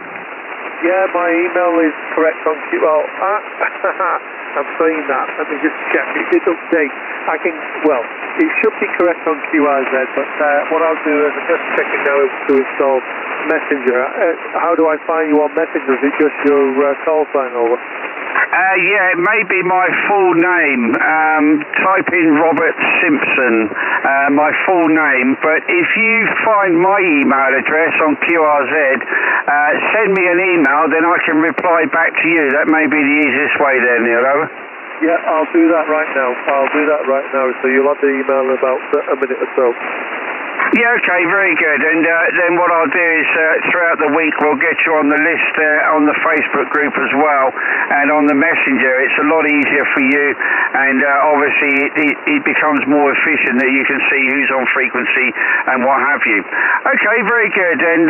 Yeah, my email is correct on QRZ. I'm saying that. Let me just check. It did update. It should be correct on QRZ, but what I'll do is I'm just checking now to install Messenger. How do I find you on Messenger? Is it just your call sign, over? Yeah, it may be my full name. Type in Robert Simpson, my full name. But if you find my email address on QRZ, send me an email, then I can reply back to you. That may be the easiest way there, Neil. Over. Yeah, I'll do that right now. So you'll have the email in about a minute or so. Yeah, okay, very good. And then what I'll do is throughout the week we'll get you on the list on the Facebook group as well and on the Messenger. It's a lot easier for you, and obviously it becomes more efficient that you can see who's on frequency and what have you. Okay, very good. And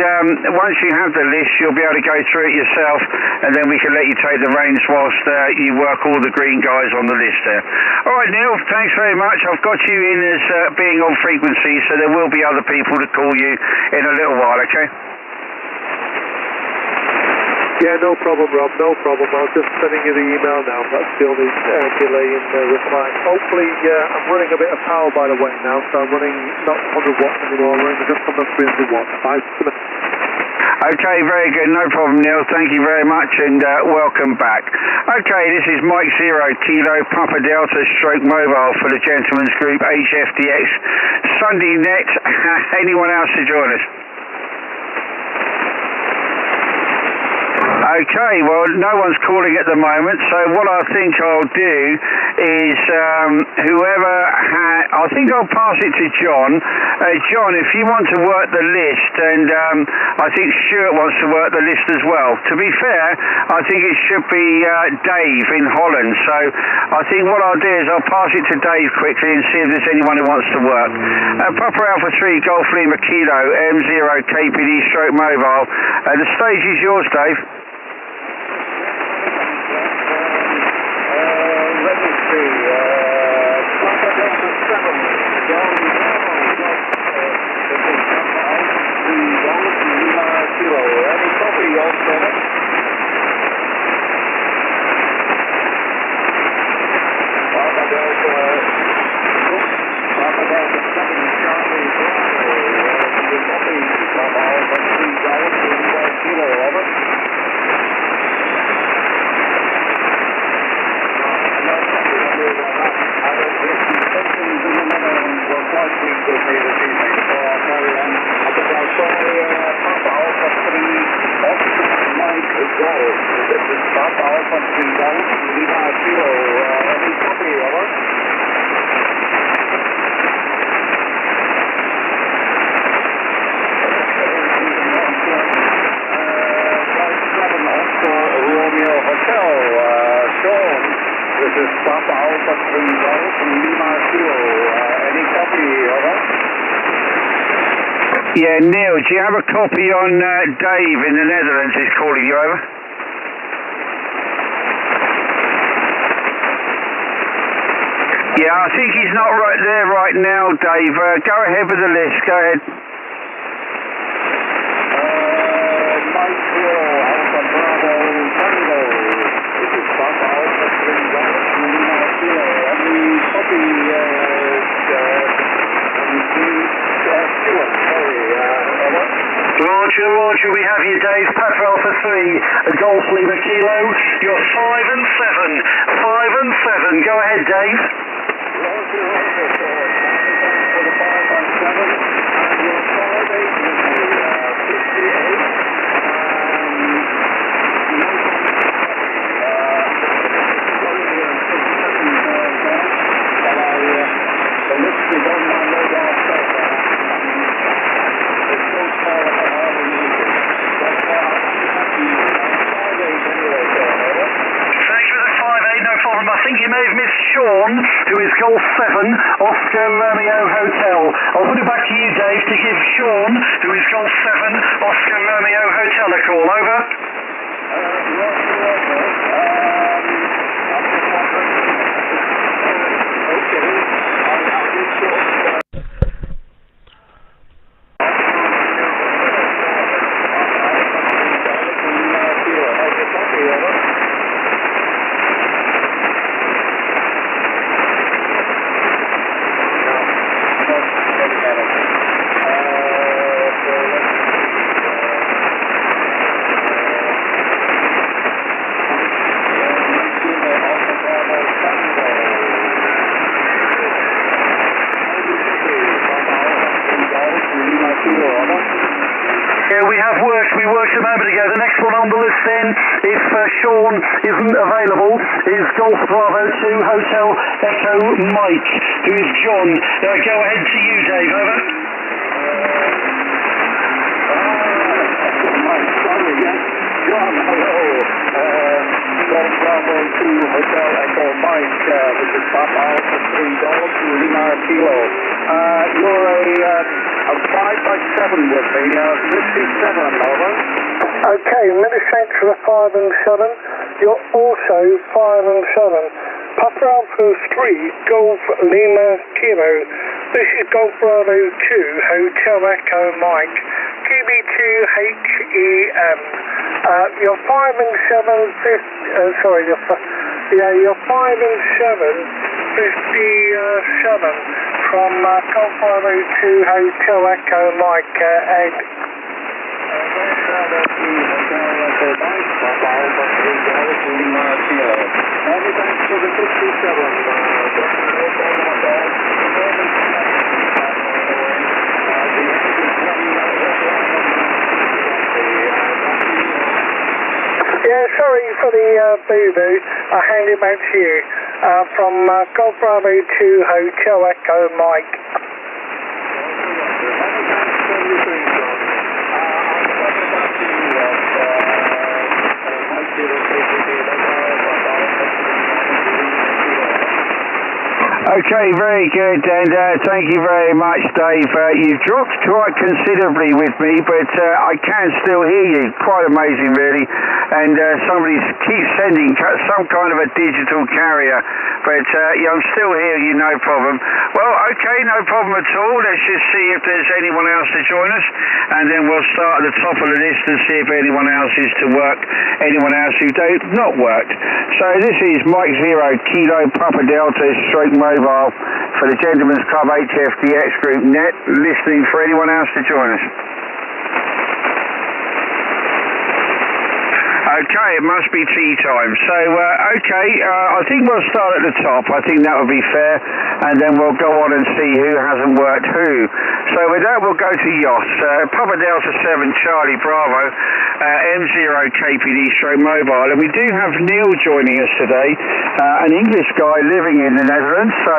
once you have the list, you'll be able to go through it yourself, and then we can let you take the reins whilst you work all the green guys on the list there. All right, Neil, thanks very much. I've got you in as being on frequency, so there will be other people to call you in a little while, okay? Yeah, no problem, Rob, no problem. I was just sending you the email now. That's the only delay in replying. Hopefully, I'm running a bit of power, by the way, now, so I'm running not 100 watts anymore, I'm running just under 300 watts. Okay, very good, no problem, Neil. Thank you very much, and welcome back. Okay, this is Mike 0 Kilo Papa Delta Stroke Mobile for the Gentleman's Group HFDX Sunday Net. Anyone else to join us? Okay, well, no one's calling at the moment, so what I think I'll do is I think I'll pass it to John. John, if you want to work the list, and I think Stuart wants to work the list as well. To be fair, I think it should be Dave in Holland, so I think what I'll do is I'll pass it to Dave quickly and see if there's anyone who wants to work. Papa Alpha 3 Golf Lima Kilo M0 KPD Stroke Mobile. The stage is yours, Dave. Let me see. Papa Delta 7, John Kilo. Any copy, y'all, Senate? Papa Delta 7, Charlie Bravo. Any copy, Papa Alpha 3 Kilo, over. Romeo Hotel, Sean. This is Papa Alpha 3 Golf from Lima Kilo. Any copy, over? Yeah, Neil, do you have a copy on Dave in the Netherlands is calling you, over? Yeah, I think he's not right there right now, Dave. Go ahead with the list, go ahead. Mike 0 Alpha Bravo Tango. This is Papa Alpha 3 Golf from Lima Kilo. Any copy, Stuart, sorry, over? Roger, we have you, Dave. Papa Alpha 3 Golf Lima Kilo. You're 5 and 7. 5 and 7. Go ahead, Dave. Roger, for the 5 and 7. And you're 5, 8, 58. The list is on my mobile phone. It's so small I can hardly use it. But Thanks for the 5-8, no problem. I think you may have missed Sean, who is Golf 7, Oscar Romeo Hotel. I'll put it back to you, Dave, to give Sean, who is Golf 7, Oscar Romeo Hotel, a call. Over. We worked a moment ago. The next one on the list then, if Sean isn't available, is Golf Bravo 2 Hotel Echo Mike, who is John. Go ahead to you, Dave. Over. John, hello. Golf Bravo 2 Hotel Echo Mike. This is Papa Alpha 3 Golf Lima Kilo. You're a 5x7 with me, 57, over. Okay, many thanks for the 5 and 7. You're also 5 and 7. Papa Alpha 3 Golf Lima Kilo. This is Golf Bravo 2 Hotel Echo Mike. QB2HEM. You're 5 and 7, sorry, you're 5 and 7, 57 from Golf Bravo 2 Hotel Echo Mike, Ed. Golf Bravo 2 Hotel Echo Mike, Papa Alpha 3 Golf Lima Kilo. Many thanks for the 57. Yeah, sorry for the boo-boo. I'll hand it back to you. From Golf Bravo 2 Hotel Echo Mike. Okay, very good, and thank you very much, Dave. You've dropped quite considerably with me, but I can still hear you. Quite amazing, really. And somebody keeps sending some kind of a digital carrier, but yeah, I'm still hearing you, no problem. Well, okay, no problem at all. Let's just see if there's anyone else to join us, and then we'll start at the top of the list and see if anyone else is to work, anyone else who not worked. So this is Mike 0 Kilo Papa Delta stroke mobile for the Gentlemen's Club HFDX Group Net, listening for anyone else to join us. Okay, it must be tea time. So, okay, I think we'll start at the top. I think that would be fair. And then we'll go on and see who hasn't worked who. So with that, we'll go to Yoss. Papa Delta 7 Charlie Bravo, M0 KPD stroke mobile. And we do have Neil joining us today, an English guy living in the Netherlands. So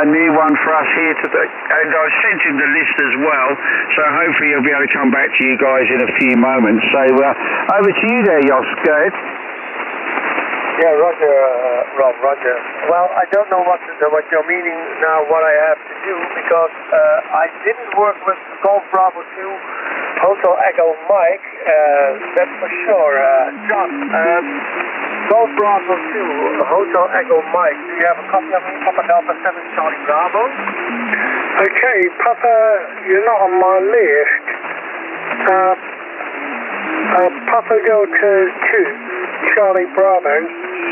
a new one for us here today. And I've sent him the list as well. So hopefully he'll be able to come back to you guys in a few moments. So over to you there, Yoss. Go ahead. Yeah, Roger, Rob, Roger. Well, I don't know what you're meaning now, what I have to do, because I didn't work with Golf Bravo 2 Hotel Echo Mike, that's for sure. John, Golf Bravo 2 Hotel Echo Mike, do you have a copy of me, Papa Delta 7 Charlie Bravo? Okay, Papa, you're not on my list. Papa Delta 2 Charlie Bravo,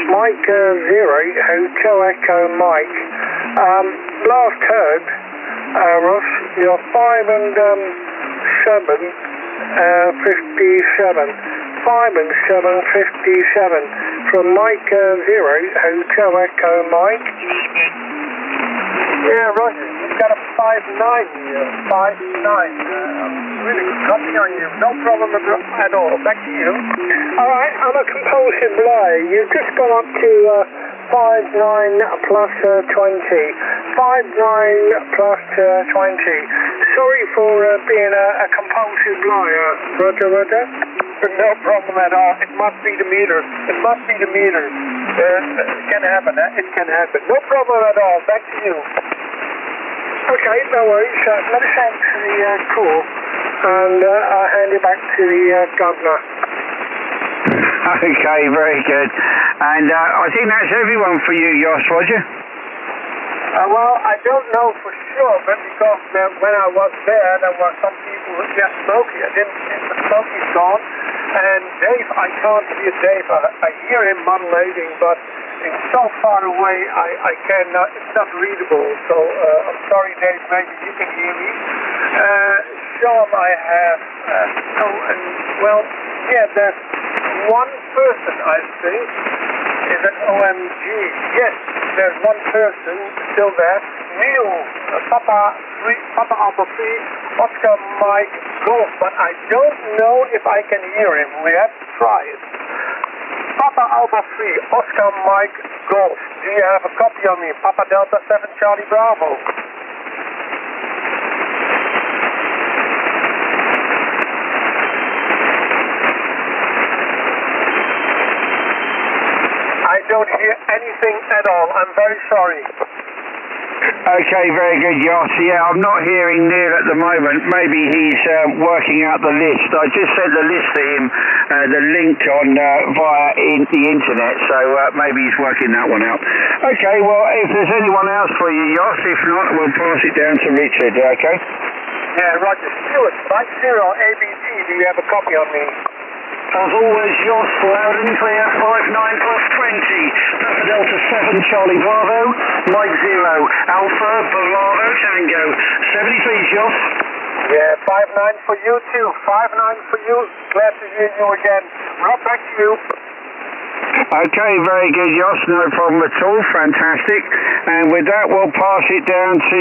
Mike 0 Hotel Echo Mike. Last heard, Ross, you're 5 and 7, 57. 5 and 7, 57 from Mike 0 Hotel Echo Mike. Yeah, Roger, you've got a 5-9 here, 5-9. Really good copy on you, no problem at all. Back to you. Alright, I'm a compulsive liar. You've just gone up to 5-9 plus 20. 5-9 plus 20. Sorry for being a compulsive liar, Roger, Roger. No problem at all. It must be the meters. It must be the meters. It can happen, eh? It can happen. No problem at all. Back to you. Okay, no worries. Many thanks for the call. And I'll hand it back to the governor. Okay, very good. And I think that's everyone for you, Yoss, Roger. Well, I don't know for sure, but because when I was there were some people who just Smokey. Smokey's gone. And Dave, I can't hear Dave. I hear him modulating, but it's so far away, I cannot, it's not readable. So I'm sorry, Dave, maybe you can hear me. Sean, I have, there's one person, I think, is an OMG. Yes, there's one person still there. Neil, Papa Alpha 3, Oscar Mike Golf, but I don't know if I can hear him. We have to try it. Papa Alpha 3, Oscar Mike Golf. Do you have a copy of me? Papa Delta 7 Charlie Bravo. don't hear anything at all. I'm very sorry. Okay, very good, Yoss. Yeah, I'm not hearing Neil at the moment. Maybe he's working out the list. I just sent the list to him, the link on via the internet, so maybe he's working that one out. Okay, well, if there's anyone else for you, Yoss, if not, we'll pass it down to Richard, okay? Yeah, Roger. Stuart, Mike 0 ABT, do you have a copy on me? As always, Yoss, loud and clear, 59 plus 20. Papa Delta 7, Charlie Bravo, Mike 0, Alpha, Bravo, Tango. 73, Yoss. Yeah, 5-9 for you too. 5-9 for you. Glad to hear you again. Rob, back to you. Okay, very good, Yoss. No problem at all. Fantastic. And with that, we'll pass it down to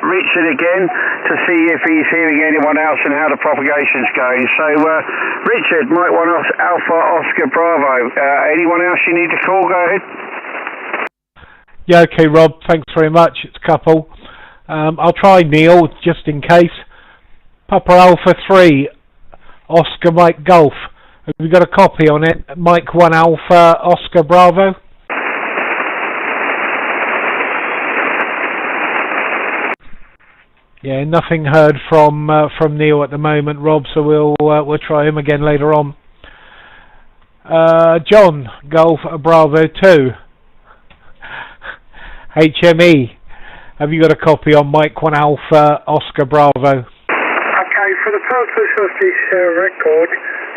Richard again to see if he's hearing anyone else and how the propagation's going. So, Richard, Mike 1 Alpha Oscar Bravo. Anyone else you need to call? Go ahead. Yeah, okay, Rob. Thanks very much. It's a couple. I'll try Neil just in case. Papa Alpha 3, Oscar Mike Golf. Have you got a copy on it? Mike 1 Alpha Oscar Bravo. Yeah, nothing heard from Neil at the moment, Rob. So we'll try him again later on. John Golf Bravo 2. HME. Have you got a copy on Mike 1 Alpha Oscar Bravo? Okay, for the purpose of this record,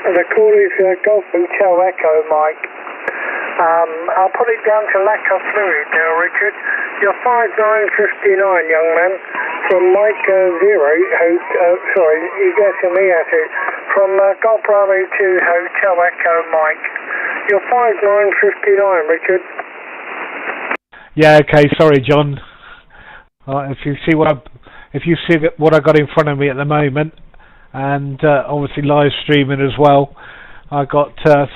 the call is Golf Hotel Echo, Mike. I'll put it down to lack of fluid now, Richard. You're 5959, young man, from Mike 0, sorry, he's asking me at it, from Golf Bravo 2 Hotel Echo, Mike. You're 5959, Richard. Yeah, okay, sorry, John. If you see what I got in front of me at the moment, and obviously live streaming as well, I got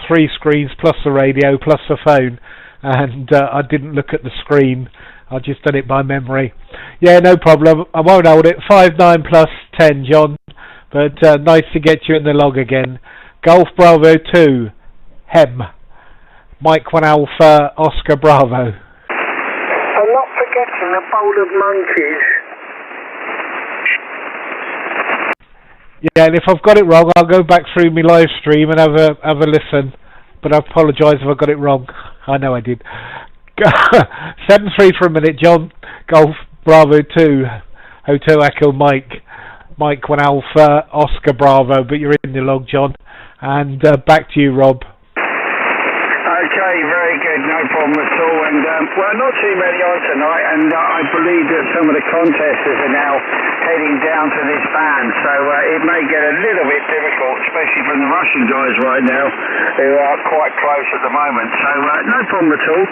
3 screens plus the radio plus the phone, and I didn't look at the screen. I just done it by memory. Yeah, no problem. I won't hold it. 59 plus 10, John. But nice to get you in the log again. Golf Bravo 2, Hem. Mike 1 Alpha Oscar Bravo. I'm not forgetting a bowl of monkeys. Yeah, and if I've got it wrong, I'll go back through my live stream and have a listen. But I apologise if I got it wrong. I know I did. 7-3 for a minute, John. Golf Bravo 2, Hotel Echo Mike. Mike 1 Alpha Oscar Bravo. But you're in the log, John. And back to you, Rob. Okay, very good, no problem at all. And well, not too many on tonight, and I believe that some of the contesters are now heading down to this band, so it may get a little bit difficult, especially from the Russian guys right now, who are quite close at the moment. So no problem at all.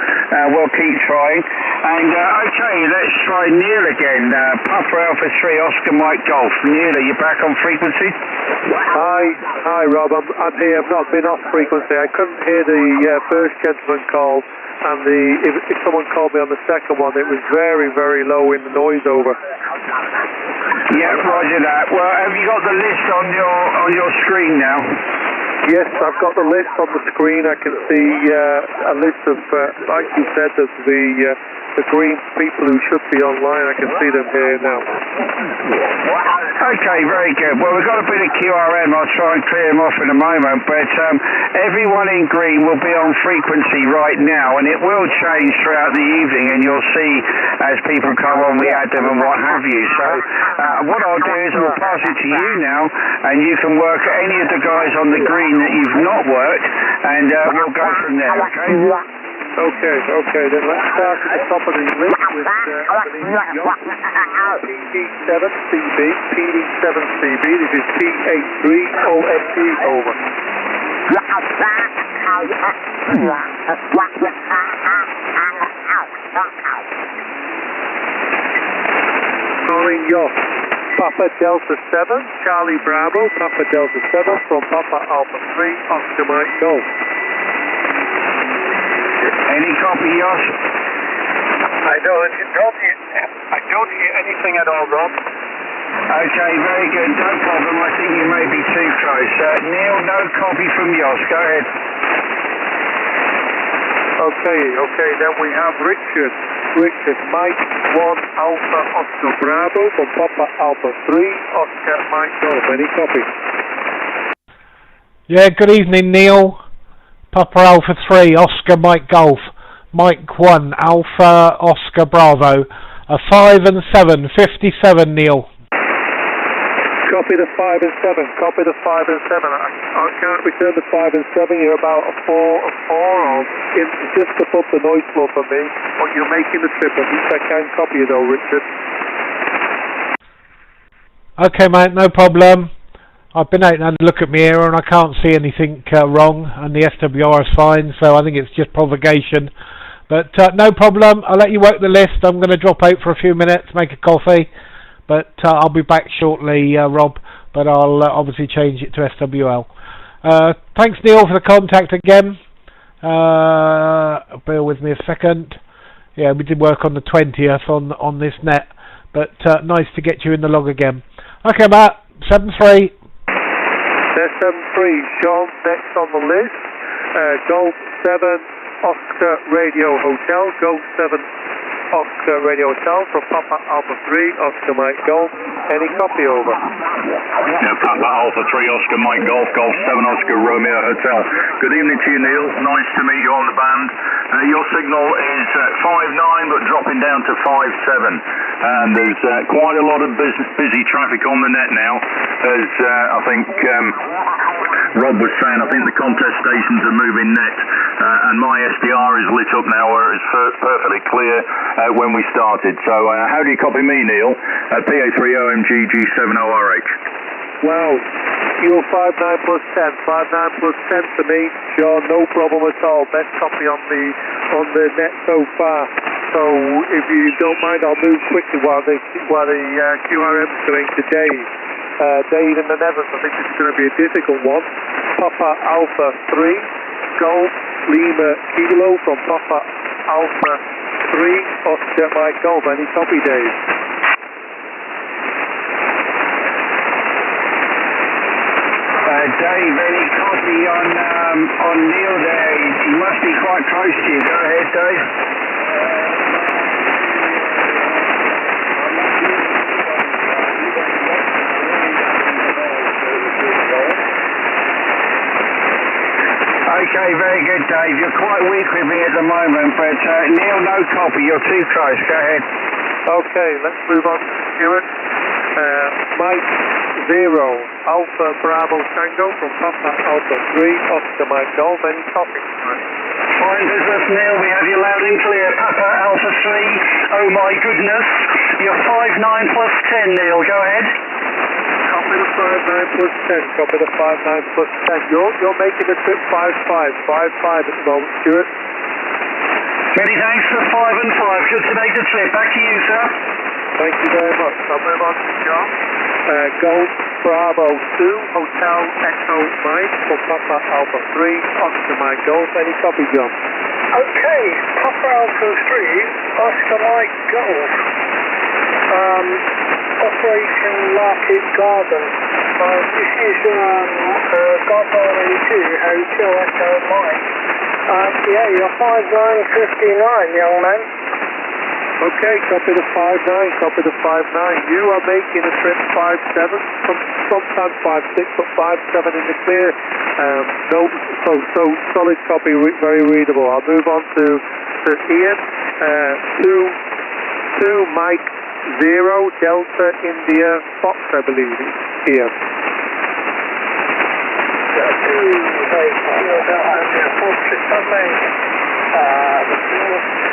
We'll keep trying. And okay, let's try Neil again. Papa Alpha 3 Oscar Mike Golf. Neil, are you back on frequency? Hi, Rob. I'm here. I've not been off frequency. I couldn't hear the first gentleman call, and if someone called me on the second one, it was very, very low in the noise over. Yeah, roger that. Well, have you got the list on your screen now? Yes, I've got the list on the screen. I can see a list of, like you said, there's the green people who should be online. I can see them here now. Okay, very good. Well, we've got a bit of QRM. I'll try and clear them off in a moment. But everyone in green will be on frequency right now, and it will change throughout the evening, and you'll see as people come on, we add them and what have you. So what I'll do is I'll pass it to you now, and you can work at any of the guys on the green that you've not worked, and we'll go from there, okay? Okay, then let's start at the top of the list with PD7CB, PD7CB, this is P83OFG, over. Calling Yoss, Papa Delta 7, Charlie Bravo, Papa Delta 7 from Papa Alpha 3, Oscar Mike Golf. Any copy, Yoss? I don't hear anything at all, Rob. Okay, very good. No problem. I think you may be too close. Neil, no copy from Yoss. Go ahead. Okay, then we have Richard. Richard, Mike 1 Alpha Oscar Bravo from Papa Alpha 3 Oscar Mike Golf. Any copy? Yeah, good evening, Neil. Papa Alpha 3 Oscar Mike Golf. Mike 1 Alpha Oscar Bravo. A 5 and 7, 57, Neil. Copy the 5 and 7. Copy the 5 and 7. I can't return the 5 and 7. You're about a 4 and 4 on just above the noise floor for me. But you're making the trip. At least I can copy you though, Richard. Okay, mate, no problem. I've been out and had a look at my ear and I can't see anything wrong, and the SWR is fine, so I think it's just provocation. But no problem. I'll let you work the list. I'm going to drop out for a few minutes, make a coffee. But I'll be back shortly, Rob, but I'll obviously change it to SWL. Thanks, Neil, for the contact again. Bear with me a second. Yeah, we did work on the 20th on this net, but nice to get you in the log again. Okay, Matt, 7-3. There's 7-3. Sean, next on the list. Golf 7, Oscar Radio Hotel. Golf 7, Oscar Radio Hotel from Papa Alpha 3, Oscar Mike Golf. Any copy over? Yeah, Papa Alpha 3, Oscar Mike Golf, Golf 7, Oscar Romeo Hotel. Good evening to you, Neil. Nice to meet you on the band. Your signal is 5.9, but dropping down to 5.7. And there's quite a lot of busy traffic on the net now, as I think Rob was saying. I think the contest stations are moving net, and my SDR is lit up now, where it's perfectly clear when we started. So how do you copy me, Neil? PA3OMG G70RH. Wow, you're 5.9 plus 10. 5.9 plus 10 to me. Sure, no problem at all. Best copy on the net so far. So if you don't mind, I'll move quickly while the QRM's going to Dave. Dave in the Netherlands. I think this is going to be a difficult one. Papa Alpha 3, Golf Lima Kilo from Papa Alpha 3, Oscar Mike Golf. Any copy, Dave? Dave, any copy on Neil there? He must be quite close to you. Go ahead, Dave. Okay, very good, Dave. You're quite weak with me at the moment, but Neil, no copy. You're too close. Go ahead. Okay, let's move on to Stuart. Mike 0, Alpha Bravo Tango from Papa Alpha 3, Oscar Mike Golf. Any copy? Fine business, Neil. We have you loud and clear. Papa Alpha 3. Oh my goodness. You're 5.9 plus 10, Neil. Go ahead. Copy the 5.9 plus 10. Copy the 5.9 plus 10. You're making the trip 5.5. 5.5 at the moment, Stuart. Many thanks for 5 and 5. Good to make the trip. Back to you, sir. Thank you very much. I'll move on to John. Golf Bravo 2, Hotel Echo Mike for Papa Alpha 3, Oscar Mike Golf. Any copy, John? Okay, Papa Alpha 3, Oscar Mike Golf. Operation Market Garden. This is Golf R82, Hotel Echo Mike. Yeah, you're 5.959, young man. Okay, copy the 5.9, copy the 5.9. You are making a trip 5.7, sometimes 5.6, but 5.7 in the clear. So solid copy, very readable. I'll move on to Ian. 2 Mike 0 Delta India Fox, I believe it's Ian. 2 Mike 0 Delta India Fox, it's amazing.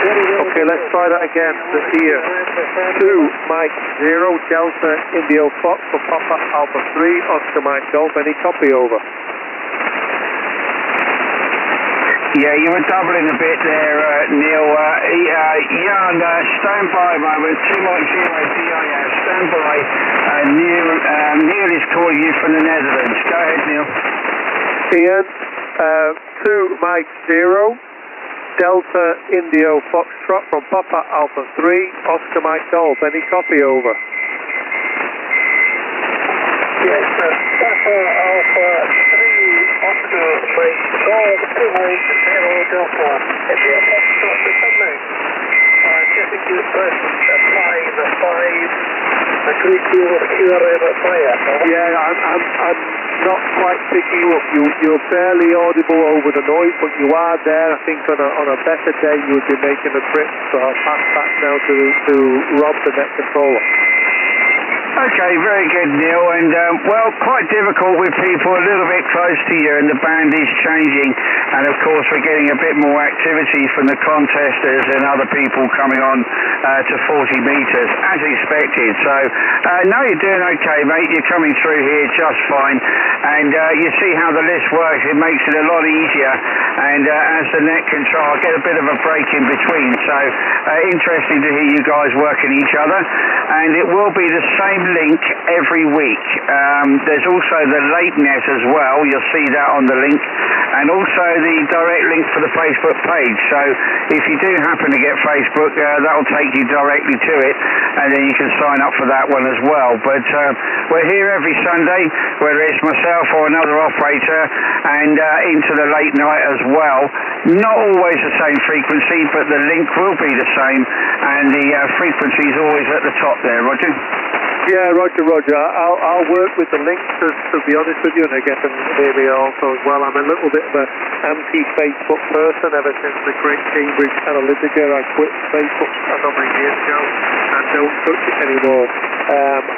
Okay, let's try that again. Here, 2 Mike 0 Delta Indio Fox for Papa Alpha 3 Oscar Mike Golf. Any copy over? Yeah, you were doubling a bit there, Neil. Jan, stand by a moment. 2 Mike 0 DIS, stand by. Neil is calling you from the Netherlands. Go ahead, Neil. Ian, 2 Mike 0 Delta Indio Foxtrot from Papa Alpha 3, Oscar Mike Golf. Any copy over? Yes, sir. Papa Alpha 3, Oscar, Mike, Golf 280 Delta, India Foxtrot, return now. Traffic use present at 5, a great deal of QRM at fire. Yeah, I'm not quite picking you up. You're barely audible over the noise, but you are there. I think on a better day you would be making a trip, so I'll pass back now to Rob, the net controller. Okay, very good, Neil. And, well, quite difficult with people a little bit close to you, and the band is changing. And, of course, we're getting a bit more activity from the contesters and other people coming on to 40 metres, as expected. So, no, you're doing okay, mate. You're coming through here just fine. And you see how the list works. It makes it a lot easier. And as the net control, I get a bit of a break in between. So, interesting to hear you guys working each other. And it will be the same link every week. There's also the late net as well. You'll see that on the link, and also the direct link for the Facebook page. So if you do happen to get Facebook, that'll take you directly to it, and then you can sign up for that one as well. But we're here every Sunday, whether it's myself or another operator, and into the late night as well. Not always the same frequency, but the link will be the same, and the frequency is always at the top there, Roger. Yeah, Roger. I'll work with the links, to be honest with you, and I get them hear me also as well. I'm a little bit of an anti-Facebook person ever since the great Cambridge Analytica. I quit Facebook a number of years ago and don't touch it anymore.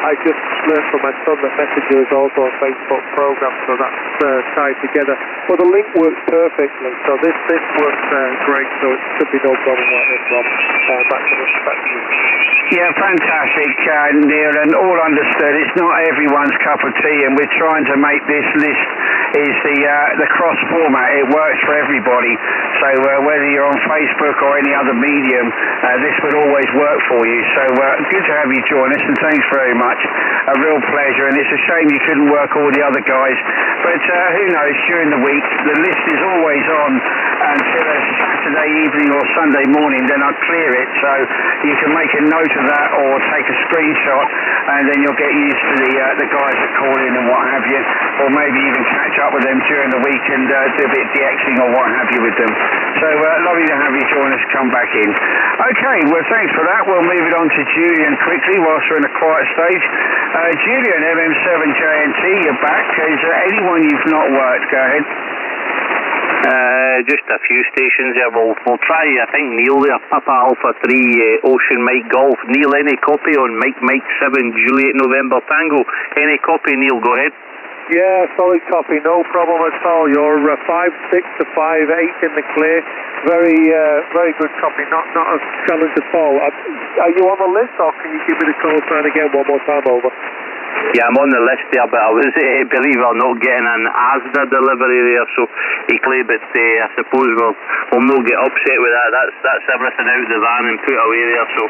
I just learned from my son that Messenger is also a Facebook program, so that's tied together. But the link works perfectly, so this works great, so it should be no problem like this, Rob. Back to you. Yeah, fantastic, Neil, and all understood. It's not everyone's cup of tea, and we're trying to make this list is the cross format. It works for everybody. So whether you're on Facebook or any other medium, this would always work for you. So good to have you join us, and thanks very much. A real pleasure, and it's a shame you couldn't work all the other guys. But who knows, during the week, the list is always on until a Saturday evening or Sunday morning, then I'll clear it. So you can make a note of that or take a screenshot, and then you'll get used to the guys that call in and what have you, or maybe even catch up with them during the week and do a bit of DXing or what have you with them. So lovely to have you join us, come back in. Okay, well thanks for that. We'll move it on to Julian quickly whilst we're in a quiet stage. Julian, MM7JNT, you're back. Is there anyone you've not worked? Go ahead. Just a few stations there. We'll try, I think, Neil there, Papa Alpha 3, Ocean Mike Golf. Neil, any copy on Mike 7, Juliet November Tango? Any copy, Neil? Go ahead. Yeah, solid copy, no problem at all. You're 5-6 to 5-8 in the clear. Very good copy, not a challenge at all. Are you on the list, or can you give me the call sign again one more time, over? Yeah, I'm on the list there, but I was, believe it or not, getting an Asda delivery there, so but I suppose we'll not get upset with that. That's everything out of the van and put away there, so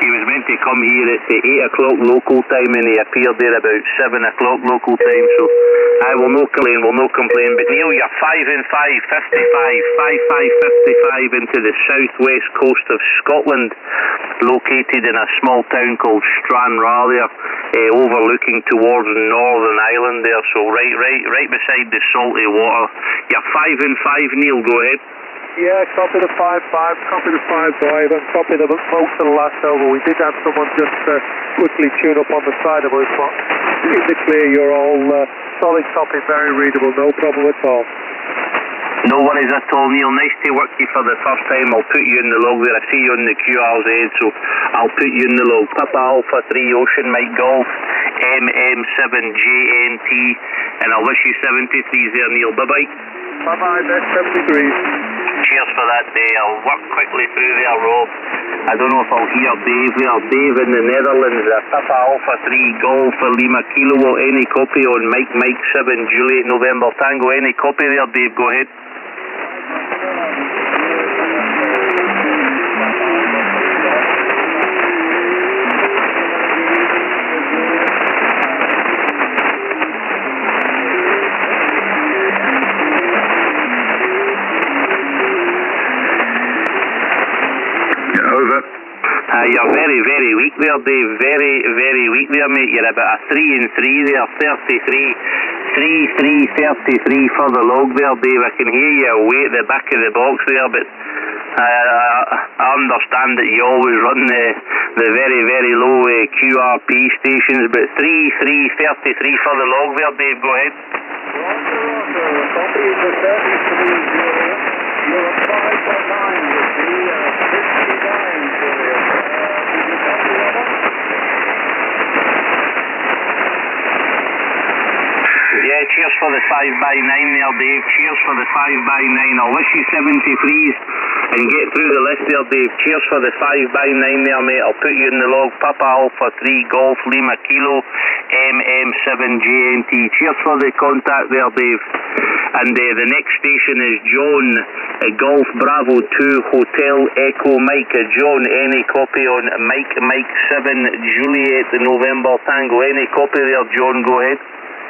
he was meant to come here at 8 o'clock local time, and he appeared there about 7 o'clock local time, so I will not complain, but Neil, you're 5 and 5, 55 into the southwest coast of Scotland, located in a small town called Stranraer, overlooking towards Northern Ireland there, so right beside the salty water. You're 5 and 5, Neil, go ahead. Yeah, copy the 5-5, copy the 5-5, and copy the most of the last over. We did have someone just quickly tune up on the side of us, but in the clear, you're all solid copy, very readable, no problem at all. No worries at all, Neil. Nice to work you for the first time. I'll put you in the log there. I see you on the QRZ, so I'll put you in the log. Papa Alpha 3, Ocean Mike Golf, MM7JNT, and I'll wish you 73s there, Neil. Bye-bye. Bye-bye, best 7 degrees. Cheers for that day. I'll work quickly through there, Rob. I don't know if I'll hear Dave there. Dave in the Netherlands, Papa Alpha 3, Golf for Lima Kilo. Any copy on Mike 7, Juliet November Tango? Any copy there, Dave? Go ahead. You're very weak there, Dave. Very weak there, mate. You're about a 3 and 3 there, 33. 333 for the log there, Dave. I can hear you away at the back of the box there, but I understand that you always run the very, very low QRP stations, but 333 for the log there, Dave. Go ahead. Copy the 33, you're 5.9 with the 59 Julian. Did you copy that one? Yeah, cheers for the 5x9 there, Dave. Cheers for the 5x9. I'll wish you 73s and get through the list there, Dave. Cheers for the 5x9 there, mate. I'll put you in the log. Papa Alpha 3 Golf Lima Kilo MM7JNT. Cheers for the contact there, Dave. And the next station is John Golf Bravo 2 Hotel Echo Mike. John, any copy on Mike 7 Juliet November Tango? Any copy there, John? Go ahead.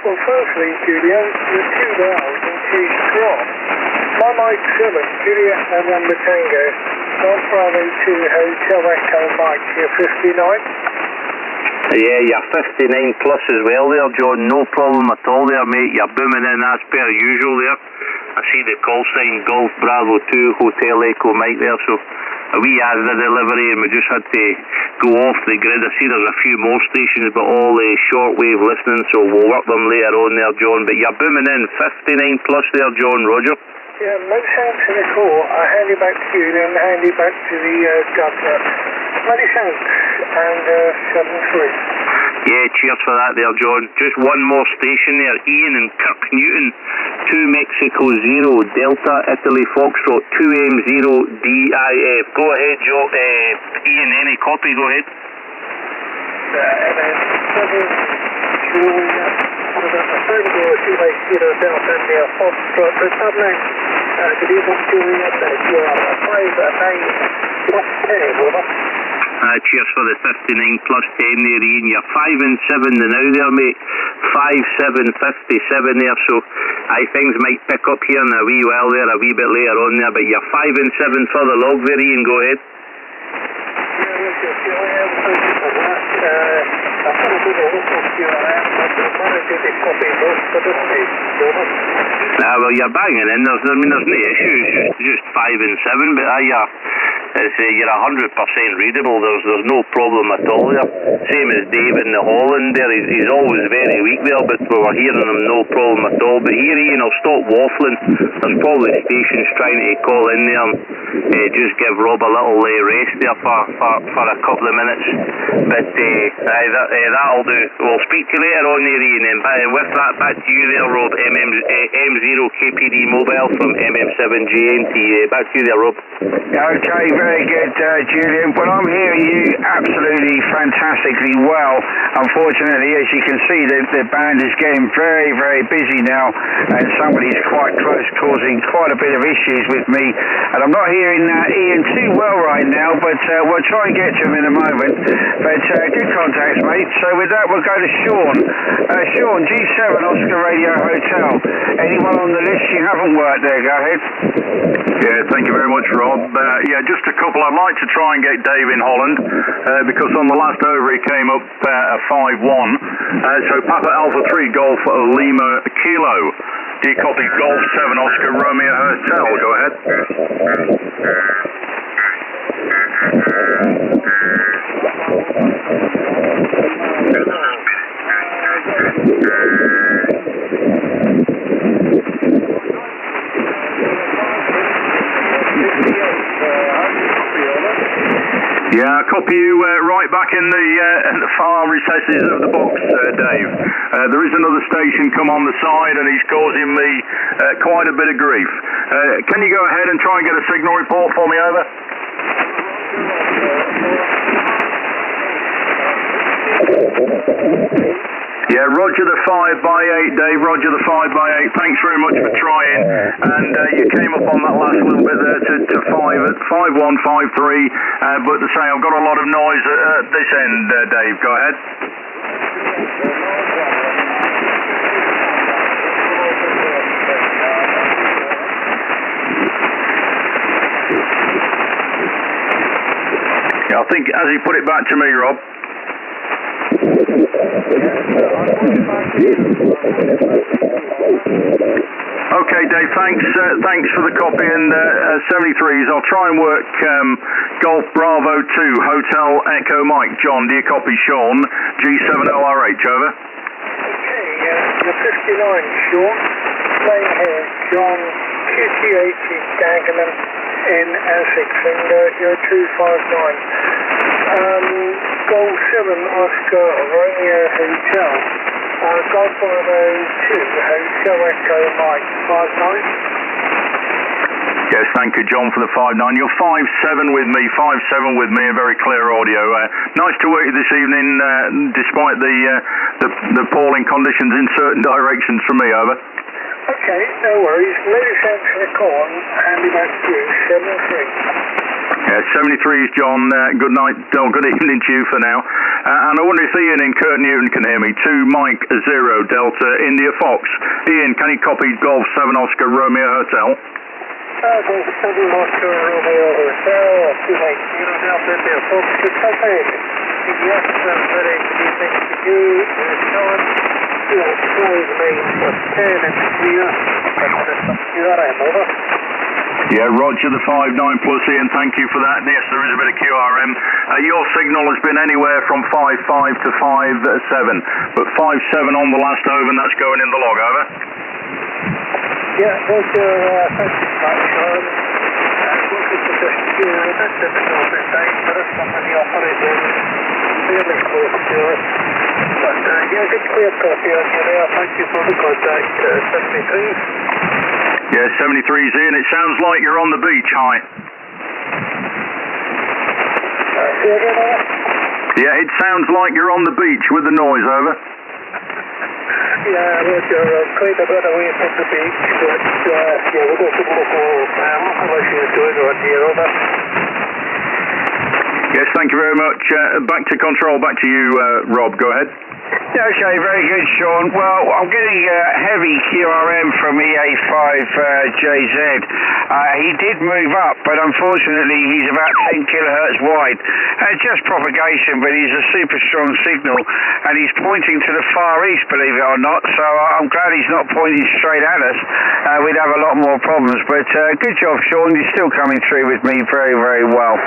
Well, firstly, Julian, you're too loud and too strong. My Mike 7, Juliet November Tango, Golf Bravo 2 Hotel Echo Mike, you're 59? Yeah, you're 59 plus as well there, John. No problem at all there, mate. You're booming in as per usual there. I see the call sign Golf Bravo 2 Hotel Echo Mike there, so we had the delivery and we just had to go off the grid. I see there's a few more stations, but all shortwave listening, so we'll work them later on there, John. But you're booming in 59 plus there, John. Roger. Yeah, many thanks for the call. I hand it back to you and hand it back to the governor. Many thanks, and 7-3. Yeah, cheers for that there, John. Just one more station there. Ian and Kirk Newton, 2 Mexico 0 Delta Italy Foxtrot 2M0 DIF. Go ahead, Joe. Ian, any copy? Go ahead. Cheers for the 59 plus 10 there, Ian. You're 5 and 7 now there, mate. 5-7-57 there, so things might pick up here in a wee while there, a wee bit later on there, but you're 5 and 7 for the log there, Ian. Go ahead. Well, you're banging in. There's no issues. Just 5 and 7, but you're 100% readable. There's no problem at all there. Same as Dave in the Holland there. He's always very weak there, but we were hearing him no problem at all. But here, Ian, I'll stop waffling. There's probably stations trying to call in there and just give Rob a little rest there for a couple of minutes. But that'll do. We'll speak to you later on there, Ian. And with that, back to you there, Rob. M0KPD Mobile from MM7JNT. Back to you there, Rob. Okay, very good, Julian. Well, I'm hearing you absolutely fantastically well. Unfortunately, as you can see, the band is getting very, very busy now, and somebody's quite close, causing quite a bit of issues with me. And I'm not hearing Ian too well right now, but we'll try and get to him in a moment. But good contacts, mate. So with that, we'll go to Sean. Sean, G7 Oscar Radio Hotel. Anyone on the list you haven't worked there? Go ahead. Yeah, thank you very much, Rob. Just a couple. I'd like to try and get Dave in Holland because on the last over he came up a 5-1. So Papa Alpha 3 Golf Lima Kilo. Do you copy Golf 7 Oscar Romeo Hotel? Go ahead. Yeah, I'll copy you right back in the far recesses of the box, Dave. There is another station come on the side and he's causing me quite a bit of grief. Can you go ahead and try and get a signal report for me, over? Yeah, roger the 5x8, Dave, roger the 5x8. Thanks very much for trying. And you came up on that last little bit there to 5-1-5-3. But to say, I've got a lot of noise at this end, Dave. Go ahead. Yeah, I think as he put it back to me, Rob. Okay, Dave, thanks for the copy, and 73s, I'll try and work Golf Bravo 2, Hotel Echo Mike. John, do you copy Sean? G70RH, over. Okay, you're 59, Sean. Playing here, John, QTH in Dagenham in Essex, and you're 259. Golf 7, Oscar Romeo Hotel. Golf Bravo 2, Hotel Echo Mike, 59. Yes, thank you, John, for the 59. You're 57 with me, and very clear audio. Nice to work you this evening, despite the appalling conditions in certain directions from me, over. Okay, no worries. Many thanks for the call, and hand it back to you, 73. Yeah, 73 is John. Good night, good evening to you for now. And I wonder if Ian in Kurt Newton can hear me. 2 Mike 0 Delta India Fox. Ian, can you copy Golf 7 Oscar Romeo Hotel? Golf 7 Oscar Romeo Hotel. 2 Mike 0 Delta India Fox. Yes, very good evening to you, Sean. Close main for 10 and clear. QRM, over. Yeah, Roger, the 59 plus, Ian, thank you for that. Yes, there is a bit of QRM. Your signal has been anywhere from 5.5 to 5.7, but 5.7 on the last over, and that's going in the log, over. Yeah, Roger, thank you so much, Sean. Looking to just a bit difficult this day for us, some of the operators fairly close to us. But yeah, good clear copy on you there. Thank you for the contact, 73. Yeah, 73's in. It sounds like you're on the beach, hi. Yeah, it sounds like you're on the beach with the noise, over. Yeah, Roger, quite a bit away from the beach, but yeah, we've got some local issues going on here, over. Yes, thank you very much. Back to control, back to you, Rob, go ahead. Yeah, okay, very good, Sean. Well, I'm getting heavy QRM from EA5JZ. He did move up, but unfortunately he's about 10 kilohertz wide. Just propagation, but he's a super strong signal, and he's pointing to the Far East, believe it or not, so I'm glad he's not pointing straight at us. We'd have a lot more problems, but good job, Sean. You're still coming through with me very, very well.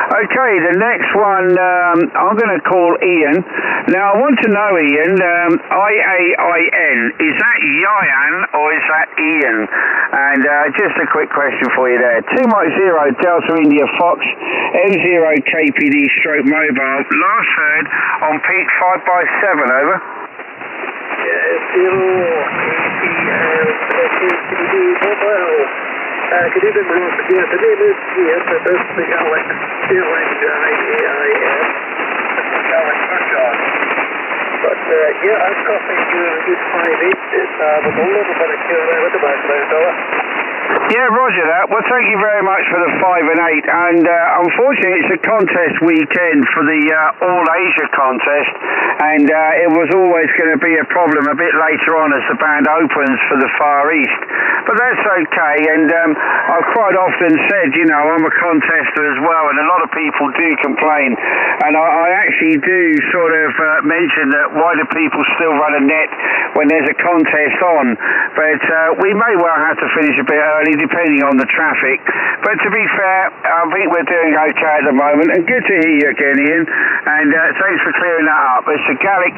Okay, the next one I'm going to call Ian. Now, I want to know, Ian, IAIN, is that Yayan or is that Ian? And just a quick question for you there. 2 Mike 0 Delta India Fox, M0 KPD stroke mobile, last heard on peak 5x7, over. Yeah, 0 KPD mobile. Good evening, Rob. Yeah, the name is here, but this is the Alex IAIN. Alex Richard. But yeah, I've got a good 5.8 with a little bit of QRM at the background, over. Yeah, roger that. Well, thank you very much for the 5 and 8. And unfortunately, it's a contest weekend for the All Asia contest, and it was always going to be a problem a bit later on as the band opens for the Far East. But that's okay, and I've quite often said, you know, I'm a contester as well, and a lot of people do complain. And I actually do sort of mention that why do people still run a net when there's a contest on? But we may well have to finish a bit early, depending on the traffic. But to be fair, I think we're doing okay at the moment, and good to hear you again, Ian. And thanks for clearing that up. It's a Gallic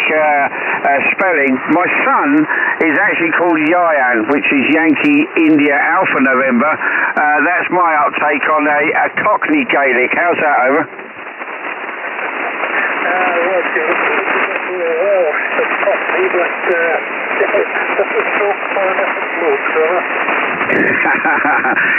spelling. My son is actually called Yayan, which is Yankee India Alpha November. That's my uptake on a Cockney Gaelic. How's that, over?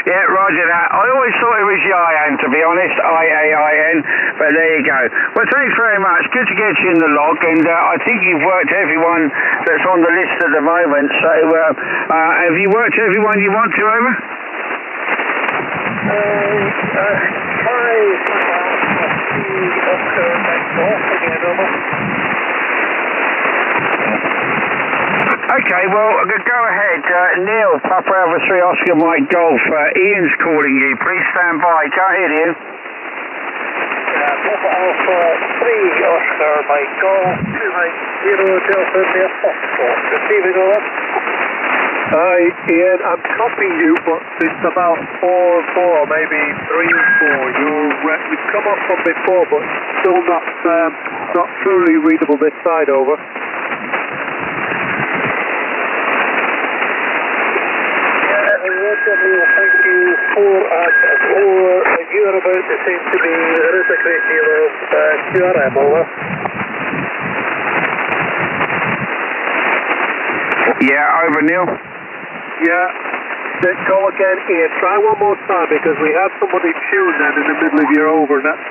Yeah, roger that. I always thought it was Yayan, to be honest, IAIN, but there you go. Well, thanks very much. Good to get you in the log, and I think you've worked everyone that's on the list at the moment. So, have you worked everyone you want to, over? Okay, well, go ahead. Neil, Papa Alpha 3 Oscar Mike Golf. Ian's calling you. Please stand by. Go ahead, Ian. Papa Alpha 3 Oscar Mike Golf 290 Delta Mia Foxtrot. Receiving over. Hi, Ian, I'm copying you, but it's about 4-4, maybe 3-4. You've come up from before, but still not truly readable this side, over. Roger, Neil, thank you. 4 you're about to seem to be, there is a great deal of QRM, over. Yeah, over, Neil. Yeah, then go again, Ian. Try one more time because we have somebody tuned then in the middle of your over, and that's